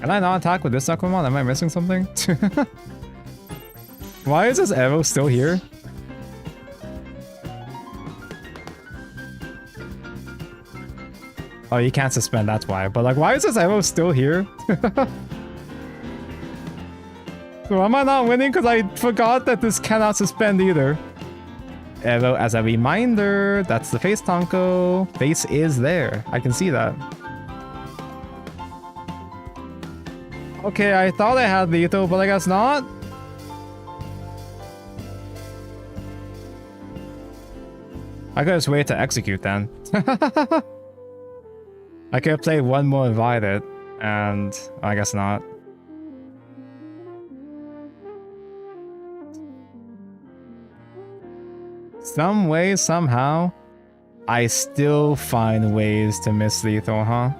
Can I not attack with this necromon? Am I missing something? Why is this arrow still here? Oh, you can't suspend, that's why. But like, why is this arrow still here? So am I not winning because I forgot that this cannot suspend either? Arrow as a reminder, that's the face Tonko. Face is there, I can see that. Okay, I thought I had lethal, but I guess not. I could just wait to execute then. I could play one more invited, and I guess not. Some way, somehow, I still find ways to miss lethal, huh?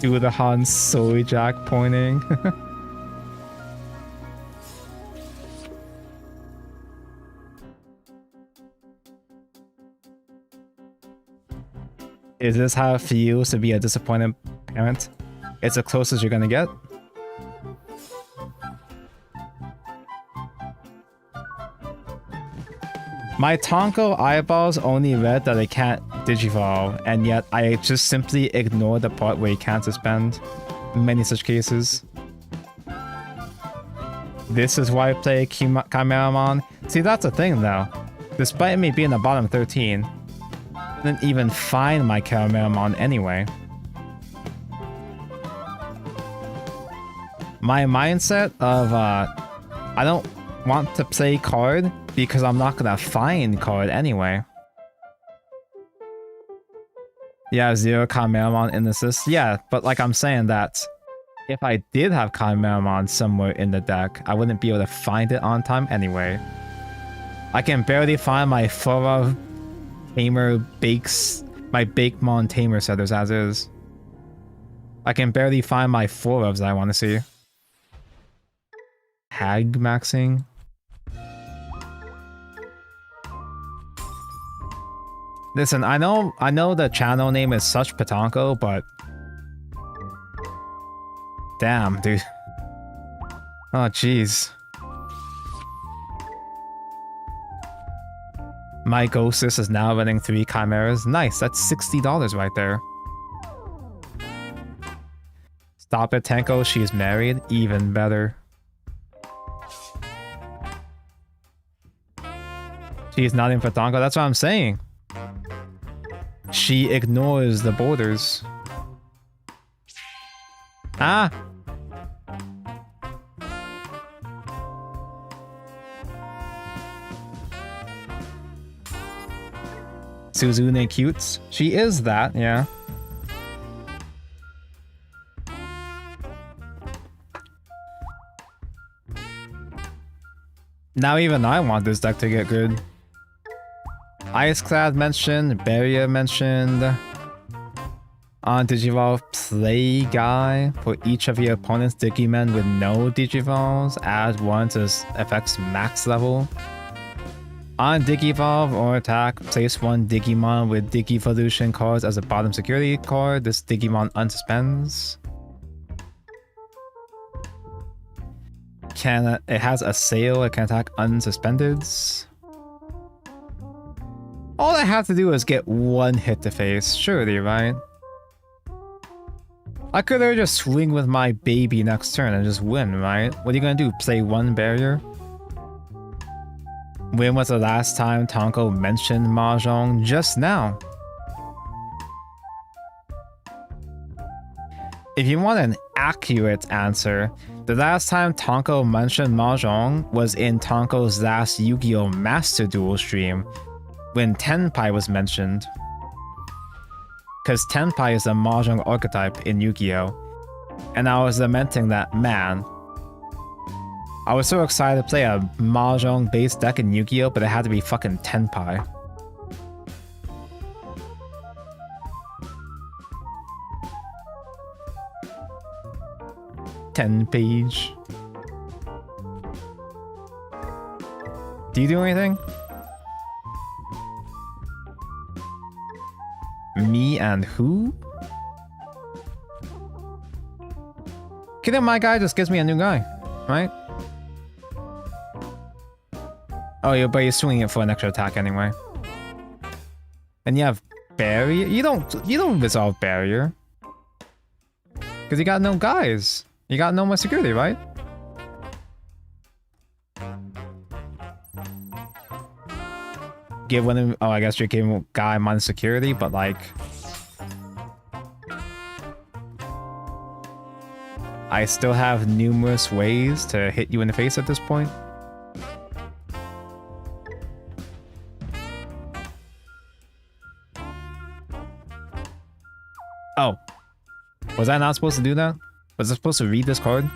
Do the Han Soy Jack pointing. Is this how it feels to be a disappointed parent? It's the closest you're gonna get. My Tonko eyeballs only read that I can't digivolve, and yet I just simply ignore the part where you can't suspend. Many such cases. This is why I play Chimeramon. See, that's the thing though. Despite me being the bottom 13, I didn't even find my Chimeramon anyway. My mindset of I don't want to play card because I'm not gonna find card anyway. Yeah, 0 Chimeramon in assist. Yeah, but like I'm saying that if I did have Chimeramon somewhere in the deck, I wouldn't be able to find it on time anyway. I can barely find my Furov Tamer Bakes, my Bakemon Tamer setters as is. I can barely find my Furovs I want to see. Hag maxing. Listen, I know the channel name is Such Patonko, but damn, dude. Oh, jeez. My Ghostis is now running 3 Chimeras. Nice, that's $60 right there. Stop it, Tenko. She's married. Even better. She's not in for Tonko. That's what I'm saying. She ignores the borders. Ah! Suzune cutes. She is that, yeah. Now even I want this deck to get good. Iceclad mentioned, Barrier mentioned. On Digivolve, play guy. For each of your opponent's Digimon with no Digivolves, add one to FX max level. On Digivolve or attack, place one Digimon with Digivolution cards as a bottom security card. This Digimon unsuspends. It has a sail, it can attack unsuspended. All I have to do is get one hit to face, surely, right? I could just swing with my baby next turn and just win, right? What are you gonna do, play one barrier? When was the last time Tonko mentioned Mahjong? Just now. If you want an accurate answer, the last time Tonko mentioned Mahjong was in Tonko's last Yu-Gi-Oh! Master Duel stream, when Tenpai was mentioned. Because Tenpai is a Mahjong archetype in Yu-Gi-Oh! And I was lamenting that, man, I was so excited to play a Mahjong based deck in Yu-Gi-Oh! But it had to be fucking Tenpai. Page. Do you do anything? Me and who? Killing my guy just gives me a new guy, right? Oh, yeah, but you're swinging it for an extra attack anyway. And you have barrier. You don't resolve barrier because you got no guys. You got no more security, right? Give one of, oh, I guess you're giving guy minus security, but like, I still have numerous ways to hit you in the face at this point. Oh, was I not supposed to do that? Was I supposed to read this card?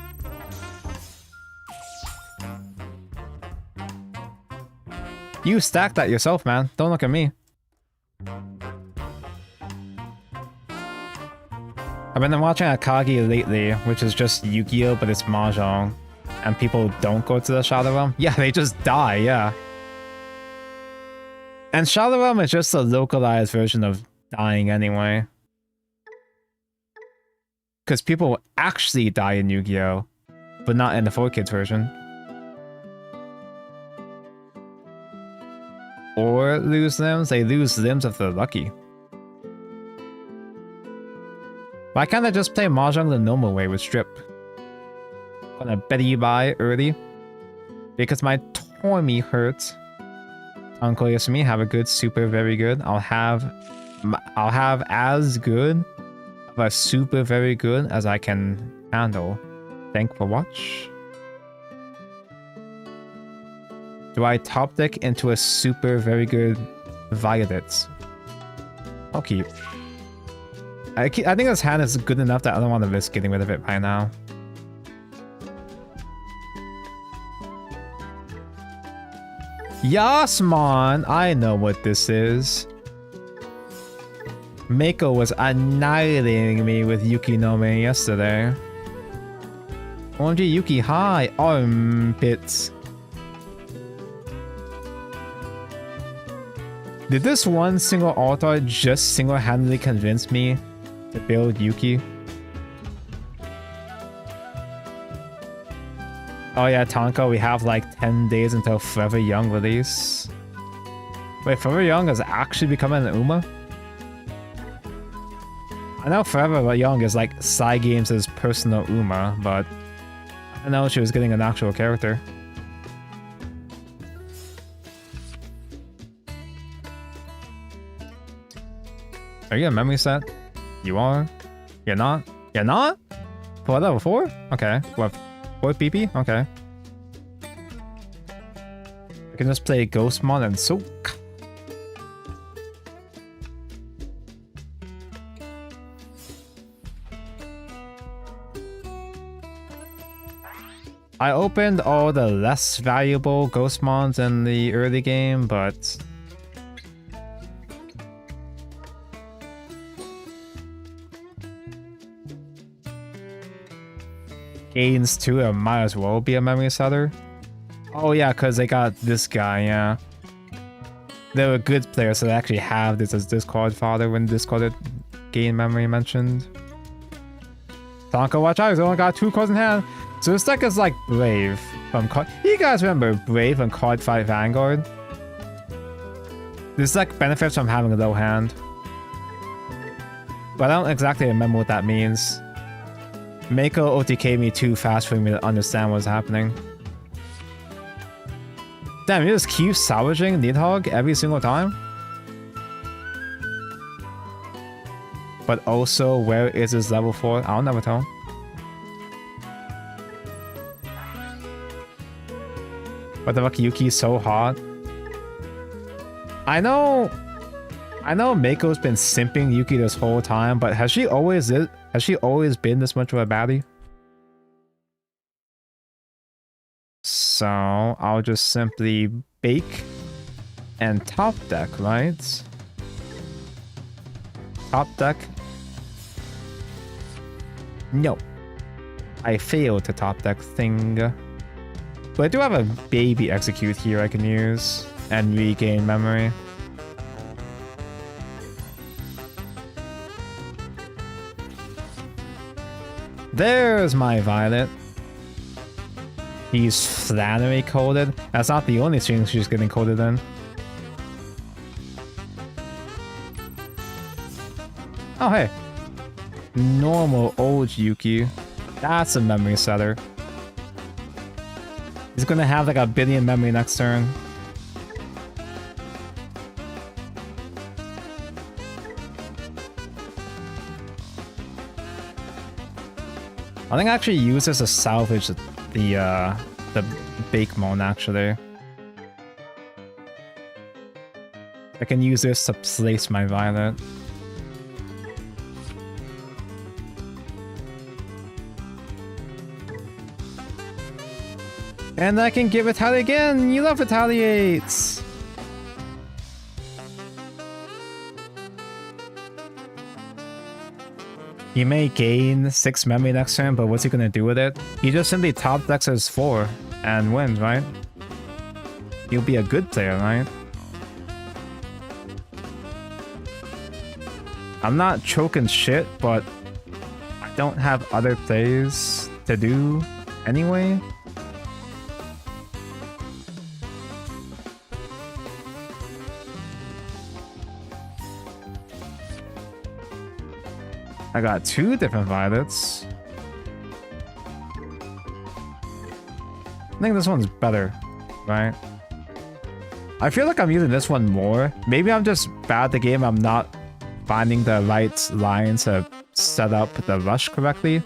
You stacked that yourself, man. Don't look at me. I've been watching Akagi lately, which is just Yu-Gi-Oh! But it's Mahjong. And people don't go to the Shadow Realm. Yeah, they just die, yeah. And Shadow Realm is just a localized version of dying anyway. Because people actually die in Yu-Gi-Oh! But not in the 4Kids version. Or lose limbs. They lose limbs if they're lucky. Why can't I just play Mahjong the normal way with Strip? Gonna bet you buy early. Because my tummy hurts. Uncle Yasumi, have a good, super, very good. I'll have as good of a super, very good as I can handle. Thank for watch. Do I top deck into a super, very good Violet? I'll keep. I think this hand is good enough that I don't want to risk getting rid of it right now. Yasmon! I know what this is. Mako was annihilating me with Yuki no Me yesterday. OMG Yuki, hi! Armpits. Did this one single altar just single-handedly convince me to build Yuki? Oh yeah, Tonko, we have like 10 days until Forever Young release. Wait, Forever Young is actually becoming an Uma? I know Forever But Young is like Cygames' personal Uma, but I know she was getting an actual character. Are you a memory set? You are? You're not? You're not? For level 4? Okay. What? 4 PP? Okay. I can just play Ghostmon and Soak. I opened all the less valuable Ghostmons in the early game, but Gains 2 it might as well be a memory setter. Oh yeah, because they got this guy, yeah. They were good players, so they actually have this as discard fodder when discarded gain memory mentioned. Tonka, watch out, he's only got 2 cards in hand. So this deck is like Brave from card. You guys remember Brave and Card Fight Vanguard? This deck benefits from having a low hand. But I don't exactly remember what that means. Mako OTK me too fast for me to understand what's happening. Damn, you just keep salvaging Nidhogg every single time? But also, where is his level 4? I'll never tell. But the fuck, Yuki's so hot. I know Mako's been simping Yuki this whole time, but has she always been this much of a baddie? So I'll just simply bake and top deck, right? Top deck. No. I failed to top deck thing. But I do have a baby execute here I can use and regain memory. There's my Violet. He's Flannery coded. That's not the only string she's getting coded in. Oh hey. Normal old Yuki. That's a memory setter. He's gonna have like a billion memory next turn. I think I actually use this to salvage the Bakemon actually. I can use this to place my Violet. And I can give Retaliate again! You love Retaliates! He may gain 6 memory next turn, but what's he gonna do with it? He just simply top decks his 4 and wins, right? He'll be a good player, right? I'm not choking shit, but I don't have other plays to do anyway. I got 2 different Violets. I think this one's better, right? I feel like I'm using this one more. Maybe I'm just bad at the game. I'm not finding the right lines to set up the rush correctly.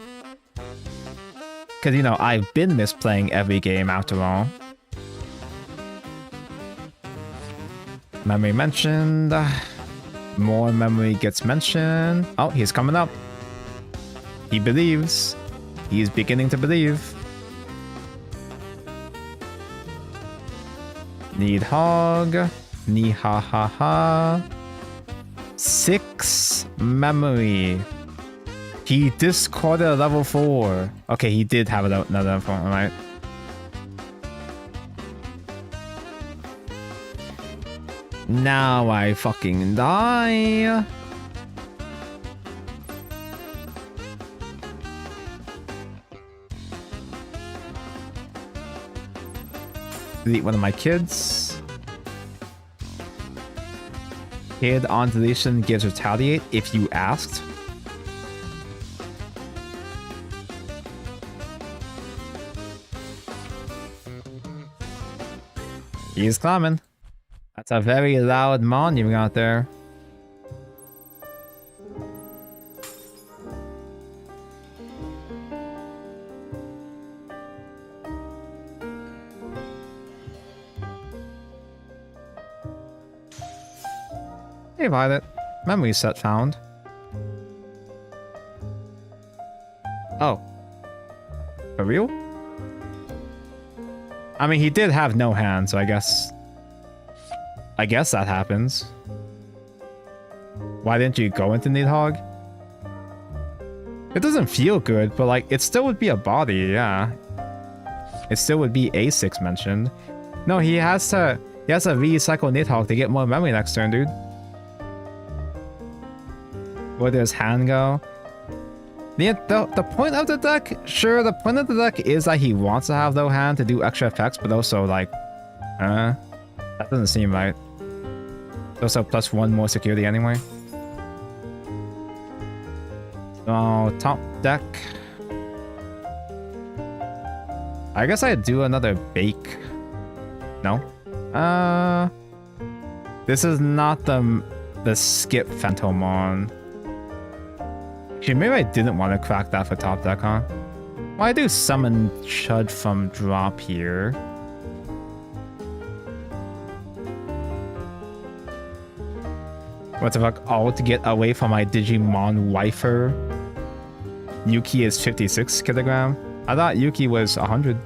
Because, you know, I've been misplaying every game after all. Memory mentioned. More memory gets mentioned. Oh, he's coming up. He believes. He's beginning to believe. Nidhogg. Nihahaha. 6 memory. He discarded a level 4. Okay, he did have another level 4, alright. Now I fucking die. Delete one of my kids. Kid on deletion gives Retaliate if you asked. He's coming. That's a very loud mon you've got there. Hey Violet, memory set found. Oh. For real? I mean, he did have no hand, so I guess that happens. Why didn't you go into Nidhogg? It doesn't feel good, but like, it still would be a body, yeah. It still would be A6 mentioned. No, he has to recycle Nidhogg to get more memory next turn, dude. Where does hand go? The point of the deck, sure, the point of the deck is that he wants to have low hand to do extra effects, but also like, that doesn't seem right. It's also +1 more security anyway. So, top deck. I guess I'd do another bake. No? This is not the skip Phantomon. Actually, maybe I didn't want to crack that for top deck, huh? Well, I do summon Chud from drop here. What the fuck? All to get away from my Digimon wifer. Yuki is 56 kilogram. I thought Yuki was 100.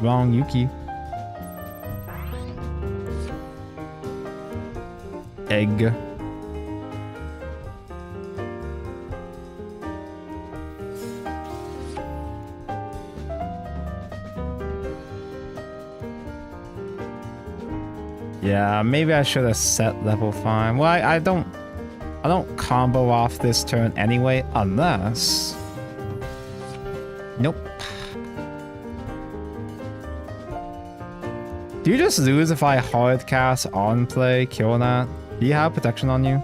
Wrong Yuki. Egg. Yeah, maybe I should have set level 5. Well, I don't combo off this turn anyway, unless... Nope. Do you just lose if I hard cast on play, kill that? Do you have protection on you?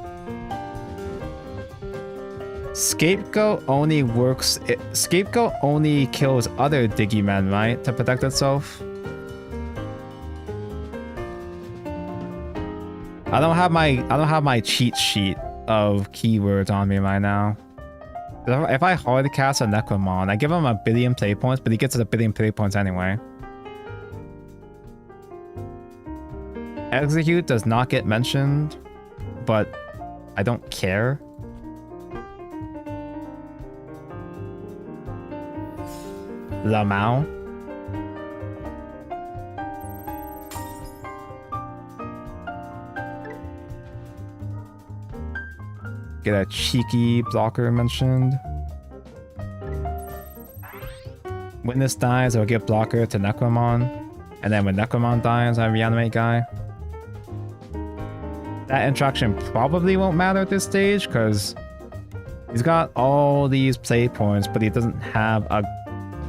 Scapegoat only works... Scapegoat only kills other Digimon, right? To protect itself? I don't have my cheat sheet of keywords on me right now. If I hard cast a necromon, I give him a billion play points, but he gets a billion play points anyway. Execute does not get mentioned, but I don't care. Lamau. Get a cheeky blocker mentioned. When this dies, I'll get blocker to Necromon. And then when Necromon dies, I reanimate guy. That interaction probably won't matter at this stage, because he's got all these play points, but he doesn't have a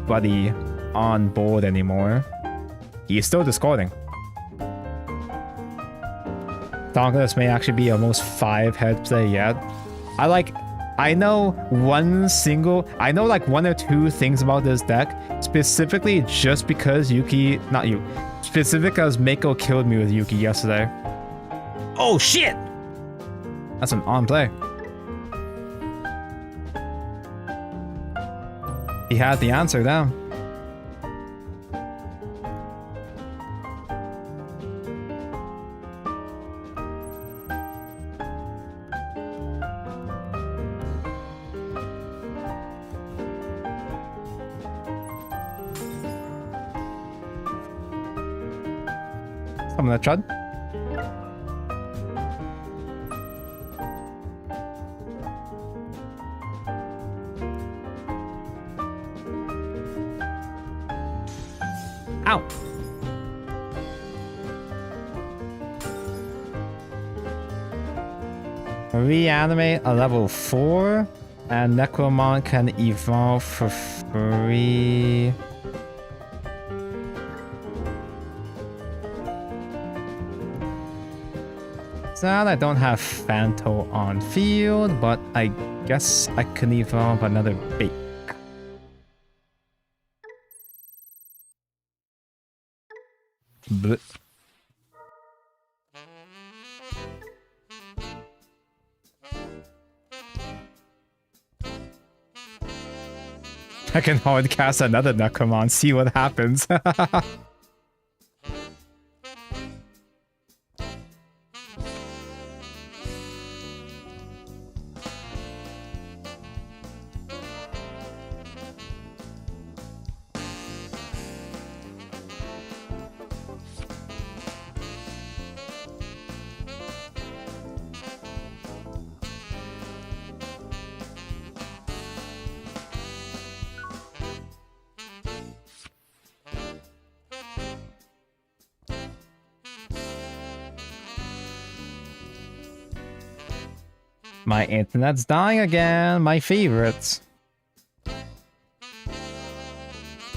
buddy on board anymore. He's still discarding. Dauntless may actually be a most 5-head play yet. I know like 1 or 2 things about this deck, specifically just because specific because Mako killed me with Yuki yesterday. Oh shit! That's an on play. He had the answer down. Summon the Chud. Ow! Reanimate a level 4, and Necromon can evolve for free. Sad I don't have Phanto on field, but I guess I can evolve another bait. Bleh. I can hard cast another necromon, see what happens. My internet's dying again. My favorite.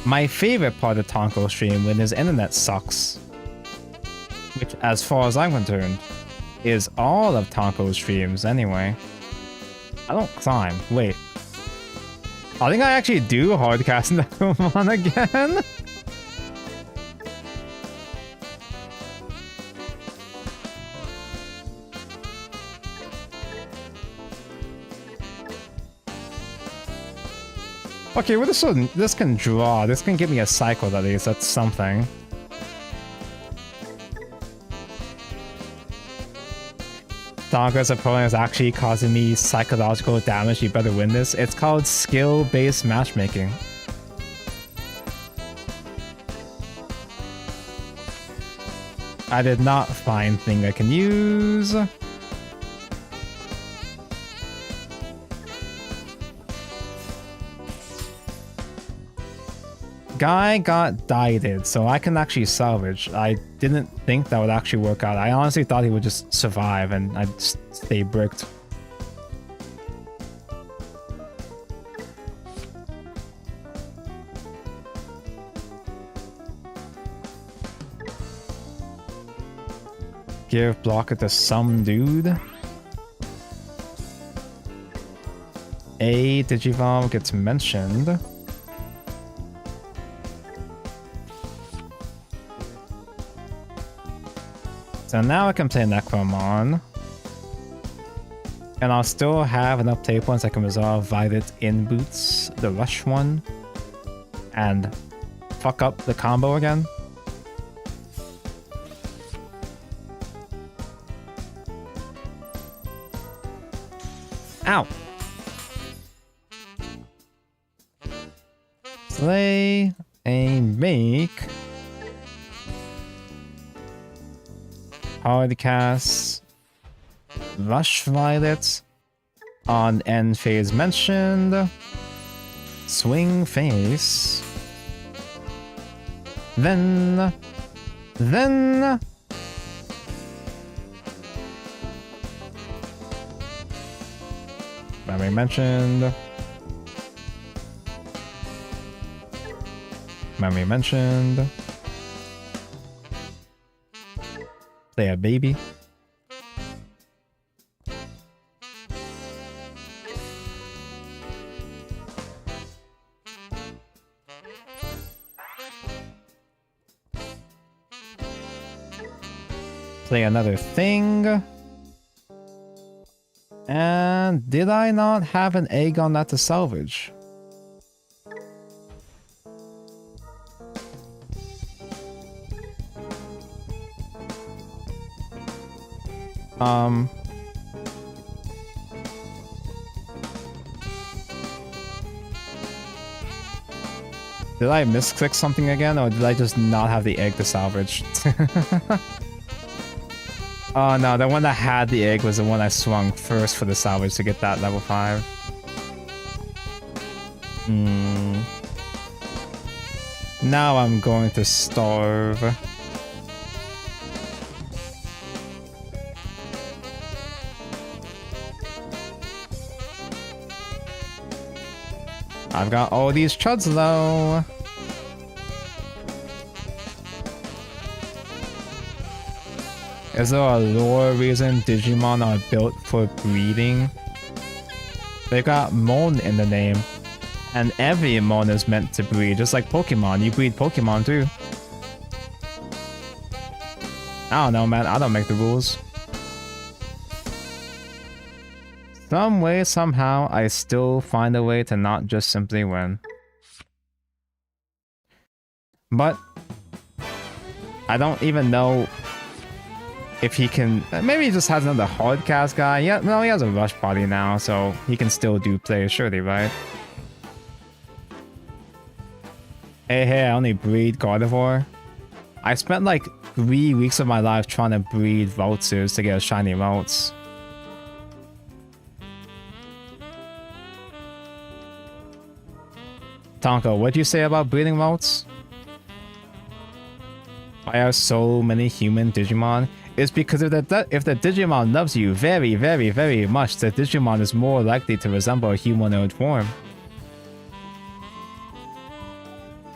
My favorite part of Tonko stream when his internet sucks. Which, as far as I'm concerned, is all of Tonko's streams anyway. I don't climb. Wait. I think I actually do hardcast necromon again. Okay, well this can draw. This can give me a cycle at least. That's something. Tonko's opponent is actually causing me psychological damage. You better win this. It's called skill-based matchmaking. I did not find thing I can use. Guy got dieted, so I can actually salvage. I didn't think that would actually work out. I honestly thought he would just survive and I'd stay bricked. Give blocker to some dude. A Digivolve gets mentioned. So now I can play Necromon. And I'll still have enough tape points I can resolve Violet in Boots, the rush one. And fuck up the combo again. Ow! Slay a make. Hardcast Rush Violet on end phase mentioned. Swing face. Then memory mentioned. Memory mentioned. Play a baby. Play another thing. And did I not have an egg on that to salvage? Did I misclick something again, or did I just not have the egg to salvage? Oh no, the one that had the egg was the one I swung first for the salvage to get that level 5. Now I'm going to starve. I've got all these chuds though. Is there a lore reason Digimon are built for breeding? They've got Mon in the name. And every Mon is meant to breed, just like Pokemon. You breed Pokemon too. I don't know, man. I don't make the rules. Some way, somehow, I still find a way to not just simply win. But I don't even know if he can... Maybe he just has another hard cast guy. Yeah, no, he has a rush body now, so he can still do plays, surely, right? Hey, I only breed Gardevoir. I spent like 3 weeks of my life trying to breed Vultures to get a shiny Vults. Tonko, what'd you say about breeding Vults? Why are so many human Digimon? It's because if the Digimon loves you very, very, very much, the Digimon is more likely to resemble a humanoid form.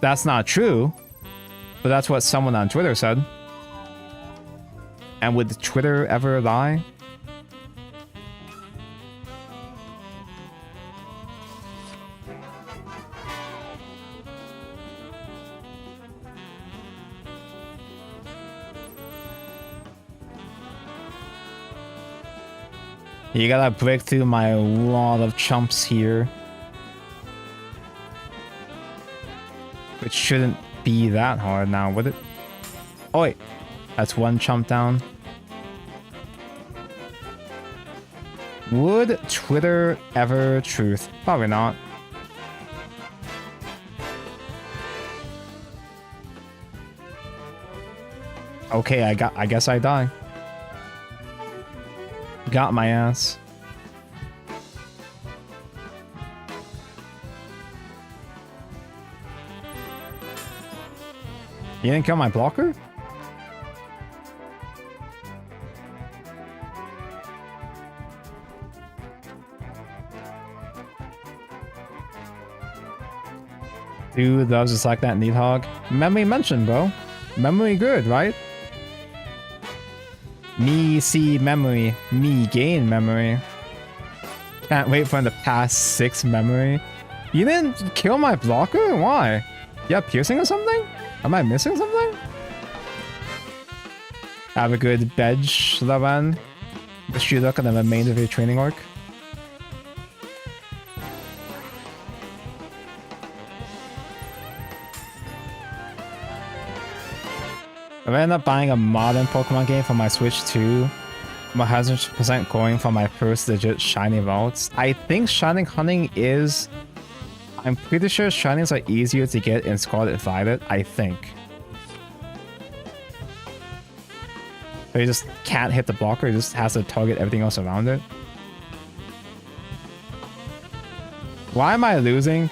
That's not true, but that's what someone on Twitter said. And would Twitter ever lie? You gotta break through my wall of chumps here. Which shouldn't be that hard now, would it? Oh wait, that's one chump down. Would Twitter ever truth? Probably not. Okay, I guess I die. Got my ass. You didn't kill my blocker? Dude loves just like that Needhog. Memory mentioned, bro. Memory good, right? Me see memory. Me gain memory. Can't wait for him to pass 6 memory. You didn't kill my blocker? Why? You have piercing or something? Am I missing something? Have a good bench, Lavan. Wish you luck on the remainder of your training arc. If I end up buying a modern Pokemon game for my Switch 2, I'm 100% going for my first legit shiny vaults. I think Shining Hunting is... I'm pretty sure shinies are easier to get in Scarlet Violet, I think. So he just can't hit the blocker, he just has to target everything else around it. Why am I losing?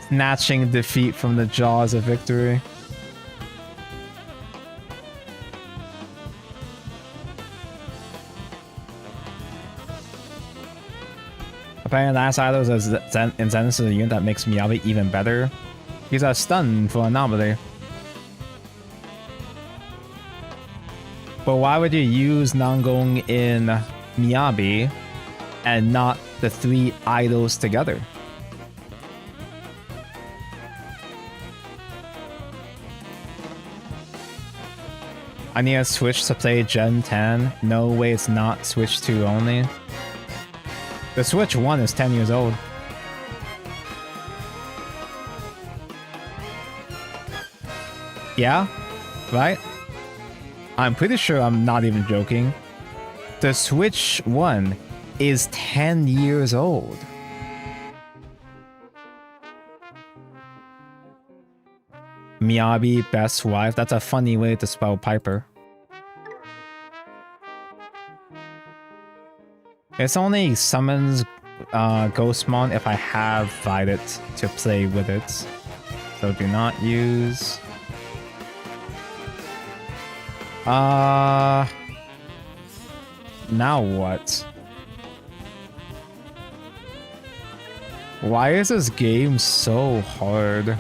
Snatching defeat from the jaws of victory. Apparently last idol is in Zenith is a unit that makes Miyabi even better. He's a stun for Anomaly. But why would you use Nangong in Miyabi and not the 3 idols together? I need a Switch to play Gen 10. No way it's not Switch 2 only. The Switch 1 is 10 years old. Yeah? Right? I'm pretty sure I'm not even joking. The Switch 1 is 10 years old. Miyabi, best wife. That's a funny way to spell Piper. It's only summons Ghostmon if I have Violet to play with it. So do not use... Now what? Why is this game so hard?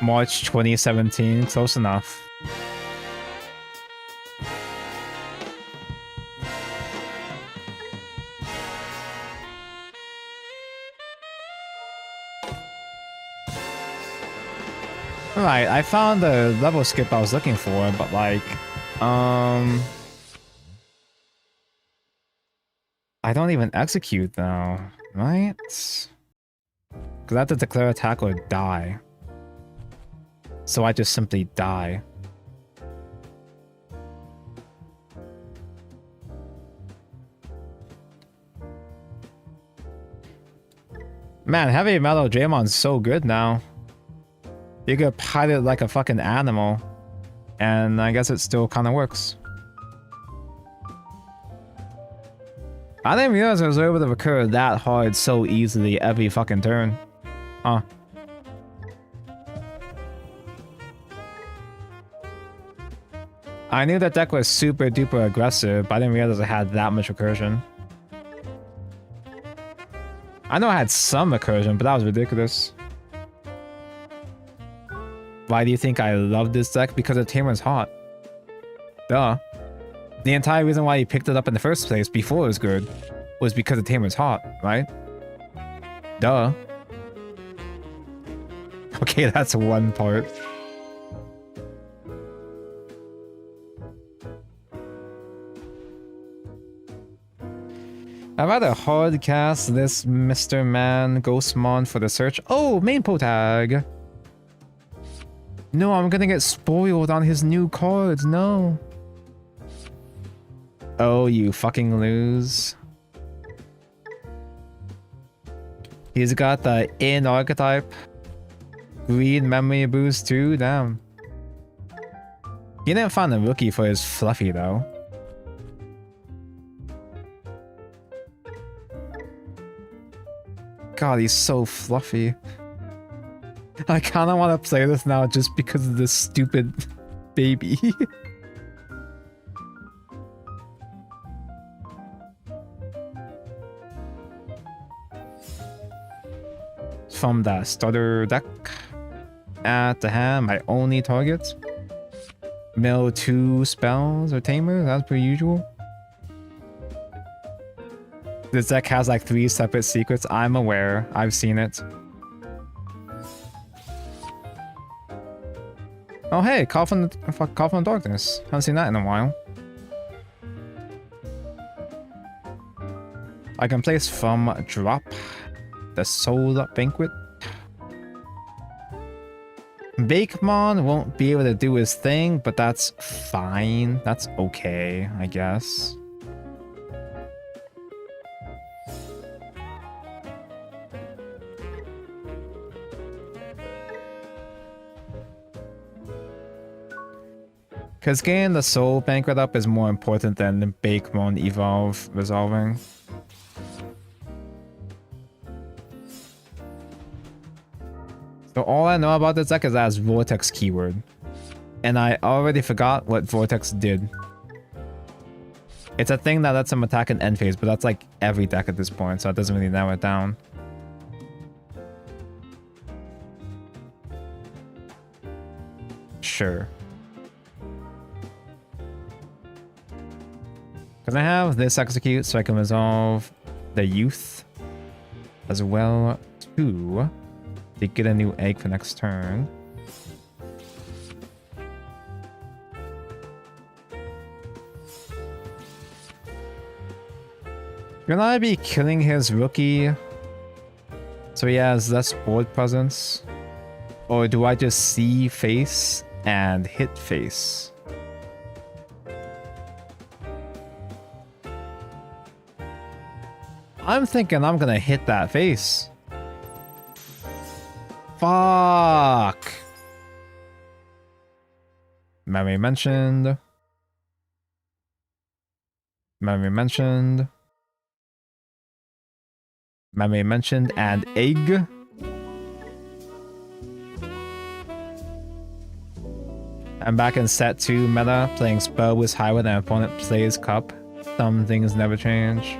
March 2017, close enough. Right, I found the level skip I was looking for, but like, I don't even execute though, right? Because I have to declare attack or die. So I just simply die. Man, Heavy Metal Dramon's so good now. You could pilot like a fucking animal. And I guess it still kind of works. I didn't realize I was able to recur that hard so easily every fucking turn. Huh. I knew that deck was super duper aggressive, but I didn't realize it had that much recursion. I know I had some recursion, but that was ridiculous. Why do you think I love this deck? Because the Tamer's hot. Duh. The entire reason why you picked it up in the first place before it was good was because the Tamer's hot, right? Duh. Okay, that's one part. I'd rather hard cast this Mr. Man Ghostmon for the search. Oh, main potag. No, I'm gonna get spoiled on his new cards. No. Oh, you fucking lose. He's got the in archetype. Green memory boost too. Damn. He didn't find a rookie for his fluffy though. God, he's so fluffy. I kind of want to play this now just because of this stupid baby. From the starter deck. At the hand, my only target. Mill 2 spells or tamers, as per usual. This deck has like 3 separate secrets. I'm aware. I've seen it. Oh hey, Call from Darkness. Haven't seen that in a while. I can place from drop the Soul Banquet. Bakemon won't be able to do his thing, but that's fine. That's okay, I guess. Because getting the Soul Banquet up is more important than the Bakemon Evolve resolving. So all I know about this deck is that it's Vortex keyword. And I already forgot what Vortex did. It's a thing that lets him attack in end phase, but that's like every deck at this point, so it doesn't really narrow it down. Sure. Can I have this execute so I can resolve the youth as well too to get a new egg for next turn? Can I be killing his rookie so he has less board presence? Or do I just see face and hit face? I'm thinking I'm gonna hit that face. Fuck. Memory mentioned. Memory mentioned. Memory mentioned and egg. I'm back in set 2 meta, playing spell with high when an opponent plays cup. Some things never change.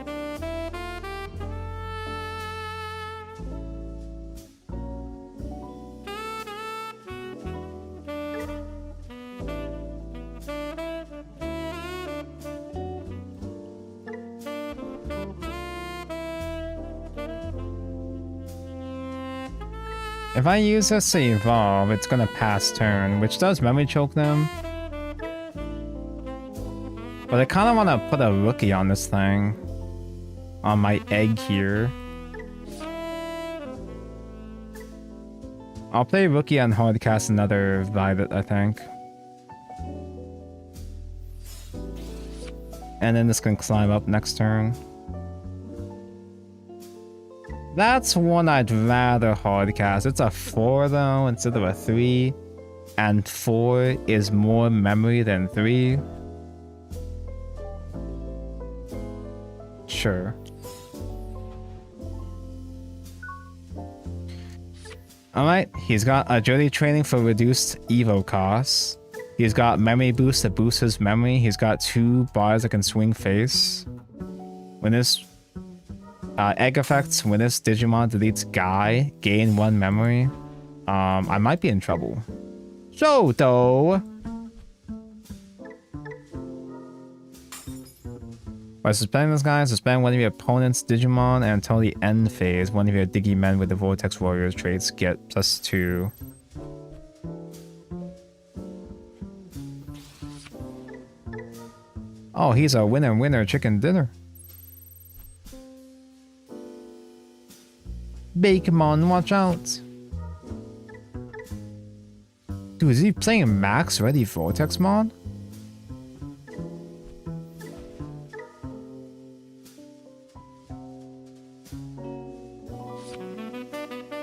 If I use this to evolve, it's gonna pass turn, which does memory choke them. But I kind of want to put a rookie on this thing. On my egg here. I'll play rookie and hardcast another Violet, I think. And then this can climb up next turn. That's one I'd rather hardcast. It's a 4 though, instead of a 3. And 4 is more memory than 3. Sure. Alright, he's got agility training for reduced evo costs. He's got memory boost that boosts his memory. He's got 2 bars that can swing face. When this egg effects, when this Digimon deletes Guy, gain 1 memory. I might be in trouble. So though, by suspending this guy, suspend one of your opponent's Digimon, and until the end phase, one of your Digimen with the Vortex Warriors traits get +2. Oh, he's a winner chicken dinner. Bakemon, watch out. Dude, is he playing max ready Vortex Mon?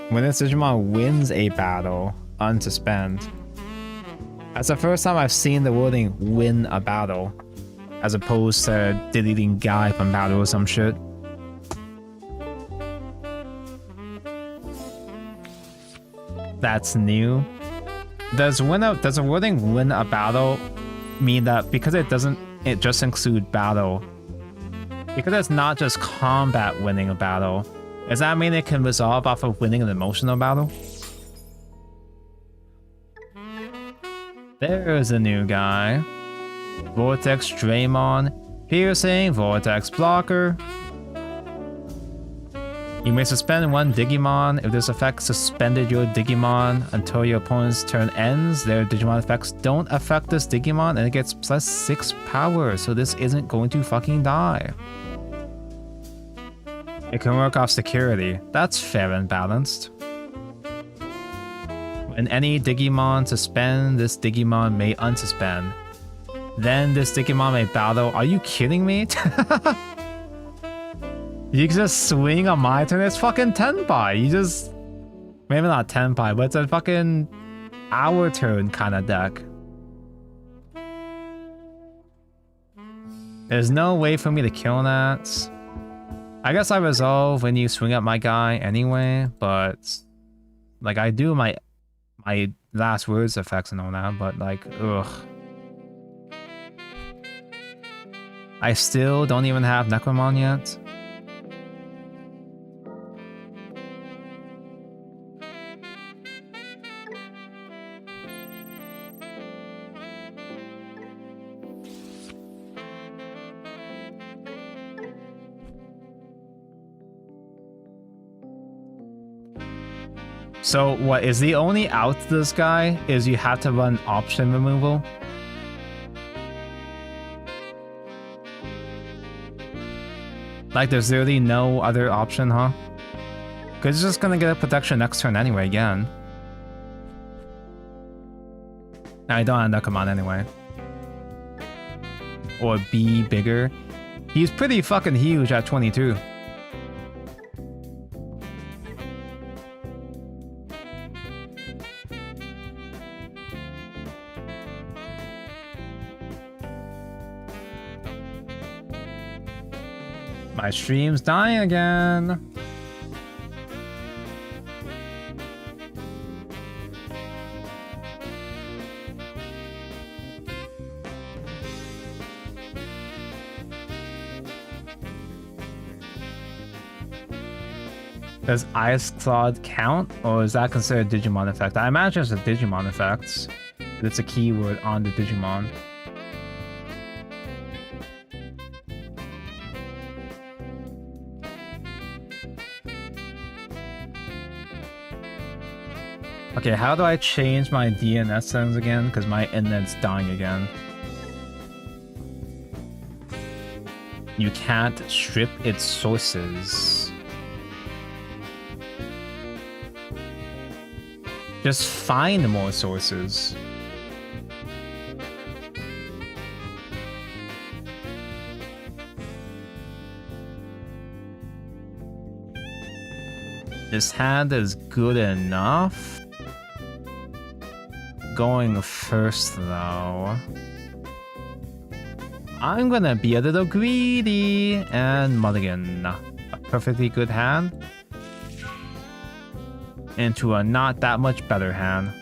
When this Digimon wins a battle, unsuspend. That's the first time I've seen the wording win a battle, as opposed to deleting Guy from battle or some shit. That's new. Does a wording win a battle mean that because it just include battle, because it's not just combat winning a battle, does that mean it can resolve off of winning an emotional battle? There's a new guy. Vortex Draymon, piercing, Vortex Blocker. You may suspend 1 Digimon. If this effect suspended your Digimon until your opponent's turn ends, their Digimon effects don't affect this Digimon and it gets +6 power, so this isn't going to fucking die. It can work off security. That's fair and balanced. When any Digimon suspend, this Digimon may unsuspend. Then this Digimon may battle. Are you kidding me? You can just swing on my turn. It's fucking Tenpai. You just... Maybe not Tenpai, but it's a fucking our turn kind of deck. There's no way for me to kill that. I guess I resolve when you swing at my guy anyway, but... Like, I do my last words effects and all that, but like, ugh. I still don't even have Necromon yet. So what is the only out to this guy is you have to run option removal? Like there's literally no other option, huh? Cause it's just gonna get a protection next turn anyway again. I don't have Necromon anyway. Or be bigger. He's pretty fucking huge at 22. My stream's dying again. Does Ice Clawed count, or is that considered a Digimon effect? I imagine it's a Digimon effect. It's a keyword on the Digimon. Okay, how do I change my DNS settings again? Because my internet's dying again. You can't strip its sources. Just find more sources. This hand is good enough. Going first though. I'm gonna be a little greedy and mulligan a perfectly good hand into a not that much better hand.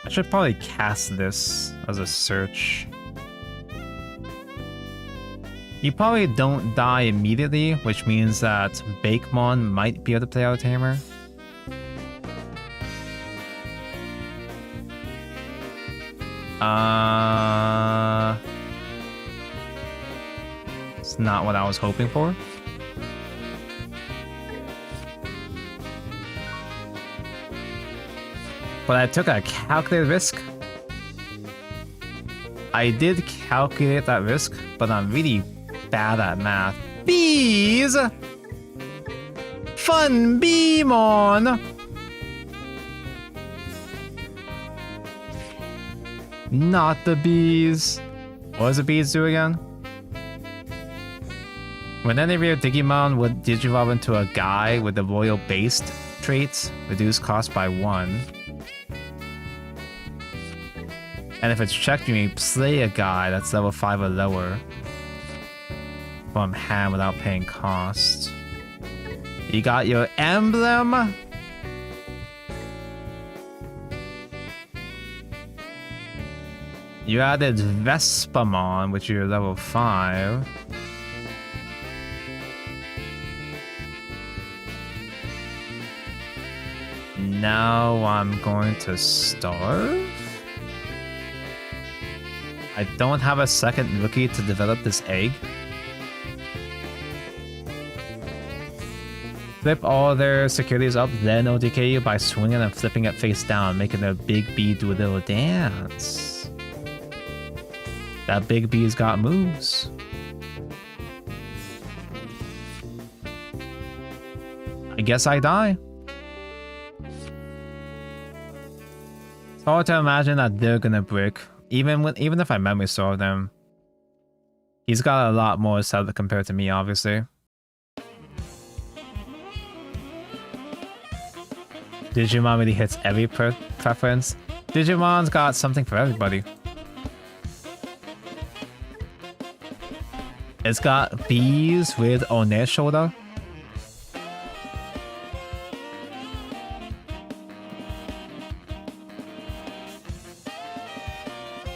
I should probably cast this as a search. You probably don't die immediately, which means that Bakemon might be able to play out a tamer. It's not what I was hoping for. But I took a calculated risk. I did calculate that risk, but I'm really bad at math. Bees! Fun Beemon! Not the bees. What does the bees do again? When any of your Digimon would digivolve into a guy with the royal based traits, reduce cost by 1. And if it's checked, you may play a guy that's level 5 or lower from hand without paying cost. You got your emblem. You added Vespamon, which you're level 5. Now I'm going to starve? I don't have a second rookie to develop this egg. Flip all their securities up, then OTK you by swinging and flipping it face down, making their big bee do a little dance. That big bee's got moves. I guess I die. It's hard to imagine that they're gonna break. Even if I memory store them, he's got a lot more set compared to me, obviously. Digimon really hits every preference. Digimon's got something for everybody. It's got bees with One shoulder.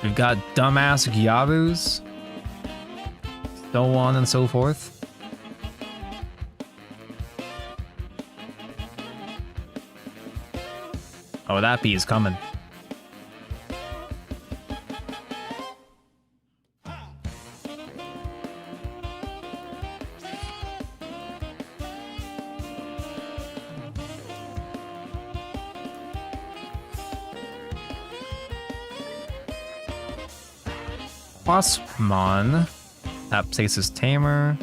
We've got dumbass Gyarus, so on and so forth. Oh, that bee is coming. Waspmon. That places Tamer.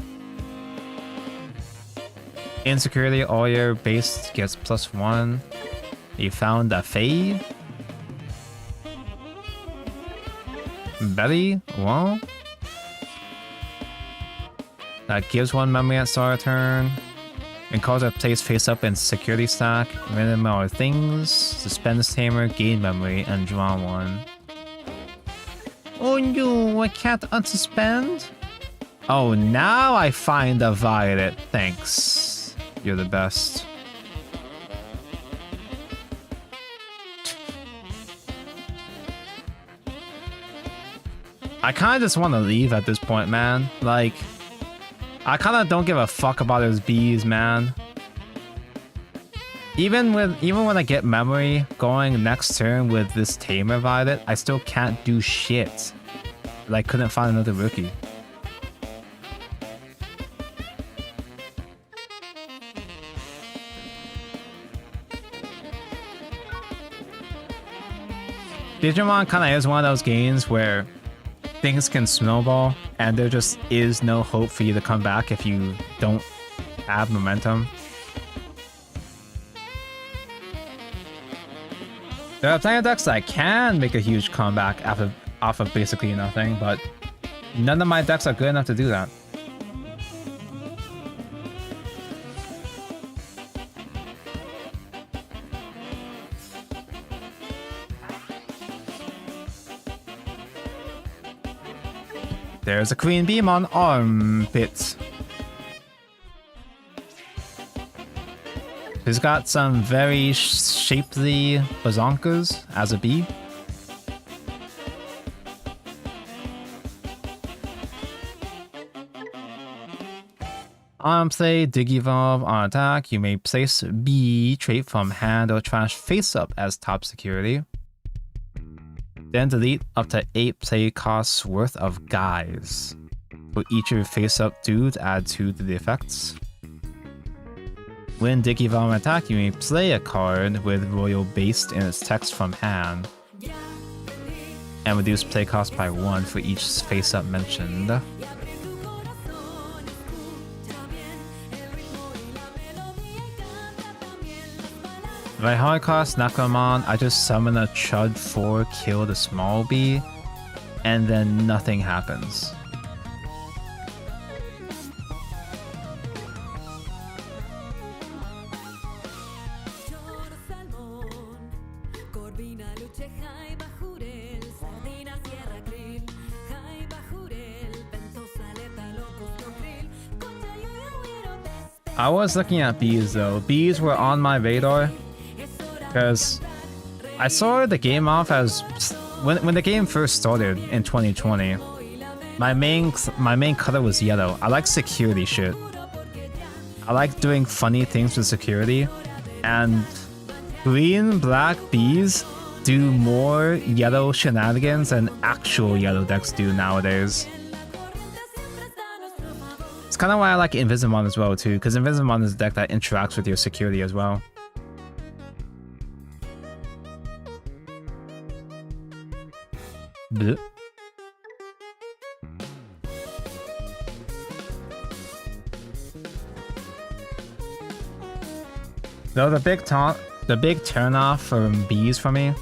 Insecurity, all your base gets +1. You found a Fae. Betty, well. That gives 1 memory at start of turn. And calls a place face up in security stack. Random more things. Suspend this Tamer, gain memory, and draw 1. Oh no, I can't unsuspend? Oh, now I find a Violet. Thanks. You're the best. I kind of just want to leave at this point, man. Like, I kind of don't give a fuck about those bees, man. Even when I get memory going next turn with this Tamer Violet, I still can't do shit. like couldn't find another rookie. Digimon kind of is one of those games where things can snowball and there just is no hope for you to come back if you don't have momentum. There are plenty of decks that can make a huge comeback off of basically nothing, but none of my decks are good enough to do that. There's a Queen Beam on Armpit. He's got some very shapely bazonkas as a bee. On play Digivolve on attack, you may place B trait from hand or trash face up as top security. Then delete up to 8 play costs worth of guys. For each of your face up dudes, add 2 to the effects. When Digivolve attack, you may play a card with Royal based in its text from hand. And reduce play cost by 1 for each face up mentioned. If I hard cost necromon, I just summon a Chud 4, kill the small bee, and then nothing happens. I was looking at bees though. Bees were on my radar because I saw the game off as when the game first started in 2020. My main color was yellow. I like security shit. I like doing funny things with security, and green black bees do more yellow shenanigans than actual yellow decks do nowadays. It's kind of why I like Invisimon as well too, because Invisimon is a deck that interacts with your security as well. Bleh. Though the big turnoff from bees for me,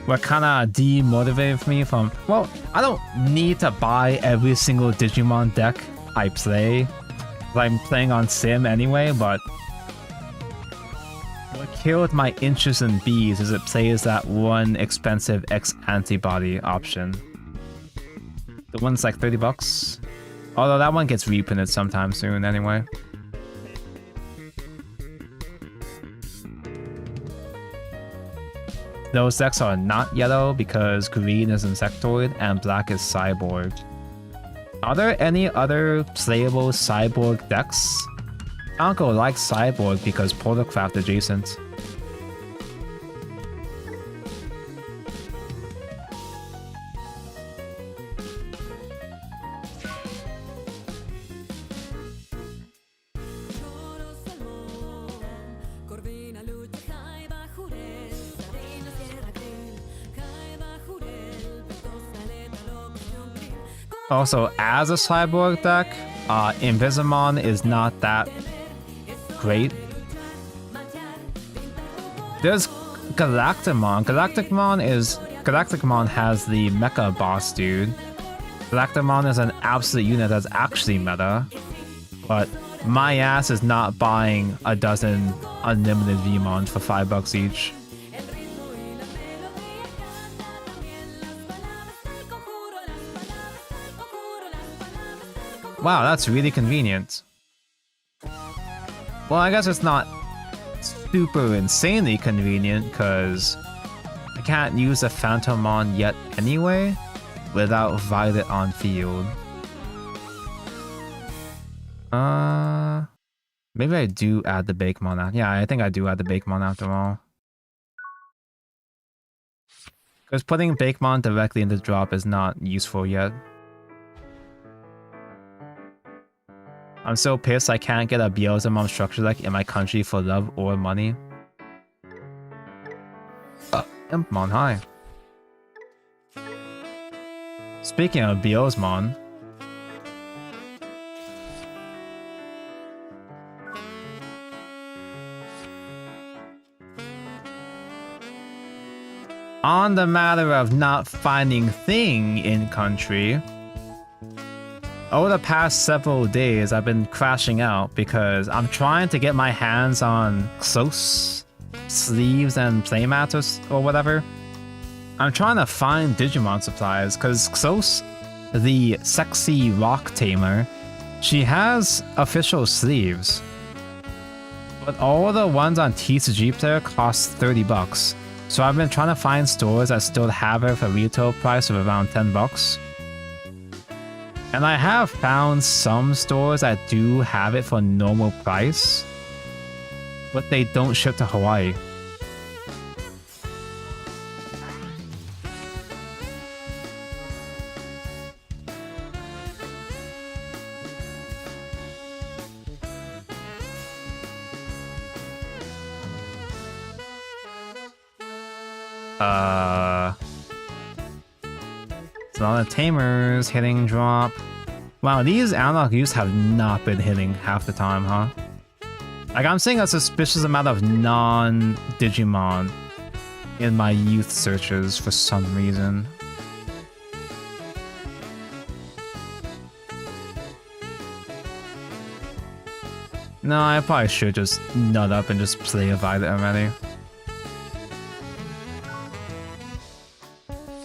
what kind of demotivated me from, well, I don't need to buy every single Digimon deck I play. I'm playing on Sim anyway, but what killed my interest in bees is it plays that one expensive X antibody option. The one's like $30. Although that one gets reprinted sometime soon anyway. Those decks are not yellow because green is Insectoid and black is Cyborg. Are there any other playable Cyborg decks? Anko likes Cyborg because Portalcraft adjacent. Also, as a Cyborg deck, Invisimon is not that great. There's Galactimon. Galacticmon has the Mecha boss dude. Galactimon is an absolute unit that's actually meta, but my ass is not buying a dozen unlimited Vmons for $5 each. Wow, that's really convenient. Well, I guess it's not super insanely convenient, because I can't use a Phantomon yet anyway, without Violet on field. Maybe I do add the Bakemon out. Yeah, I think I do add the Bakemon after all. Because putting Bakemon directly in the drop is not useful yet. I'm so pissed I can't get a Beelzemon structure deck in my country for love or money. Impmon, hi. Speaking of Beelzemon, on the matter of not finding thing in country, over the past several days I've been crashing out because I'm trying to get my hands on close sleeves and playmats or whatever. I'm trying to find Digimon supplies because Xos, the sexy rock tamer, she has official sleeves. But all the ones on TCG Player cost 30 bucks. So I've been trying to find stores that still have it for retail price of around 10 bucks. And I have found some stores that do have it for normal price, but they don't ship to Hawaii. It's a lot of tamers hitting drop. Wow, these analog use have not been hitting half the time, huh? Like, I'm seeing a suspicious amount of non-Digimon in my youth searches for some reason. No, I probably should just nut up and just play a Violet already.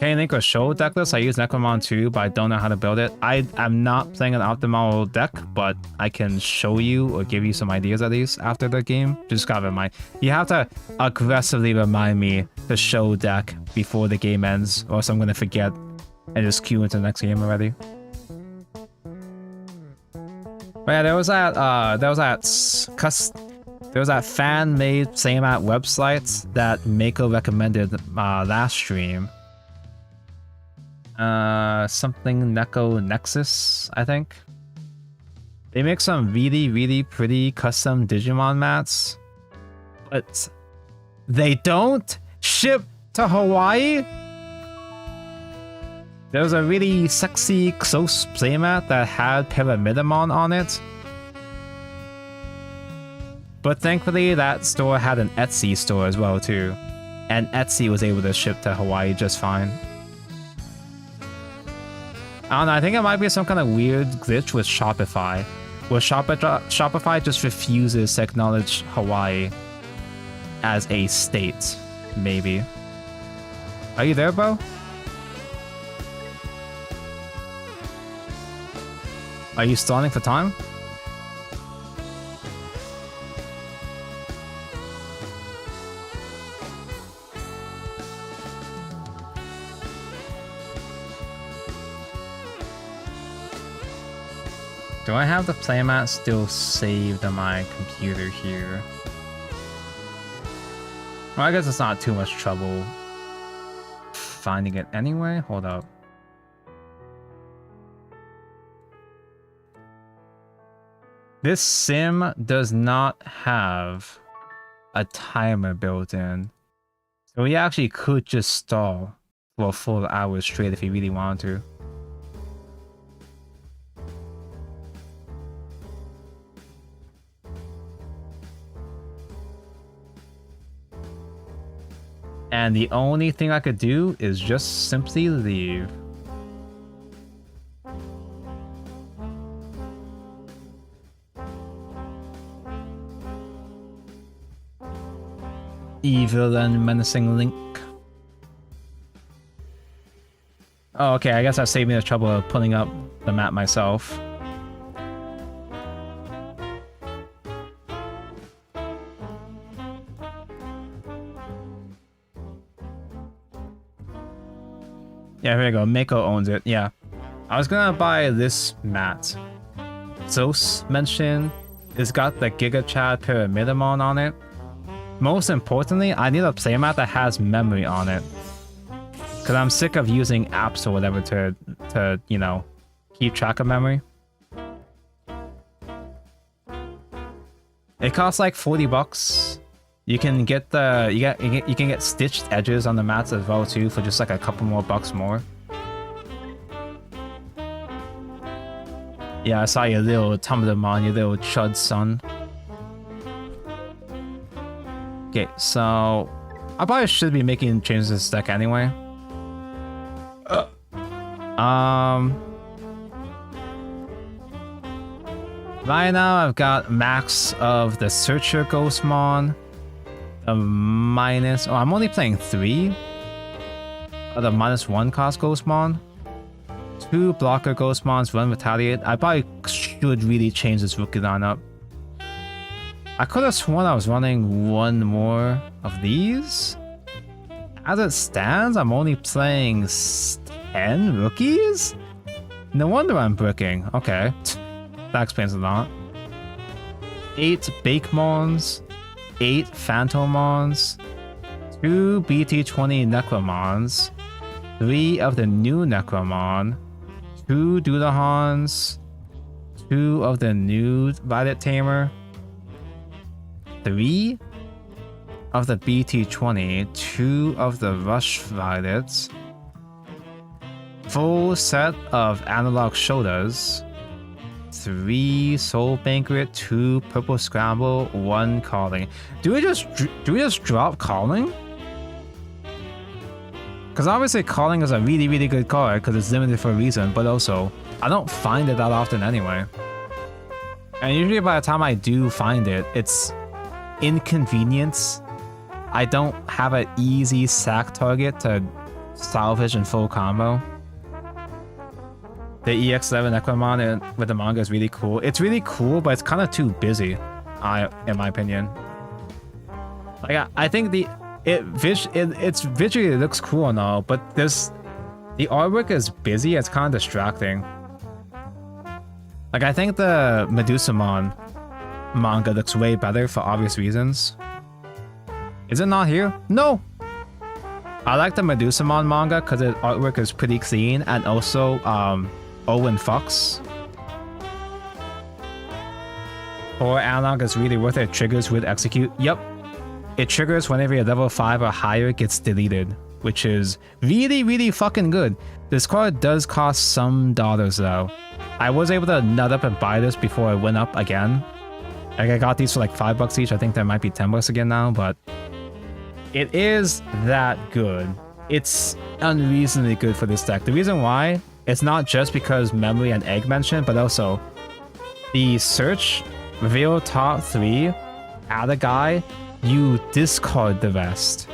Can link a show deck list? I use Necromon too, but I don't know how to build it. I'm not playing an optimal deck, but I can show you or give you some ideas at least after the game. Just gotta remind. You have to aggressively remind me to show deck before the game ends, or else I'm gonna forget and just queue into the next game already. But yeah, there was that fan-made playmat website that Mako recommended last stream. Something Neko Nexus, I think. They make some really pretty custom Digimon mats, but they don't ship to Hawaii. There was a really sexy close playmat that had Pyramidamon on it, but thankfully that store had an Etsy store as well too, and Etsy was able to ship to Hawaii just fine. I don't know, I think it might be some kind of weird glitch with Shopify, where Shopify just refuses to acknowledge Hawaii as a state, maybe. Are you there, bro? Are you stalling for time? Do I have the playmat still saved on my computer here? Well, I guess it's not too much trouble finding it anyway. Hold up. This sim does not have a timer built in. So we actually could just stall for a full hour straight if we really wanted to. And the only thing I could do is just simply leave. Evil and menacing Link. Oh, okay, I guess that saved me the trouble of pulling up the map myself. Yeah, here we go. Mako owns it. Yeah. I was gonna buy this mat. Zos mentioned it's got the Giga Chad Pyramidamon on it. Most importantly, I need a playmat that has memory on it. Because I'm sick of using apps or whatever to you know, keep track of memory. It costs like $40. You can get the you can get stitched edges on the mats as well too for just like a couple more bucks more. Yeah, I saw your little Tumblrmon, your little chud son. Okay, so I probably should be making changes to this deck anyway. Right now I've got max of the Searcher Ghostmon. Minus... Oh, I'm only playing 3 of the -1 cost Ghostmon. 2 blocker Ghostmons, 1 Retaliate. I probably should really change this rookie lineup. I could have sworn I was running 1 more of these. As it stands, I'm only playing 10 rookies? No wonder I'm bricking. Okay. That explains a lot. 8 Bakemons. 8 Phantomons, 2 BT20 Necromons, 3 of the new Necromon, 2 Dudahons, 2 of the new Violet Tamer, 3 of the BT20, 2 of the Rush Violets, full set of Analog Shodas, 3 Soul Banquet, 2 Purple Scramble, 1 Calling. Do we just drop Calling? Because obviously Calling is a really, really good card because it's limited for a reason, but also I don't find it that often anyway. And usually by the time I do find it, it's inconvenience. I don't have an easy sack target to salvage in full combo. The EX11 Necromon with the manga is really cool. It's really cool, but it's kind of too busy, in my opinion. Like I think it's visually it looks cool and all, but the artwork is busy. It's kind of distracting. Like I think the Medusamon manga looks way better for obvious reasons. Is it not here? No. I like the Medusamon manga because the artwork is pretty clean, and also Owen Fox. Or Analog is really worth it. Triggers with Execute. Yep. It triggers whenever your level 5 or higher gets deleted, which is really, really fucking good. This card does cost some dollars though. I was able to nut up and buy this before I went up again. Like I got these for like $5 each. I think there might be $10 again now, but it is that good. It's unreasonably good for this deck. The reason why, it's not just because Memory and Egg mentioned, but also the search, reveal top 3, add a guy, you discard the rest.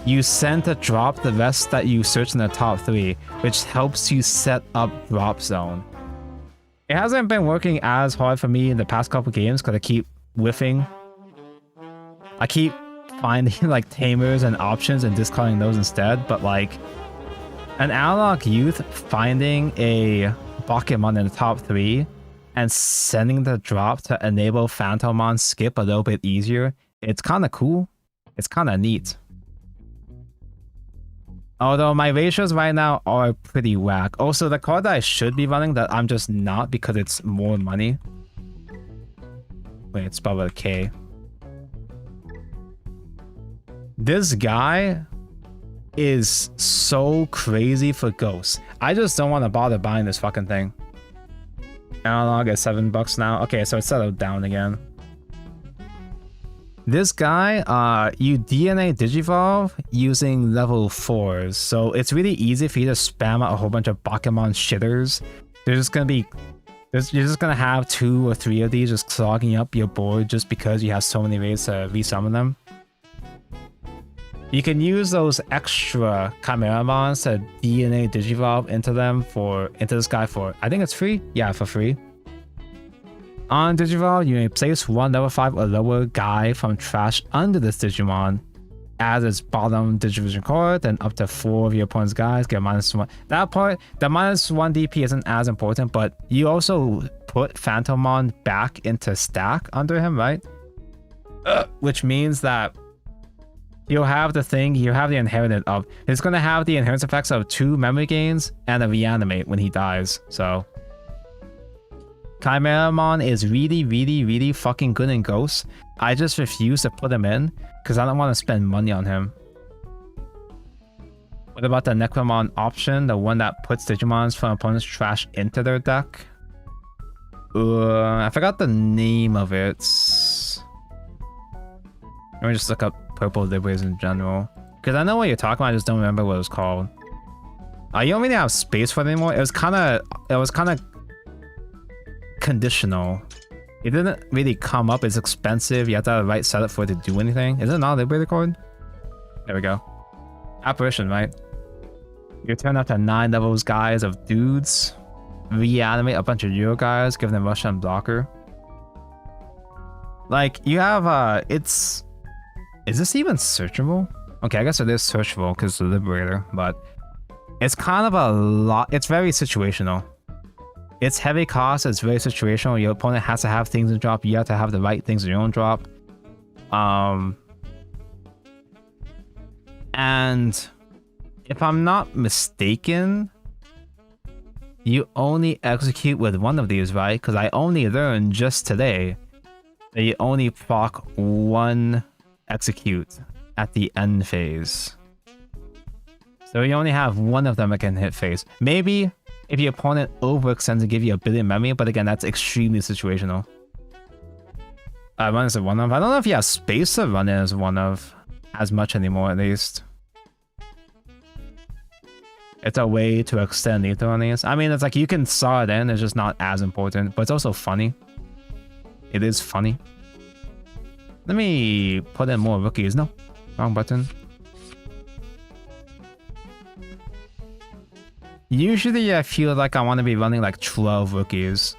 You send to drop the rest that you search in the top 3, which helps you set up drop zone. It hasn't been working as hard for me in the past couple games because I keep whiffing. I keep finding like tamers and options and discarding those instead, but like an Analog Youth finding a Pokemon in the top 3 and sending the drop to enable Phantomon skip a little bit easier, it's kind of cool. It's kind of neat. Although my ratios right now are pretty whack. Also, the card that I should be running that I'm just not because it's more money. Wait, it's spelled with a K. This guy is so crazy for ghosts. I just don't want to bother buying this fucking thing. Analog at $7 now. Okay, so it's settled down again. This guy, you DNA Digivolve using level 4s, so it's really easy for you to spam out a whole bunch of Pokemon shitters. You're just gonna have 2 or 3 of these just clogging up your board just because you have so many ways to resummon them. You can use those extra Chimeramons to DNA Digivolve into this guy for, I think it's free? Yeah, for free. On Digivolve, you may place 1 level 5 or lower guy from trash under this Digimon as its bottom Digivision card, then up to 4 of your opponent's guys get -1. That part, the -1 DP isn't as important, but you also put Phantomon back into stack under him, right? Which means that You'll have the thing, you have the inherited of. It's gonna have the inheritance effects of 2 memory gains and a reanimate when he dies, so. Chimeramon is really fucking good in Ghosts. I just refuse to put him in, because I don't want to spend money on him. What about the Necromon option, the one that puts Digimons from opponent's trash into their deck? I forgot the name of it. Let me just look up purple Liberators in general. Because I know what you're talking about, I just don't remember what it was called. You don't really have space for it anymore. It was kind of conditional. It didn't really come up. It's expensive. You have to have the right setup for it to do anything. Is it not a Liberator card? There we go. Apparition, right? You turn up to 9 levels, guys, of dudes. Reanimate a bunch of Euro guys, give them Rush and Blocker. Like, you have, is this even searchable? Okay, I guess it is searchable because it's a Liberator, but it's kind of a lot. It's very situational. It's heavy cost, it's very situational. Your opponent has to have things in drop, you have to have the right things in your own drop. And if I'm not mistaken, you only execute with one of these, right? Because I only learned just today that you only proc 1 execute at the end phase. So you only have one of them that can hit phase. Maybe if your opponent overextends and give you a billion memory, but again, that's extremely situational. Run as a one of. I don't know if you have space to run it as one of as much anymore, at least. It's a way to extend lethal on these. I mean, it's like you can saw it in, it's just not as important, but it's also funny. It is funny. Let me put in more rookies. No, wrong button. Usually I feel like I want to be running like 12 rookies.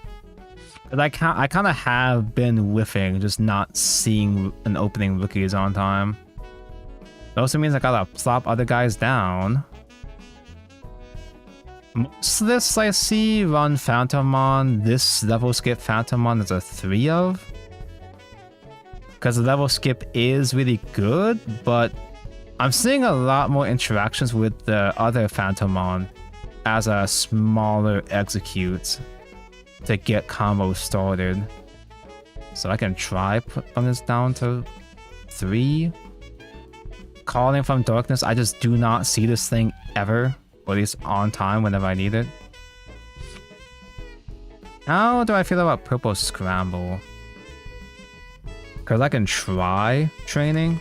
But I kind of have been whiffing, just not seeing an opening rookies on time. It also means I gotta plop other guys down. Most of this I see run Phantomon. This level skip Phantomon is a 3 of. Because the level skip is really good, but I'm seeing a lot more interactions with the other Phantomon as a smaller execute to get combo started. So I can try putting this down to 3. Calling from Darkness, I just do not see this thing ever. Or at least on time whenever I need it. How do I feel about Purple Scramble? Because I can try training.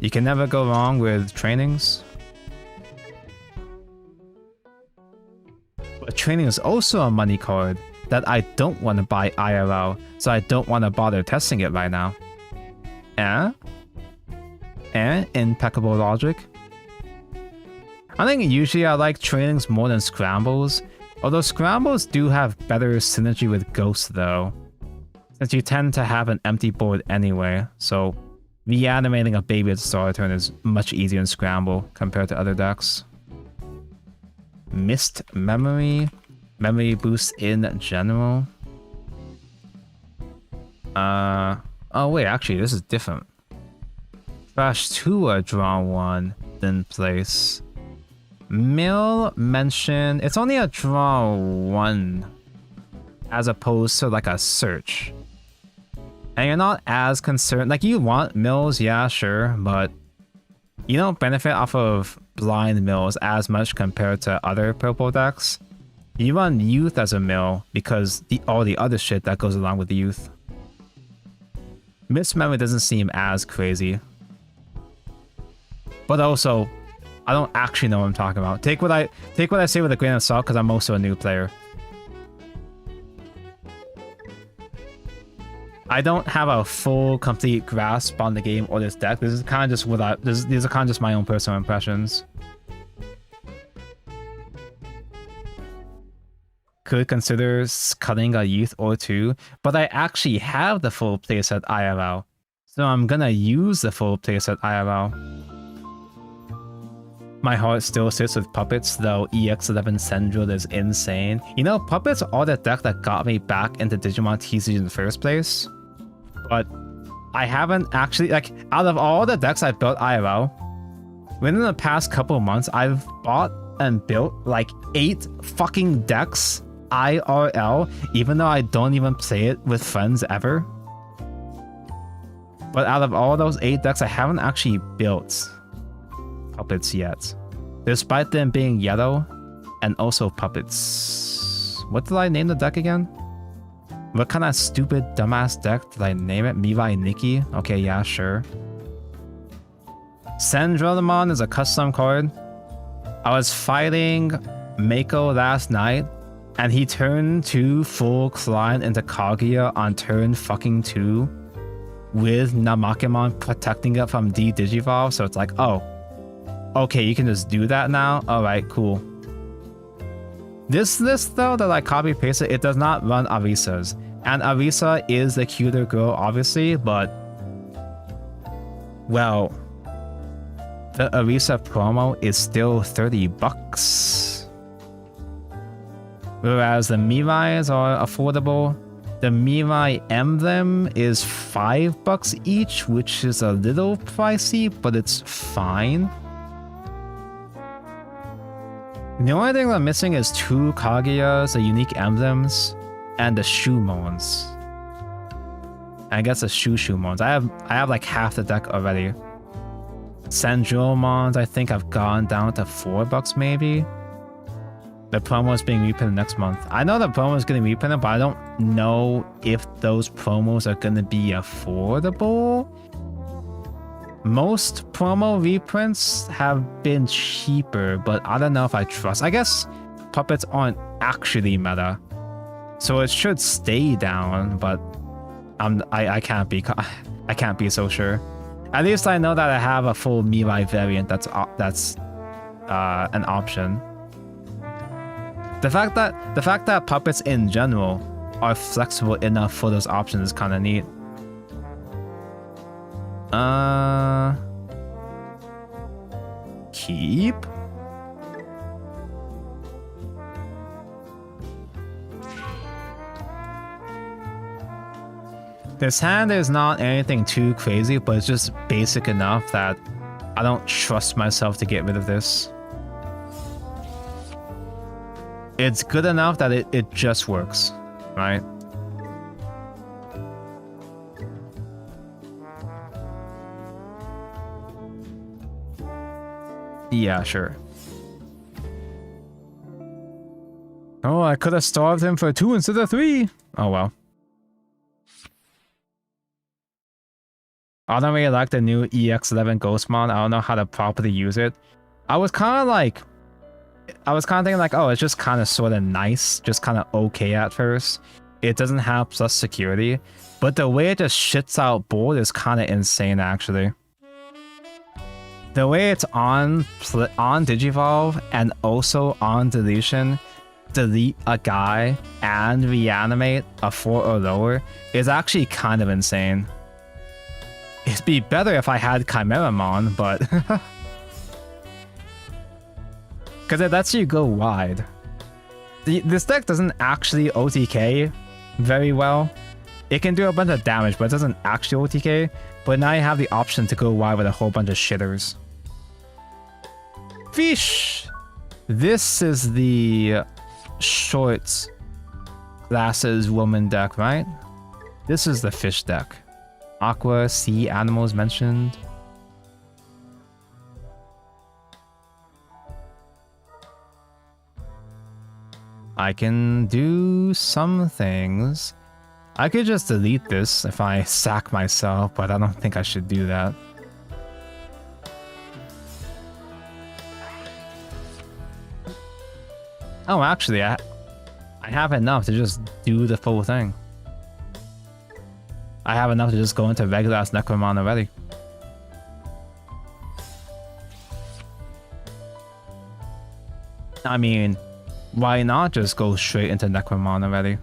You can never go wrong with trainings. But training is also a money card that I don't want to buy IRL, so I don't want to bother testing it right now. Impeccable logic. I think usually I like trainings more than scrambles, although scrambles do have better synergy with ghosts though, since you tend to have an empty board anyway, so reanimating a baby at the start of turn is much easier in scramble compared to other decks. Missed memory, memory boost in general. Oh wait, actually this is different. Trash 2 a draw 1, then place. Mill mention, it's only a draw 1 as opposed to like a search. And you're not as concerned, like you want mills, yeah, sure, but you don't benefit off of blind mills as much compared to other purple decks. You run youth as a mill because all the other shit that goes along with the youth. Missed memory doesn't seem as crazy. But also, I don't actually know what I'm talking about. Take what I say with a grain of salt because I'm also a new player. I don't have a full, complete grasp on the game or this deck. This is kind of just these are kind of just my own personal impressions. Could consider cutting a youth or 2, but I actually have the full playset IRL, so I'm gonna use the full playset IRL. My heart still sits with Puppets, though EX11 Sendril is insane. You know, Puppets are the deck that got me back into Digimon TCG in the first place. But I haven't actually, like, out of all the decks I've built IRL, within the past couple of months, I've bought and built like 8 fucking decks IRL, even though I don't even play it with friends ever. But out of all those 8 decks, I haven't actually built puppets yet, despite them being yellow and also puppets. What did I name the deck again? What kind of stupid dumbass deck did I name it? Mirai Nikki? Okay, yeah, sure. Sandromon is a custom card. I was fighting Mako last night, and he turned 2 full client into Kaguya on turn fucking 2 with Namakemon protecting it from Digivolve, so it's like, oh, okay, you can just do that now? Alright, cool. This list, though, that I copy-pasted, it does not run Arisa's. And Arisa is the cuter girl, obviously, but... well... the Arisa promo is still $30. Whereas the Mirais are affordable. The Mirai emblem is $5 each, which is a little pricey, but it's fine. The only thing I'm missing is 2 Kaguyas, the unique emblems, and the Shumons. I guess the Shumons. I have like half the deck already. Sandromons, I think I've gone down to $4 maybe. The promo is being reprinted next month. I know the promo is going to be reprinted, but I don't know if those promos are going to be affordable. Most promo reprints have been cheaper, but I don't know if I trust. I guess puppets aren't actually meta, so it should stay down. But I can't be so sure. At least I know that I have a full Mirai variant. That's an option. The fact that puppets in general are flexible enough for those options is kind of neat. Keep. This hand is not anything too crazy, but it's just basic enough that I don't trust myself to get rid of this. It's good enough that it just works, right? Yeah, sure. Oh, I could have starved him for 2 instead of 3. Oh well. I don't really like the new EX11 Ghostmon. I don't know how to properly use it. I was kind of thinking like, oh, it's just kind of sort of nice, just kind of okay at first. It doesn't have plus security, but the way it just shits out board is kind of insane, actually. The way it's on Digivolve and also on deletion, delete a guy and reanimate a 4 or lower is actually kind of insane. It'd be better if I had Chimeramon, but... because it lets you go wide. This deck doesn't actually OTK very well. It can do a bunch of damage, but it doesn't actually OTK. But now you have the option to go wide with a whole bunch of shitters. Fish! This is the short glasses woman deck, right? This is the fish deck. Aqua, sea animals mentioned. I can do some things. I could just delete this if I sack myself, but I don't think I should do that. Oh, actually, I have enough to just do the full thing. I have enough to just go into regular ass necromon already. I mean, why not just go straight into necromon already?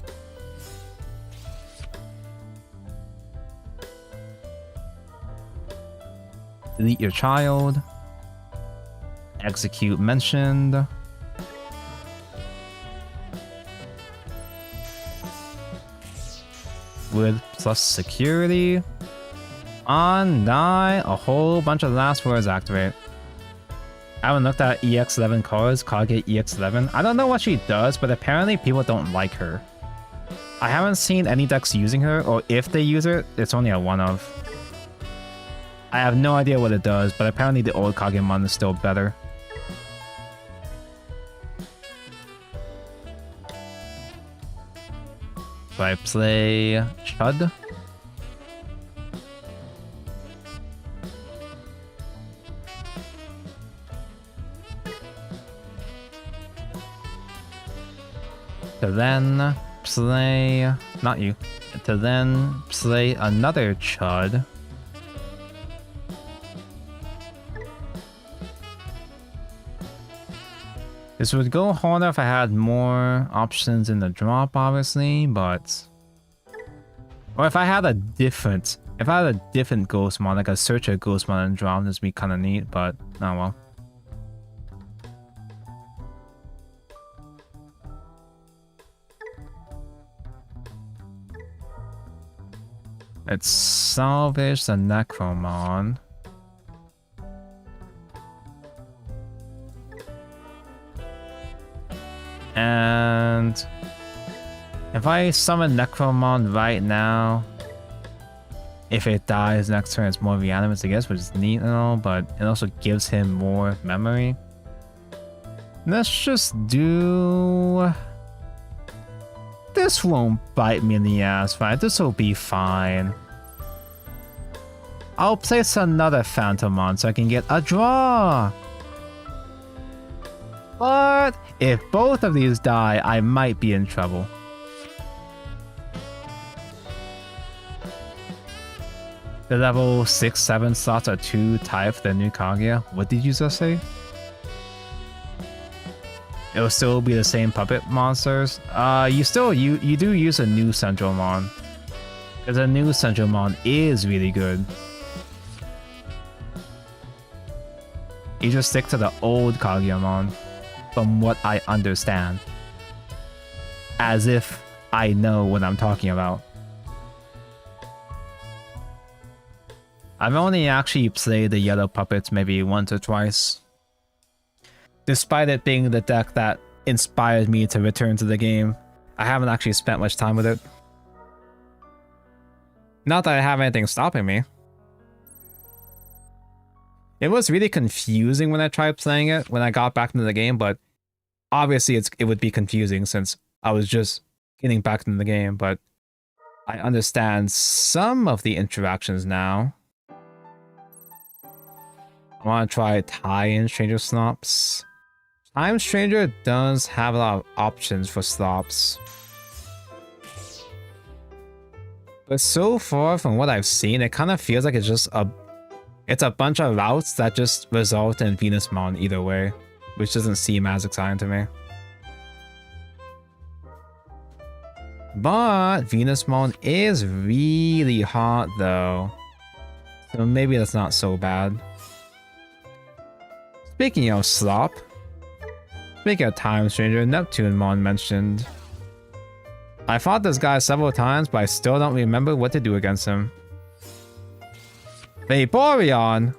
Delete your child. Execute mentioned. With plus security. On die, a whole bunch of last words activate. I haven't looked at EX11 cards, Kage EX11. I don't know what she does, but apparently people don't like her. I haven't seen any decks using her, or if they use it, it's only a one-of. I have no idea what it does, but apparently the old Kagemon is still better. So I play Chud. To then play... not you. To then play another Chud. This would go harder if I had more options in the drop, obviously, but... or if I had a different... if I had a different Ghostmon, like a Searcher Ghostmon and drop, this would be kind of neat, but... oh well. Let's salvage the necromon. And if I summon necromon right now, if it dies next turn, it's more reanimates, I guess, which is neat and all, but it also gives him more memory. Let's just do... this won't bite me in the ass, right? This will be fine. I'll place another Phantomon so I can get a draw. But if both of these die, I might be in trouble. The level 6-7 slots are too tight for the new Kaguya. What did you just say? It will still be the same puppet monsters. You do use a new Central Mon. Because a new Central Mon is really good. You just stick to the old Kageyamon, from what I understand. As if I know what I'm talking about. I've only actually played the yellow puppets maybe once or twice. Despite it being the deck that inspired me to return to the game, I haven't actually spent much time with it. Not that I have anything stopping me. It was really confusing when I tried playing it when I got back into the game, but obviously it would be confusing since I was just getting back into the game, but I understand some of the interactions now. I want to try tie-in Stranger Slops. Time Stranger does have a lot of options for slops. But so far from what I've seen, it kind of feels like it's just a bunch of routes that just result in Venusmon either way, which doesn't seem as exciting to me. But Venusmon is really hot though, so maybe that's not so bad. Speaking of slop, speaking of Time Stranger, Neptunemon mentioned. I fought this guy several times, but I still don't remember what to do against him. Vaporeon!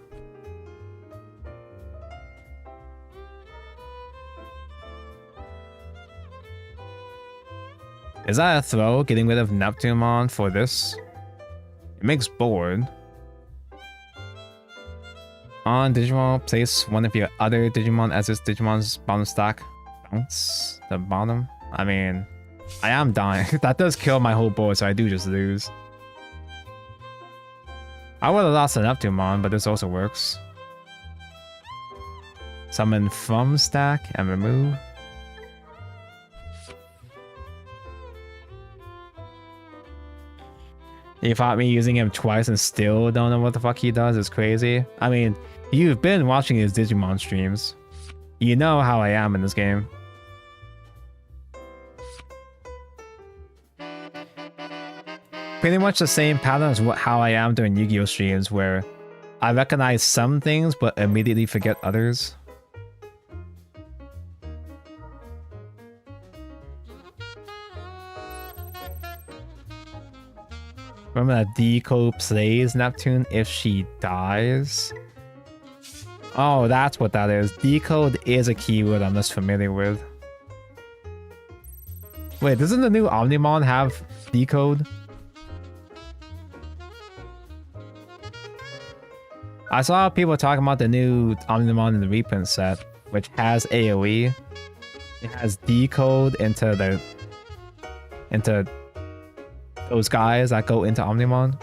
Is that a throw, getting rid of Neptunemon for this? It makes board. On Digimon, place one of your other Digimon as this Digimon's bottom stack. Bounce the bottom. I mean, I am dying. That does kill my whole board, so I do just lose. I would have lost an Neptunemon, but this also works. Summon from stack and remove. You fought me using him twice and still don't know what the fuck he does. It's crazy. I mean, you've been watching his Digimon streams. You know how I am in this game. Pretty much the same pattern as how I am during Yu-Gi-Oh streams, where I recognize some things but immediately forget others. Remember that Decode plays Neptune if she dies? Oh, that's what that is. Decode is a keyword I'm less familiar with. Wait, doesn't the new Omnimon have Decode? I saw people talking about the new Omnimon in the reprint set, which has AoE. It has Decode into those guys that go into Omnimon.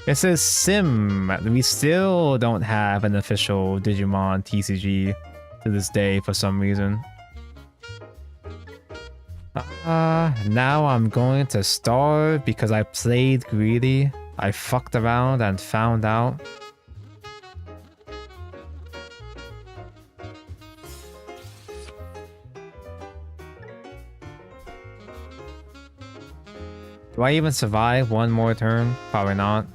It says Sim. We still don't have an official Digimon TCG to this day for some reason. Now I'm going to starve because I played greedy. I fucked around and found out. Do I even survive one more turn? Probably not.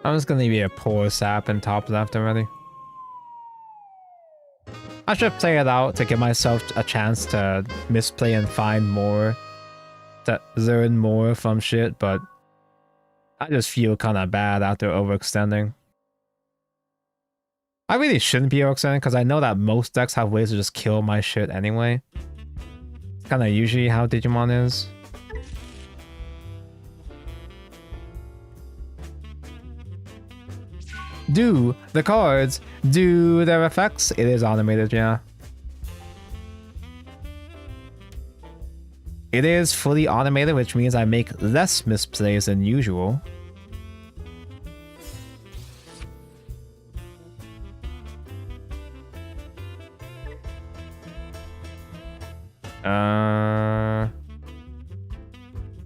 I'm just gonna be a poor sap in top left already. I should play it out to give myself a chance to misplay and find more, to learn more from shit, but I just feel kind of bad after overextending. I really shouldn't be overextending because I know that most decks have ways to just kill my shit anyway. It's kind of usually how Digimon is. Do the cards do their effects? It is automated, yeah. It is fully automated, which means I make less misplays than usual.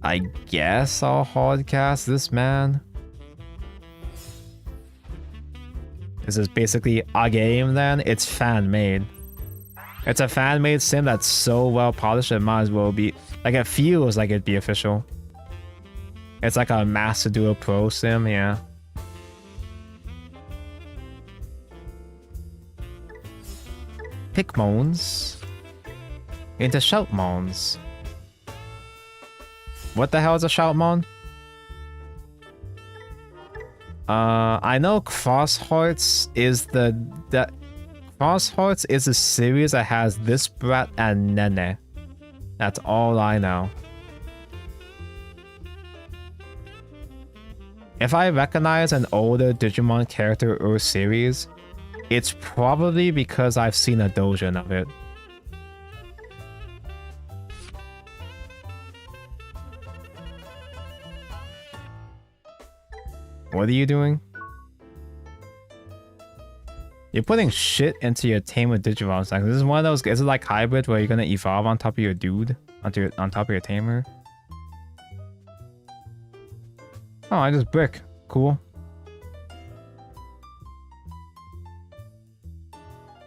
I guess I'll hardcast this man. This is basically a game then. It's fan-made. It's a fan-made sim that's so well polished it might as well be... Like, it feels like it'd be official. It's like a Master Duo Pro sim, yeah. Pikmons into Shoutmons. What the hell is a Shoutmon? I know Cross Hearts is Cross Hearts is a series that has this brat and Nene. That's all I know. If I recognize an older Digimon character or series, it's probably because I've seen a doujin of it. What are you doing? You're putting shit into your tamer Digimon. Like, this is one of those. Is it like hybrid where you're gonna evolve on top of your dude, on top of your tamer? Oh, I just brick. Cool.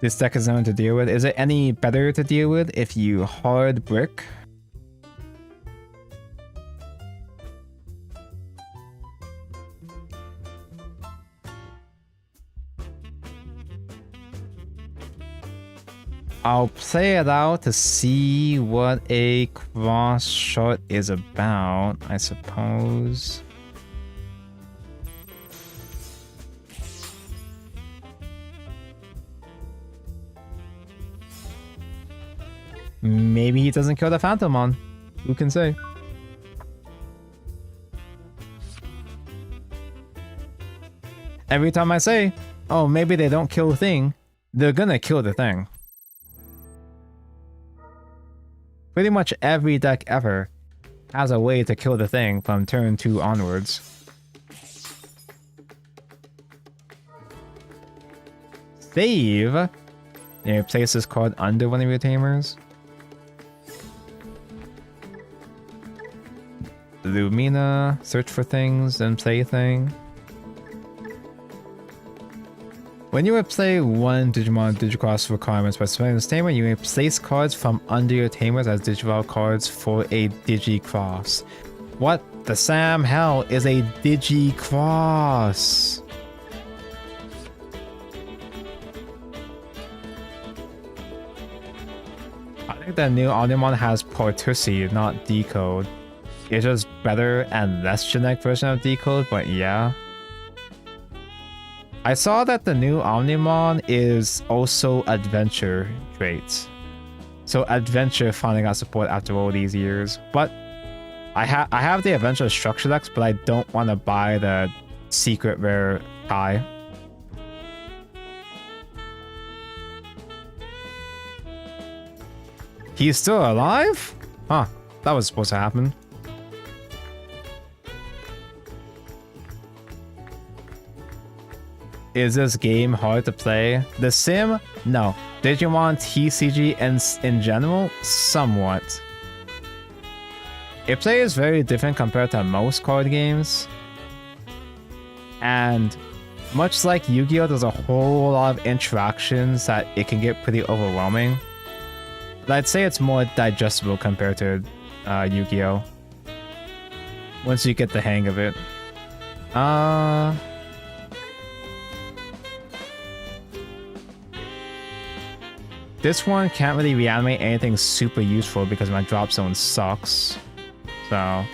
This deck is known to deal with. Is it any better to deal with if you hard brick? I'll play it out to see what a cross shot is about, I suppose. Maybe he doesn't kill the Phantomon. Who can say? Every time I say, oh, maybe they don't kill the thing, they're gonna kill the thing. Pretty much every deck ever has a way to kill the thing from turn 2 onwards. Save! You place this card under one of your tamers. Lumina, search for things, then play thing. When you would play one Digimon Digicross requirements by selecting this tamer, you may place cards from under your tamers as Digivolve cards for a Digicross. What the Sam hell is a Digicross? I think the new Omnimon has Portusi, not Decode. It's just better and less generic version of Decode, but yeah. I saw that the new Omnimon is also Adventure traits. So Adventure finally got support after all these years. But I have the Adventure Structure decks, but I don't want to buy the Secret Rare Kai. He's still alive? Huh, that was supposed to happen. Is this game hard to play? The Sim? No. Digimon TCG in general? Somewhat. It plays very different compared to most card games. And much like Yu-Gi-Oh, there's a whole lot of interactions that it can get pretty overwhelming. But I'd say it's more digestible compared to Yu-Gi-Oh. Once you get the hang of it. This one can't really reanimate anything super useful because my drop zone sucks. So.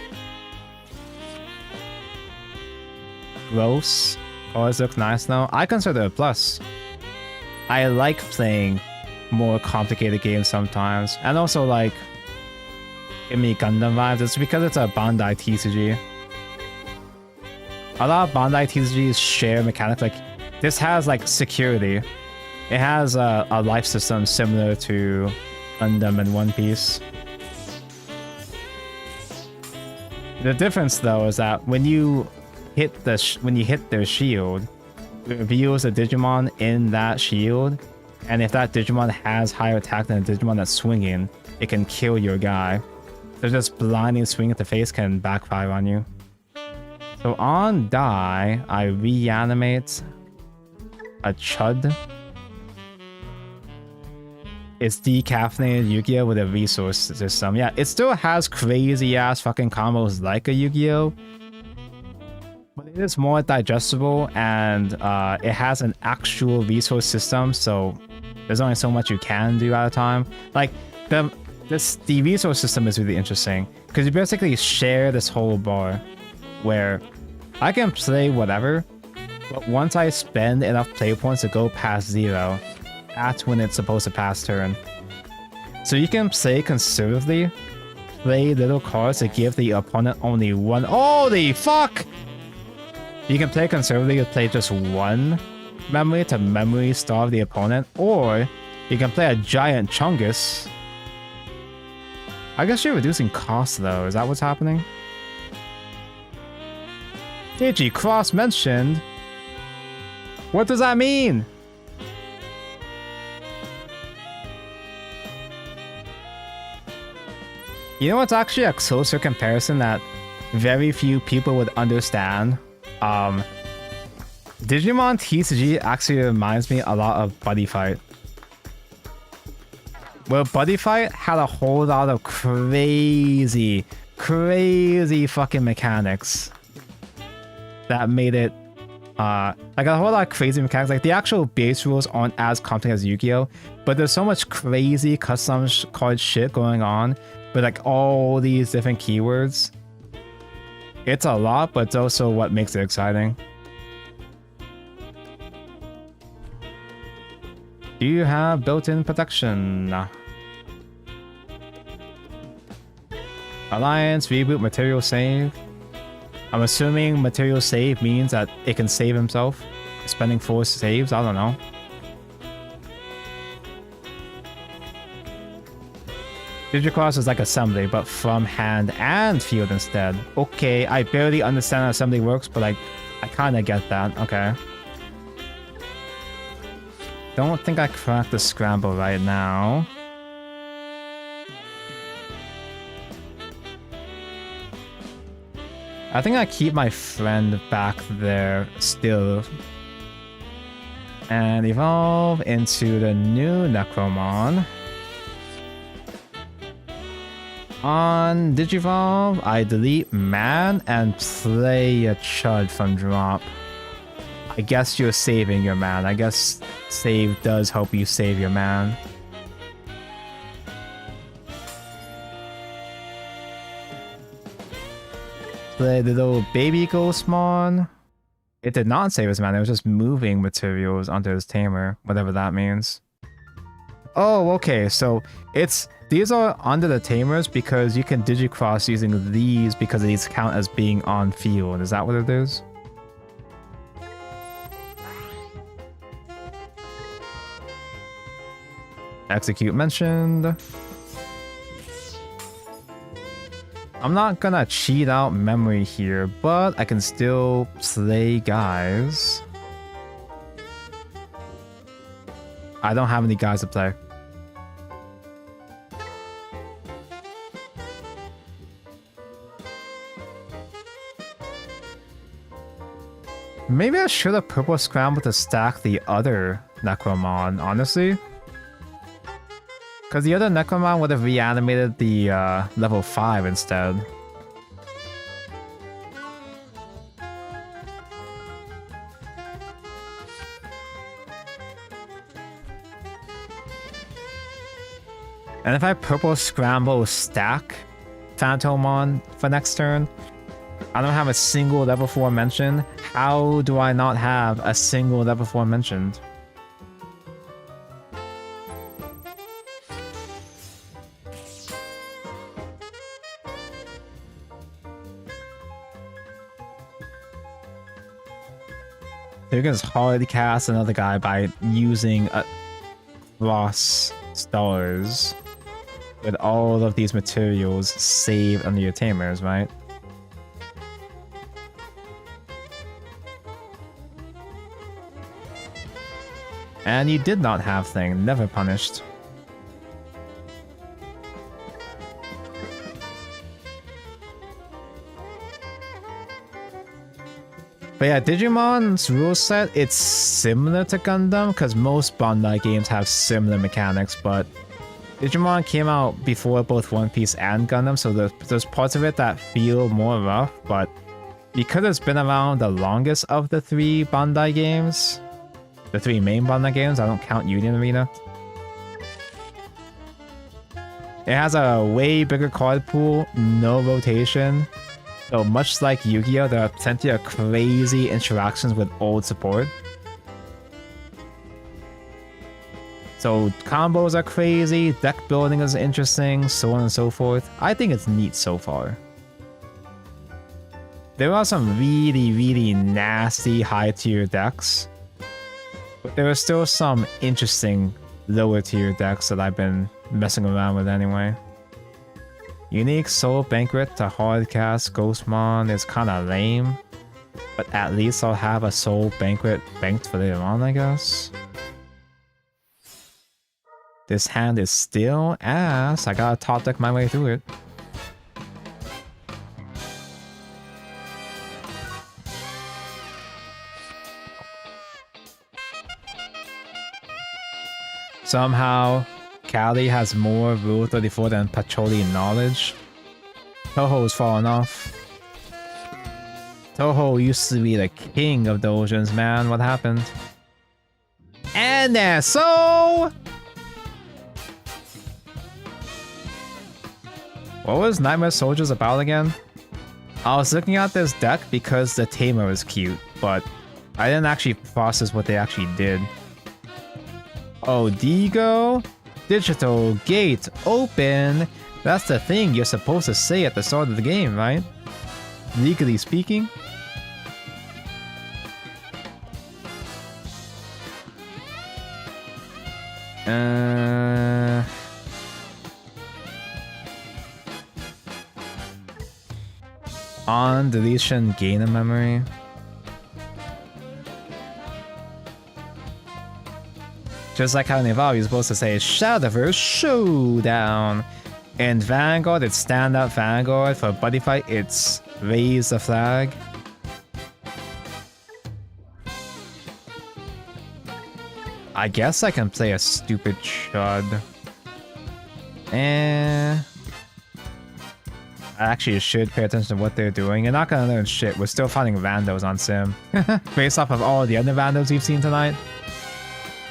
Gross. Always look nice though. I consider it a plus. I like playing more complicated games sometimes. And also like give me Gundam vibes. It's because it's a Bandai TCG. A lot of Bandai TCGs share mechanics. Like this has like security. It has a life system similar to Gundam and One Piece. The difference though is that when you hit their shield, it reveals a Digimon in that shield, and if that Digimon has higher attack than a Digimon that's swinging, it can kill your guy. So just blinding swing at the face can backfire on you. So on die, I reanimate a Chud. It's decaffeinated Yu-Gi-Oh with a resource system. Yeah, it still has crazy ass fucking combos like a Yu-Gi-Oh, but it is more digestible and it has an actual resource system, so there's only so much you can do at a time. Like the resource system is really interesting because you basically share this whole bar where I can play whatever, but once I spend enough play points to go past 0, that's when it's supposed to pass turn. So you can play conservatively, play little cards to give the opponent only one. Holy fuck! You can play conservatively to play just one memory to memory starve the opponent, or you can play a giant Chungus. I guess you're reducing costs though, is that what's happening? Digi Cross mentioned? What does that mean? You know what's actually a closer comparison that very few people would understand? Digimon TCG actually reminds me a lot of Buddy Fight. Well, Buddy Fight had a whole lot of crazy fucking mechanics that made it like a whole lot of crazy mechanics. Like the actual base rules aren't as complex as Yu-Gi-Oh, but there's so much crazy custom card shit going on with like all these different keywords. It's a lot, but it's also what makes it exciting. Do you have built-in protection? Alliance, reboot, material save. I'm assuming material save means that it can save himself. Spending 4 saves, I don't know. Digicross is like assembly, but from hand and field instead. Okay, I barely understand how assembly works, but I kind of get that. Okay. Don't think I cracked the scramble right now. I think I keep my friend back there still. And evolve into the new Necromon. On Digivolve, I delete man and play a Chud from drop. I guess you're saving your man. I guess save does help you save your man. The little baby Ghostmon. It did not save his mana, it was just moving materials onto his tamer, whatever that means. Oh, okay, so these are under the tamers because you can digicross using these because these count as being on field. Is that what it is? Execute mentioned. I'm not gonna cheat out memory here, but I can still slay guys. I don't have any guys to play. Maybe I should have purple scrambled to stack the other necromon, honestly. Because the other necromon would have reanimated the level 5 instead. And if I purple scramble stack Phantomon for next turn, I don't have a single level 4 mention. How do I not have a single level 4 mentioned? You can just hard cast another guy by using Ross Stars with all of these materials saved under your tamers, right? And you did not have thing, never punished. But yeah, Digimon's rule set, it's similar to Gundam, because most Bandai games have similar mechanics, but Digimon came out before both One Piece and Gundam, so there's parts of it that feel more rough, but because it's been around the longest of the 3 Bandai games, the 3 main Bandai games, I don't count Union Arena. It has a way bigger card pool, no rotation. So much like Yu-Gi-Oh, there are plenty of crazy interactions with old support. So combos are crazy, deck building is interesting, so on and so forth. I think it's neat so far. There are some really, really nasty high tier decks, but there are still some interesting lower tier decks that I've been messing around with anyway. Unique Soul Banquet to hardcast Ghostmon is kinda lame, but at least I'll have a Soul Banquet banked for later on, I guess. This hand is still ass. I gotta top deck my way through it. Somehow, Kali has more Rule 34 than Patrolli knowledge. Toho's fallen off. Toho used to be the king of the oceans, man. What happened? And so... What was Nightmare Soldiers about again? I was looking at this deck because the tamer was cute, but I didn't actually process what they actually did. Oh, Digo? Digital gate open. That's the thing you're supposed to say at the start of the game, right? Legally speaking. On deletion, gain a memory. Just like how in Evolve, you're supposed to say Shadowburst Showdown. In Vanguard, it's Standout Vanguard. For Buddy Fight, it's Raise the Flag. I guess I can play a stupid Chud. I actually should pay attention to what they're doing. You're not gonna learn shit. We're still fighting randos on Sim. Based off of all the other randos we've seen tonight.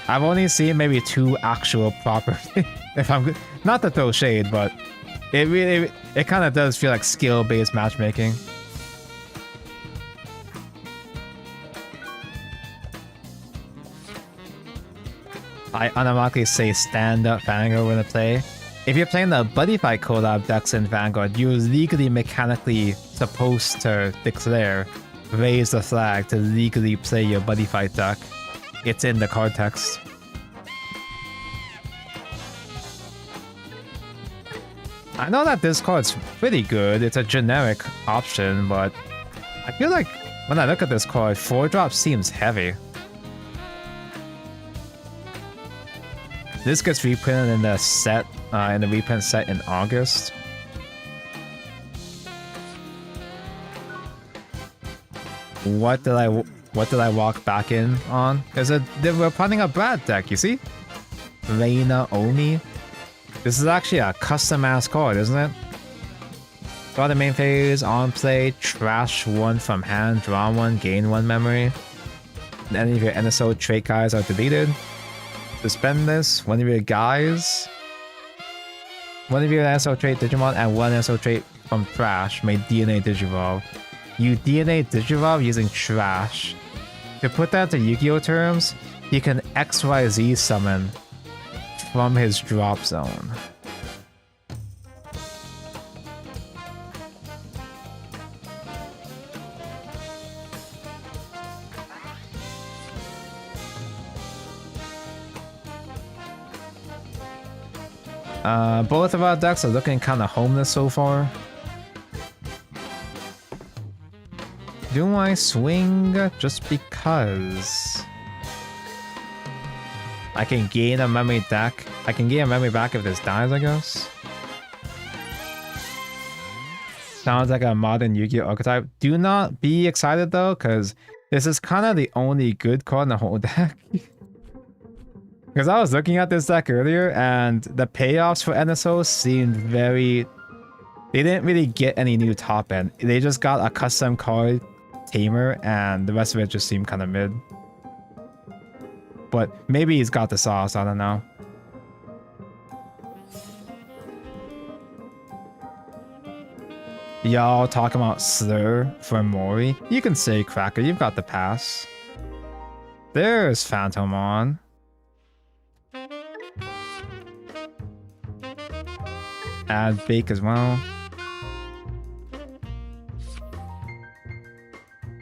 I've only seen maybe 2 actual proper, if I'm good, not to throw shade, but it kind of does feel like skill-based matchmaking. I automatically say stand up Vanguard when I play. If you're playing the Buddy Fight collab decks in Vanguard, you're legally mechanically supposed to declare raise the flag to legally play your Buddy Fight deck. It's in the card text. I know that this card's pretty good. It's a generic option, but I feel like when I look at this card, 4-drop seems heavy. This gets reprinted in the set, in the reprint set in August. What did I walk back in on? Because they were putting a Brad deck, you see? Reina Omi. This is actually a custom ass card, isn't it? Start the main phase, on play, trash 1 from hand, draw 1, gain 1 memory. Any of your NSO trait guys are deleted. Suspend this. One of your NSO trait Digimon and 1 NSO trait from trash may DNA Digivolve. You DNA Digivolve using trash. To put that to Yu-Gi-Oh terms, he can XYZ summon from his drop zone. Both of our decks are looking kind of homeless so far. Do I swing just because? I can gain a memory deck. I can gain a memory back if this dies, I guess. Sounds like a modern Yu-Gi-Oh archetype. Do not be excited though, because this is kind of the only good card in the whole deck. Because I was looking at this deck earlier, and the payoffs for NSO seemed very... They didn't really get any new top end. They just got a custom card tamer, and the rest of it just seemed kind of mid. But maybe he's got the sauce, I don't know. Y'all talking about Slur for Mori? You can say Cracker, you've got the pass. There's Phantomon. Add Bake as well.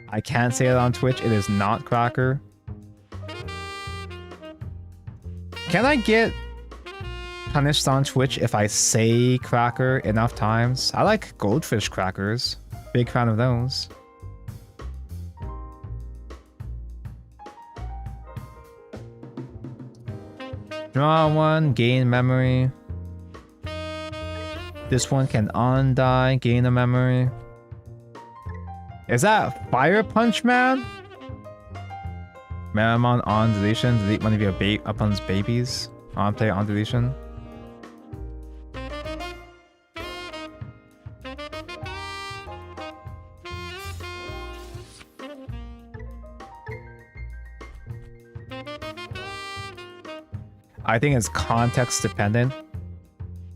I can't say it on Twitch, it is not Cracker. Can I get punished on Twitch if I say Cracker enough times? I like Goldfish Crackers. Big fan of those. Draw 1, gain memory. This one can on-die, gain a memory. Is that Fire Punch Man? Meramon on deletion, delete one of your opponent's babies. On play, on deletion. I think it's context dependent.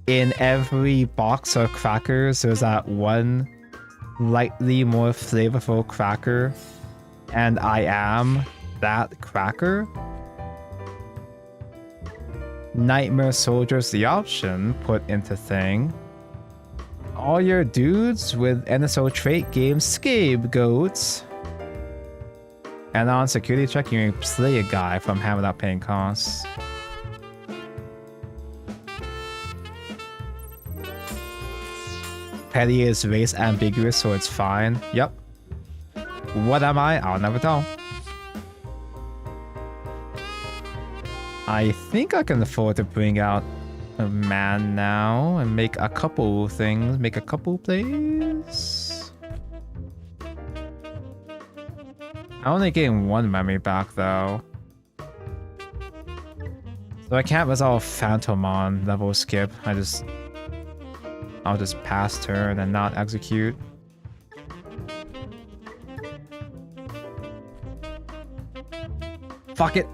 In every box of crackers, there's that one slightly more flavorful cracker, and I am that cracker. Nightmare Soldier's the option put into thing. All your dudes with NSO trait game scapegoats. And on security check, you may slay a guy from hand without paying costs. Petty is race ambiguous, so it's fine. Yep. What am I? I'll never tell. I think I can afford to bring out a man now and make a couple things, make a couple plays. I only gain 1 memory back though. So I can't resolve Phantomon level skip. I'll just pass turn and not execute. Fuck it.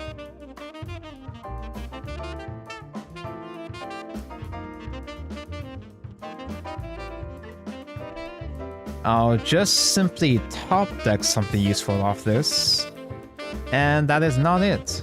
I'll just simply top deck something useful off this. And that is not it.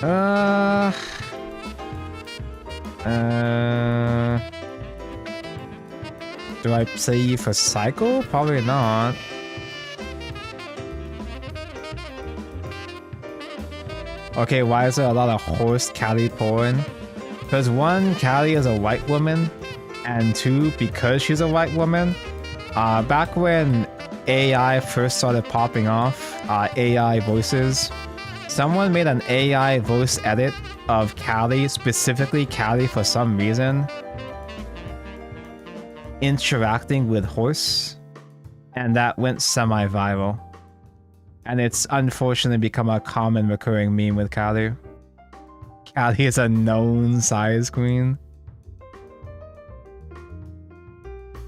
Uh... Do I play for Cycle? Probably not. Okay, why is there a lot of horse Callie porn? Because one, Callie is a white woman, and two, because she's a white woman, back when AI first started popping off, AI voices, someone made an AI voice edit of Callie, specifically Callie for some reason, interacting with horse, and that went semi-viral. And it's unfortunately become a common recurring meme with Callie. Callie is a known size queen.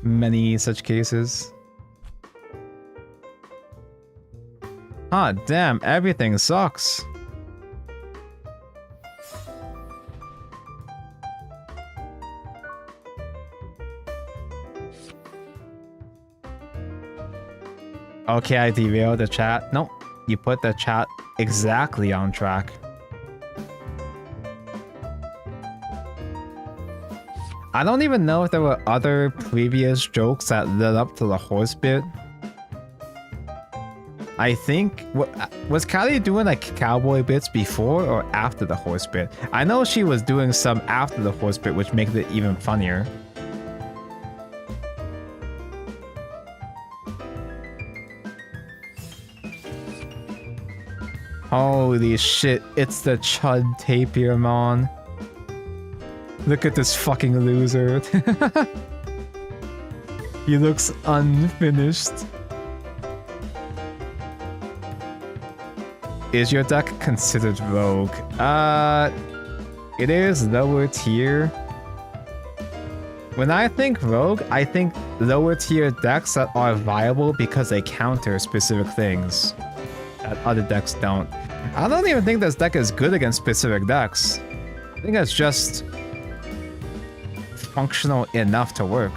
Many such cases. Ah, damn, everything sucks. Okay, I derailed the chat. Nope, you put the chat exactly on track. I don't even know if there were other previous jokes that led up to the horse bit. I think... Was Callie doing like cowboy bits before or after the horse bit? I know she was doing some after the horse bit, which makes it even funnier. Holy shit, it's the Chud Tapirmon. Look at this fucking loser. He looks unfinished. Is your deck considered rogue? It is lower tier. When I think rogue, I think lower tier decks that are viable because they counter specific things that other decks don't. I don't even think this deck is good against specific decks. I think it's just functional enough to work.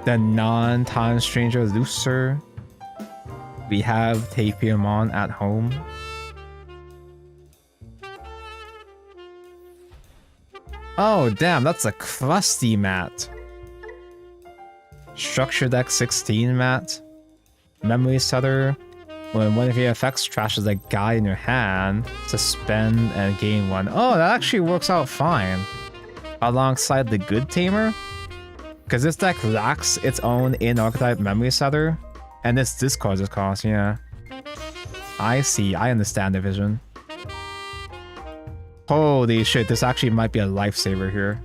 The non-Time Stranger Looser. We have Tapirmon at home. Oh damn, that's a crusty mat. Structure deck 16 mat. Memory Setter. When one of your effects trashes a guy in your hand, suspend and gain one. Oh, that actually works out fine. Alongside the Good Tamer. Because this deck lacks its own in-archetype Memory Setter. And this discards its cost, yeah. I see, I understand the vision. Holy shit, this actually might be a lifesaver here.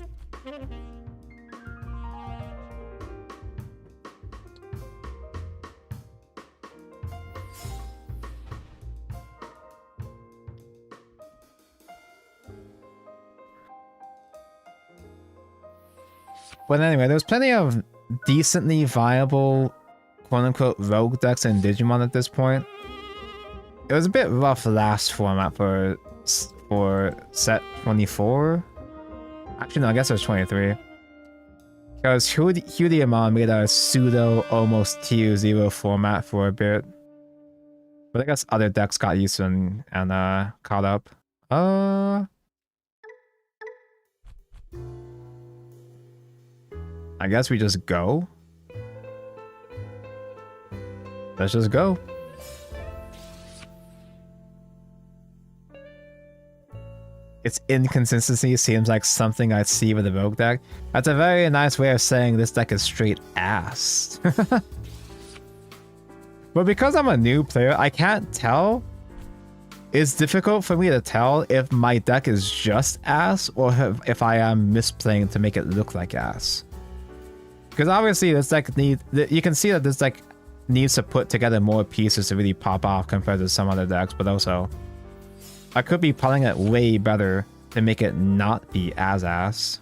But anyway, there's plenty of decently viable quote-unquote rogue decks in Digimon at this point. It was a bit rough last format for set 24. Actually, no, I guess it was 23. Because Hudiamon made a pseudo almost tier 0 format for a bit. But I guess other decks got used to and caught up. I guess we just go. Let's just go. Its inconsistency seems like something I'd see with a rogue deck. That's a very nice way of saying this deck is straight ass. But because I'm a new player, I can't tell. It's difficult for me to tell if my deck is just ass or if I am misplaying to make it look like ass. Because obviously this deck you can see that this deck needs to put together more pieces to really pop off compared to some other decks, but also I could be playing it way better to make it not be as ass.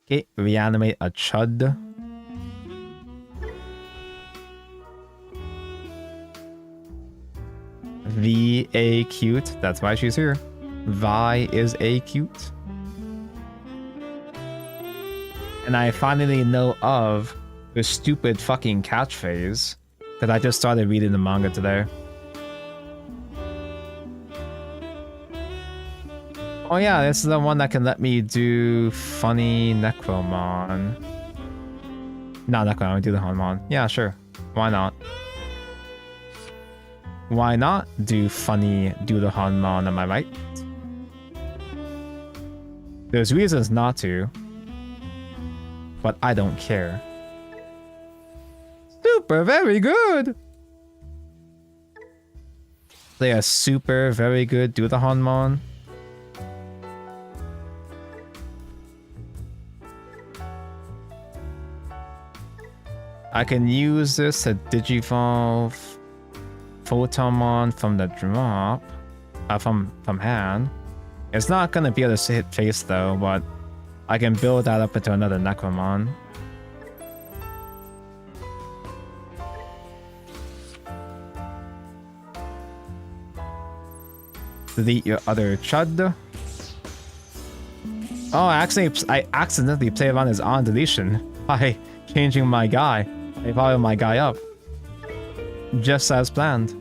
Okay, reanimate a Chud. V-A cute, that's why she's here. Vi is a cute. And I finally know of the stupid fucking catchphrase. Because Because I just started reading the manga today. Oh yeah, this is the one that can let me do funny necromon. Not necromon, do the Hanmon. Yeah, sure. Why not? Why not do funny do the Hanmon, am I right? There's reasons not to. But I don't care. Super very good! They are super very good do the Hanmon. I can use this to digivolve Photomon from the drop, from hand. It's not gonna be able to hit face though, but I can build that up into another necromon. Delete your other chud. Oh, I accidentally played around his on deletion by changing my guy. I followed my guy up. Just as planned.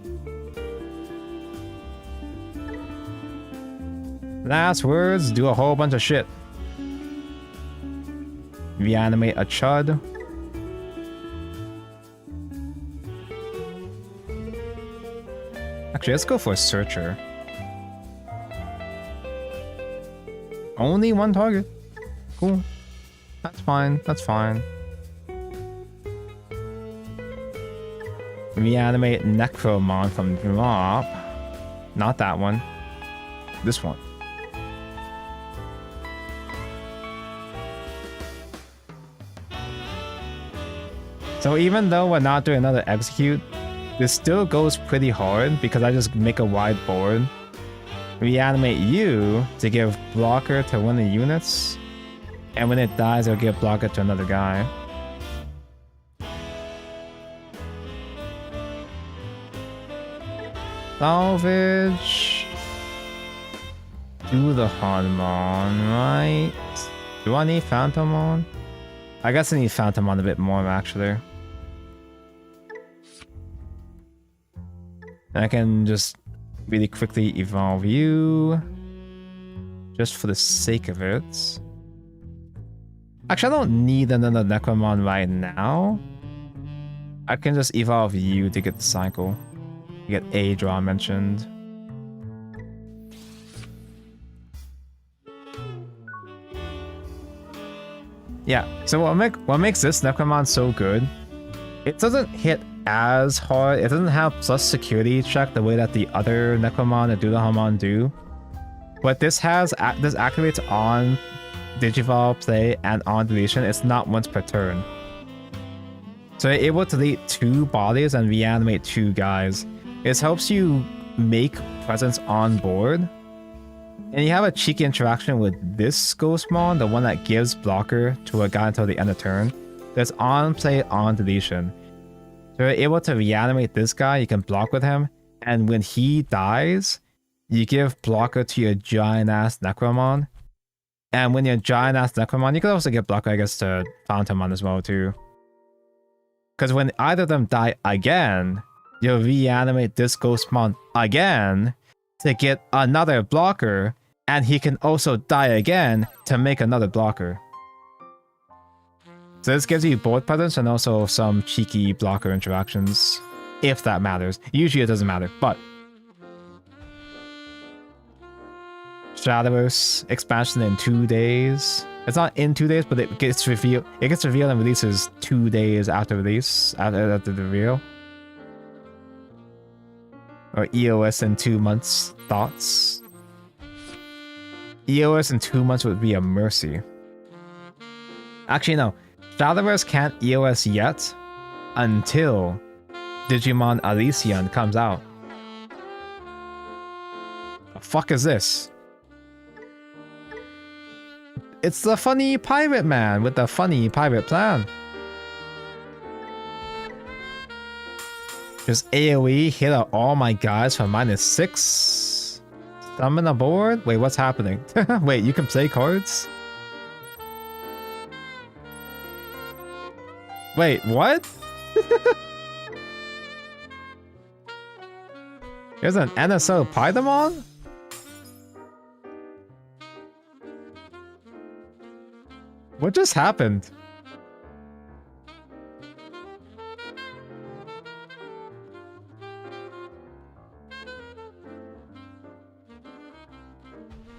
Last words, do a whole bunch of shit. Reanimate a chud. Actually, let's go for a searcher. Only one target. Cool. That's fine. That's fine. Reanimate necromon from drop. Not that one. This one. So even though we're not doing another execute, this still goes pretty hard because I just make a wide board. Reanimate you to give blocker to one of the units, and when it dies, it'll give blocker to another guy. Salvage. Do the Hanmon, right? Do I need Phantomon? I guess I need Phantomon a bit more, actually. And I can just really quickly evolve you. Just for the sake of it. Actually, I don't need another necromon right now. I can just evolve you to get the cycle. You get a draw mentioned. Yeah, so what makes this necromon so good, it doesn't hit as hard, it doesn't have plus security check the way that the other necromon and Doodlehamon do. But this activates on Digivolve, play, and on deletion. It's not once per turn. So you're able to delete 2 bodies and reanimate 2 guys. This helps you make presence on board. And you have a cheeky interaction with this Ghostmon, the one that gives blocker to a guy until the end of turn. There's on play, on deletion. So you're able to reanimate this guy, you can block with him, and when he dies, you give blocker to your giant-ass Necromon. And when you're giant-ass Necromon, you can also give blocker, I guess, to Phantomon as well, too. Because when either of them die again, you'll reanimate this Ghostmon again to get another blocker, and he can also die again to make another blocker. So this gives you board presence and also some cheeky blocker interactions, if that matters. Usually it doesn't matter, but... Shadowburst expansion in 2 days. It's not in 2 days, but it gets revealed. It gets revealed and releases 2 days after release, after the reveal. Or EOS in 2 months. Thoughts? EOS in 2 months would be a mercy. Actually, no. Shadowburst can't EOS yet until Digimon Elysian comes out. The fuck is this? It's the funny pirate man with the funny pirate plan. Just AoE hit out all my guys for -6. Summon a board? Wait, what's happening? Wait, you can play cards? Wait, what? There's an NSO Paidamon? What just happened?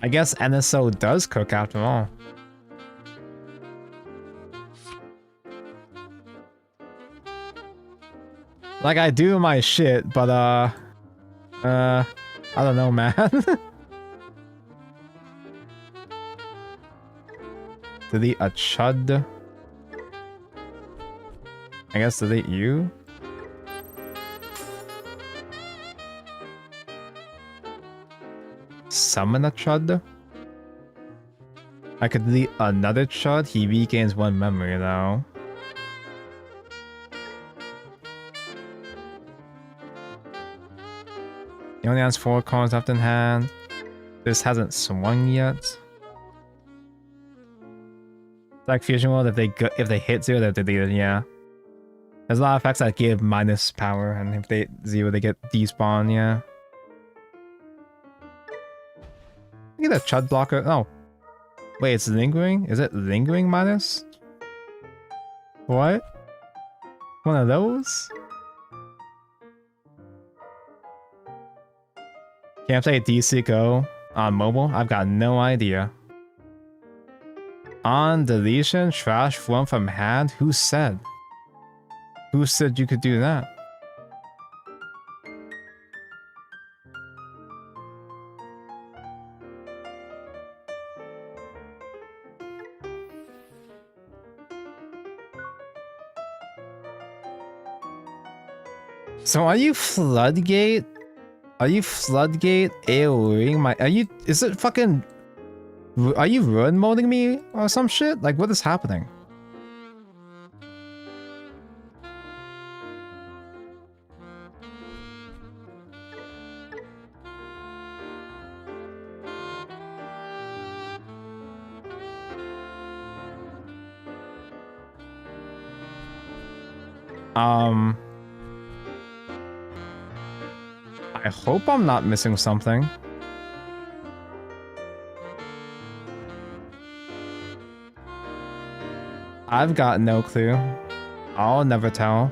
I guess NSO does cook after all. Like, I do my shit, but I don't know, man. Delete a chud. I guess delete you. Summon a chud. I could delete another chud. He regains 1 memory though. He only has 4 cards left in hand. This hasn't swung yet. It's like Fusion World, if they hit 0, they're deleted, yeah. There's a lot of effects that give minus power, and if they hit 0, they get despawn, yeah. Look at that Chud blocker. Oh. Wait, it's lingering? Is it lingering minus? What? One of those? Can't play DC Go on mobile? I've got no idea. On deletion, trash one from hand? Who said? Who said you could do that? So are you Floodgate? Are you Floodgate AoEing my... Are you... Is it fucking... Are you ruin moding me or some shit? Like, what is happening? I hope I'm not missing something. I've got no clue. I'll never tell.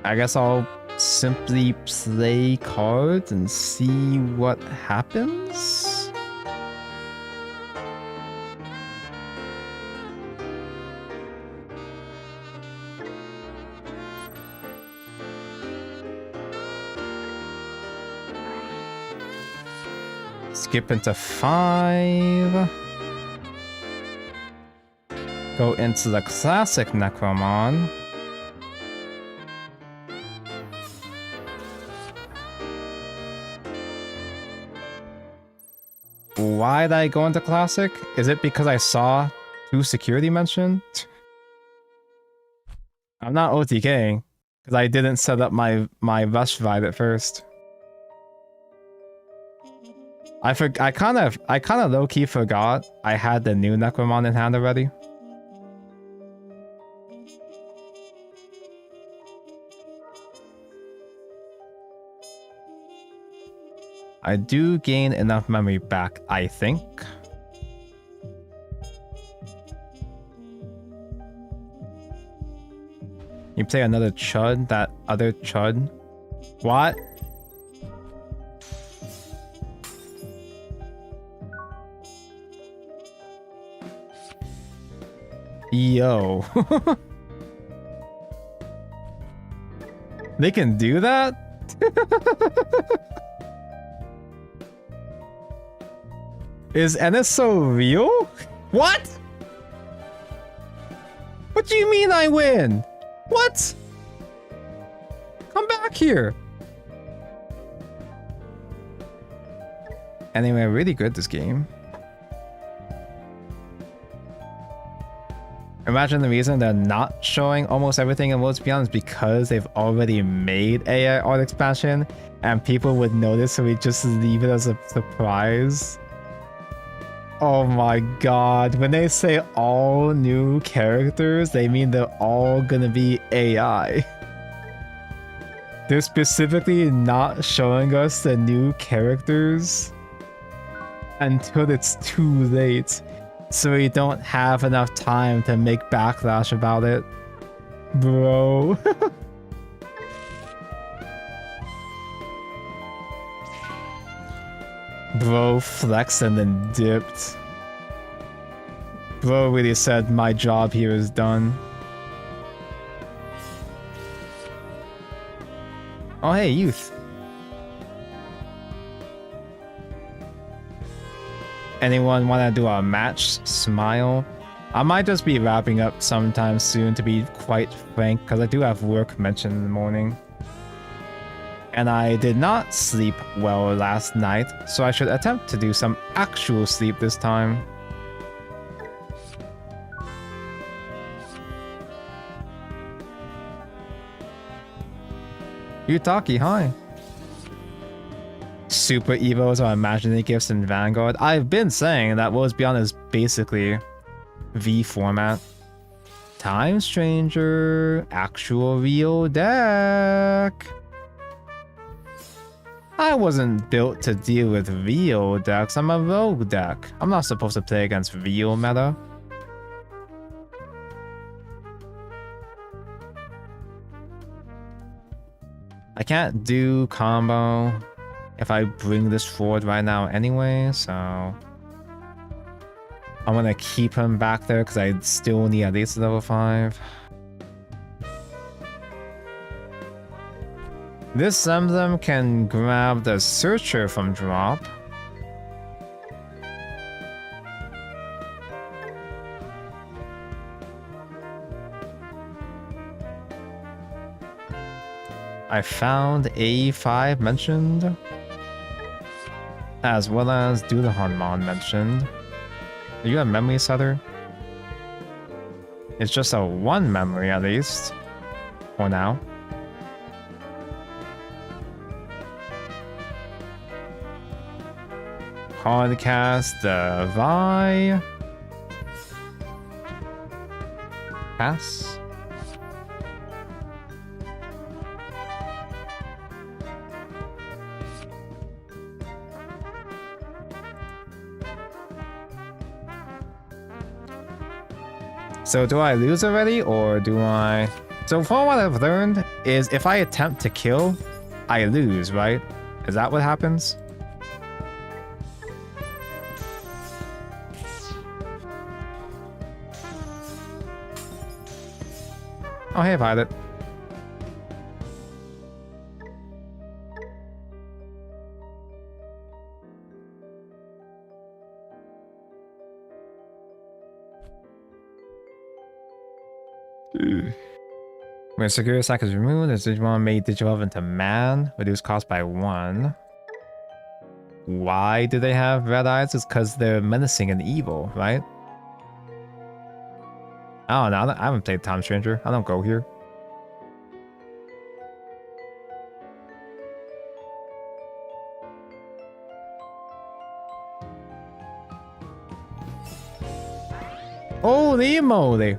I guess I'll simply play cards and see what happens. Skip into 5. Go into the classic necromon. Why did I go into classic? Is it because I saw 2 security mentioned? I'm not OTKing because I didn't set up my rush ride at first. I kind of low-key forgot I had the new necromon in hand already. I do gain enough memory back, I think. You play another chud, that other chud. What? Yo. They can do that? Is NSO real? What? What do you mean I win? What? Come back here. Anyway, really good this game. Imagine the reason they're not showing almost everything in Worlds Beyond is because they've already made AI art expansion and people would notice, so we just leave it as a surprise. Oh my god, when they say all new characters, they mean they're all gonna be AI. They're specifically not showing us the new characters until it's too late, so we don't have enough time to make backlash about it. Bro. Bro flexed and then dipped. Bro really said my job here is done. Oh hey, youth. Anyone want to do a match? Smile. I might just be wrapping up sometime soon, to be quite frank, because I do have work mentioned in the morning. And I did not sleep well last night, so I should attempt to do some actual sleep this time. Yutaki, hi. Super Evos are imaginary gifts in Vanguard. I've been saying that Worlds Beyond is basically V format. Time Stranger, actual real deck. I wasn't built to deal with real decks, I'm a rogue deck. I'm not supposed to play against real meta. I can't do combo if I bring this forward right now anyway, so I'm gonna keep him back there because I still need at least level 5. This emblem can grab the Searcher from drop. I found A5 mentioned, as well as Dudahanmon mentioned. Are you a memory setter? It's just a 1 memory at least, for now. Podcast Vi. Pass. So do I lose already, or do I... So from what I've learned is if I attempt to kill, I lose, right? Is that what happens? Oh, hey, Violet. When secure sack is removed, this Digimon made Digivolve into man, reduce cost by 1. Why do they have red eyes? It's because they're menacing and evil, right? I don't know. I haven't played Time Stranger. I don't go here. Holy moly!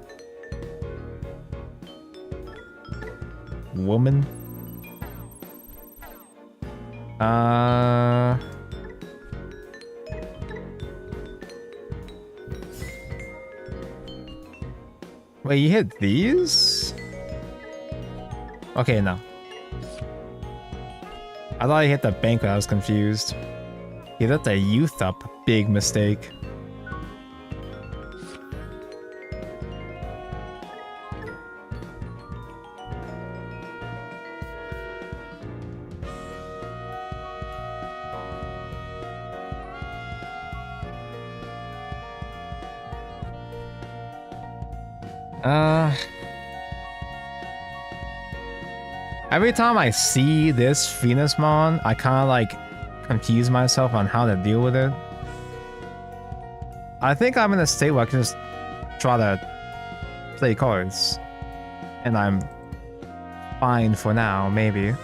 Woman. Wait, you hit these? Okay, no. I thought he hit the banquet, I was confused. He lit the youth up. Big mistake. Every time I see this Venusmon, I kind of like confuse myself on how to deal with it. I think I'm in a state where I can just try to play cards. And I'm fine for now, maybe.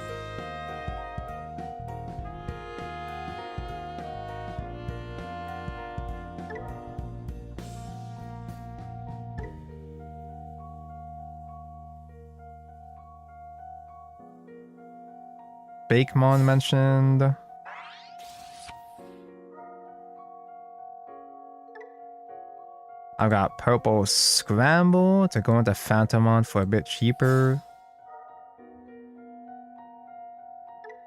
Fakemon mentioned. I've got Purple Scramble to go into Phantomon for a bit cheaper.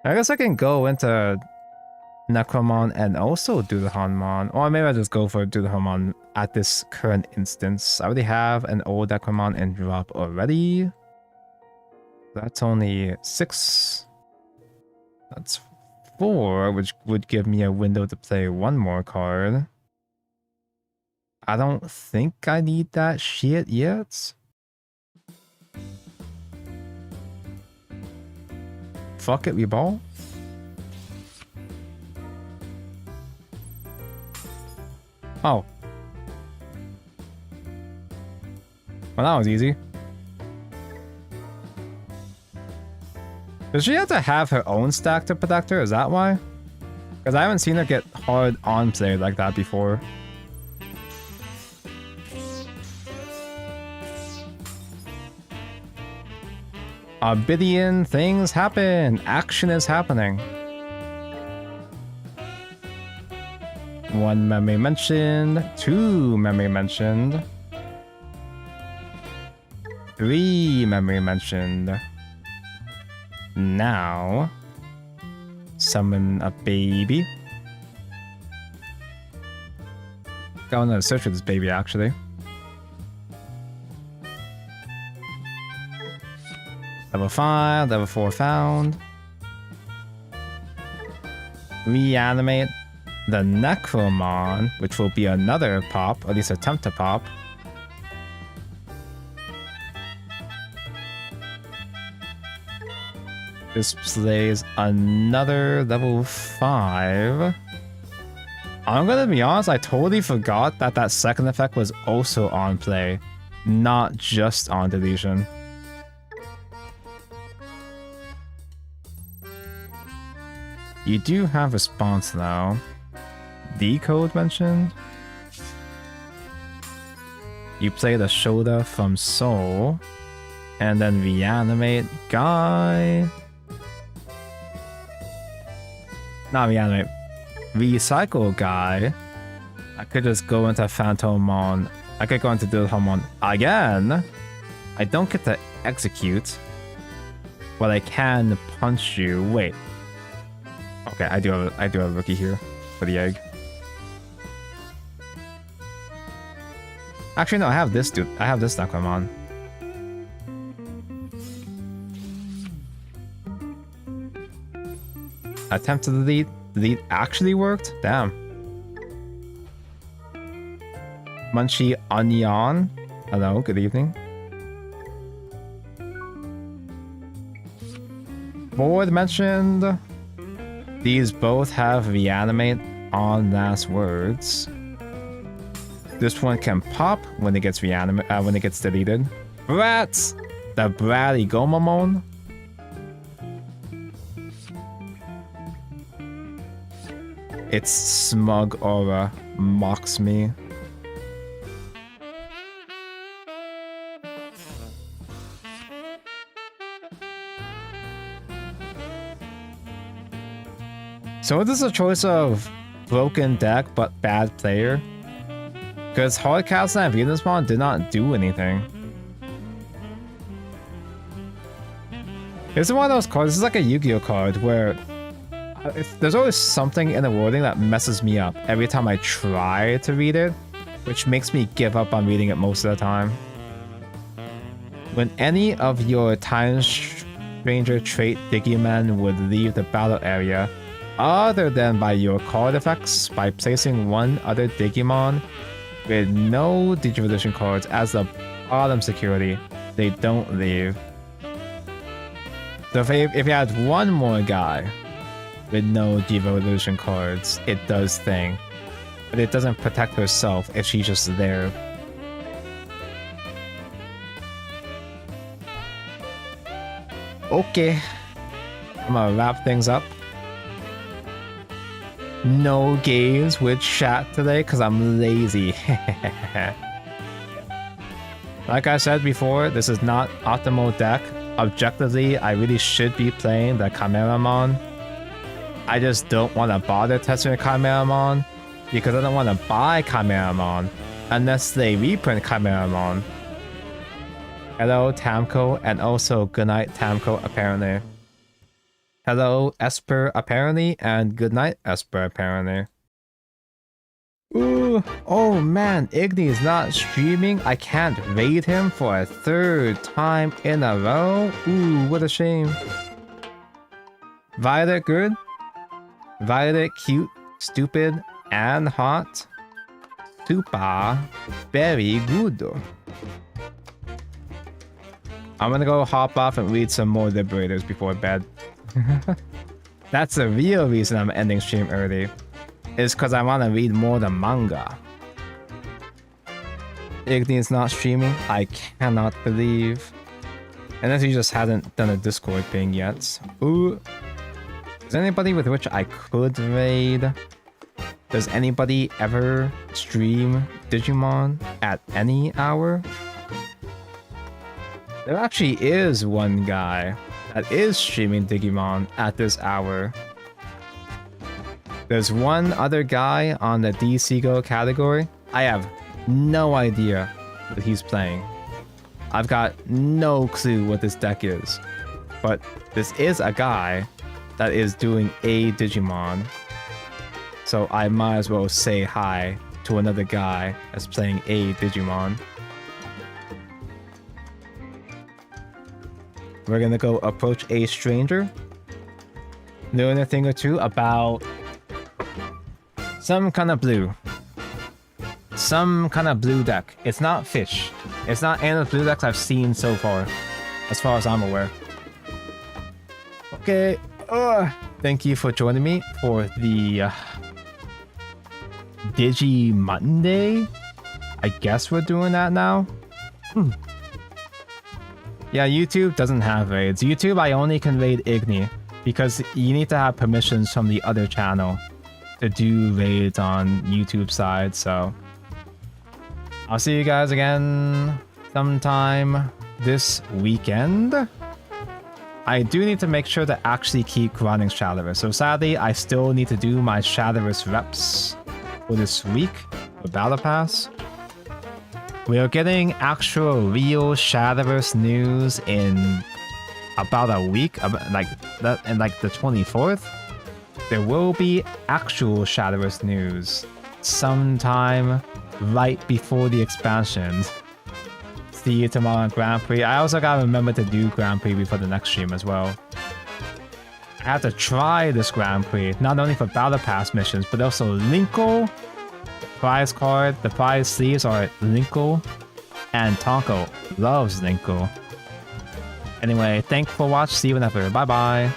I guess I can go into Necromon and also Dudahanmon. Or maybe I'll just go for Dudahanmon at this current instance. I already have an old Necromon in drop already. That's only 6. That's 4, which would give me a window to play one more card. I don't think I need that shit yet. Fuck it, we ball. Oh. Well, that was easy. Does she have to have her own stack to protect her? Is that why? Because I haven't seen her get hard on play like that before. Obsidian, things happen. Action is happening. 1 memory mentioned. 2 memory mentioned. 3 memory mentioned. Now, summon a baby. Got another search for this baby actually. Level 5, level 4 found. Reanimate the Necromon, which will be another pop, or at least attempt to pop. Displays another level 5. I'm gonna be honest, I totally forgot that that second effect was also on play, not just on deletion. You do have response now. Decode mentioned. You play the Shoda from Soul, and then reanimate Guy. Not reanimate. Recycle Guy. I could just go into Phantomon. I could go into Dudahanmon again. I don't get to execute, but I can punch you. Wait. Okay, I do have a rookie here for the egg. Actually, no, I have this dude. I have this Necromon. Attempt to delete. Delete actually worked? Damn. Munchie Onion. Hello, good evening. Board mentioned. These both have reanimate on last words. This one can pop when it gets when it gets deleted. Brats! The Bratty Gomamon. Its smug aura mocks me. So this is a choice of broken deck but bad player. Because Hardcastle and Venusmon did not do anything. This is one of those cards, this is like a Yu-Gi-Oh card where there's always something in the wording that messes me up every time I try to read it, which makes me give up on reading it most of the time. When any of your Time Stranger trait Digimon would leave the battle area, other than by your card effects, by placing one other Digimon with no Digivolution cards as the bottom security, they don't leave. So if you had one more guy with no Devolution cards, it does thing. But it doesn't protect herself if she's just there. Okay. I'm gonna wrap things up. No games with chat today because I'm lazy. Like I said before, this is not optimal deck. objectively, I really should be playing the Chimeramon. I just don't want to bother testing a Chimeramon because I don't want to buy Chimeramon unless they reprint Chimeramon. Hello, Tamco, and also goodnight, Tamco, apparently. Hello, Esper, apparently, and goodnight, Esper, apparently. Ooh, oh man, Igni is not streaming. I can't raid him for a 3rd time in a row. Ooh, what a shame. Violet, good. Violet, cute, stupid, and hot. Super, very good. I'm gonna go hop off and read some more Liberators before bed. That's the real reason I'm ending stream early. Is because I want to read more the manga. Igni is not streaming. I cannot believe. Unless he just hasn't done a Discord thing yet. Ooh. Is there anybody with which I could raid? Does anybody ever stream Digimon at any hour? There actually is one guy that is streaming Digimon at this hour. There's one other guy on the DC Go category. I have no idea what he's playing. I've got no clue what this deck is. But this is a guy that is doing a Digimon. So I might as well say hi to another guy that's playing a Digimon. We're gonna go approach a stranger. Learn a thing or two about some kind of blue. Some kind of blue deck. It's not fish. It's not any of the blue decks I've seen so far. As far as I'm aware. Okay. Thank you for joining me for the Digi Monday. I guess we're doing that now. Yeah, YouTube doesn't have raids. YouTube, I only can raid Igni because you need to have permissions from the other channel to do raids on YouTube side, so I'll see you guys again sometime this weekend. I do need to make sure to actually keep grinding Shadowburst, so sadly I still need to do my Shadowburst reps for this week for Battle Pass. We are getting actual real Shadowburst news in about a week, like the 24th. There will be actual Shadowburst news sometime right before the expansions. See you tomorrow on Grand Prix. I also gotta remember to do Grand Prix before the next stream as well. I have to try this Grand Prix, not only for Battle Pass missions, but also Linkle. Prize card, the prize sleeves are Linkle, and Tonko loves Linkle. Anyway, thanks for watching. See you whenever. Bye bye.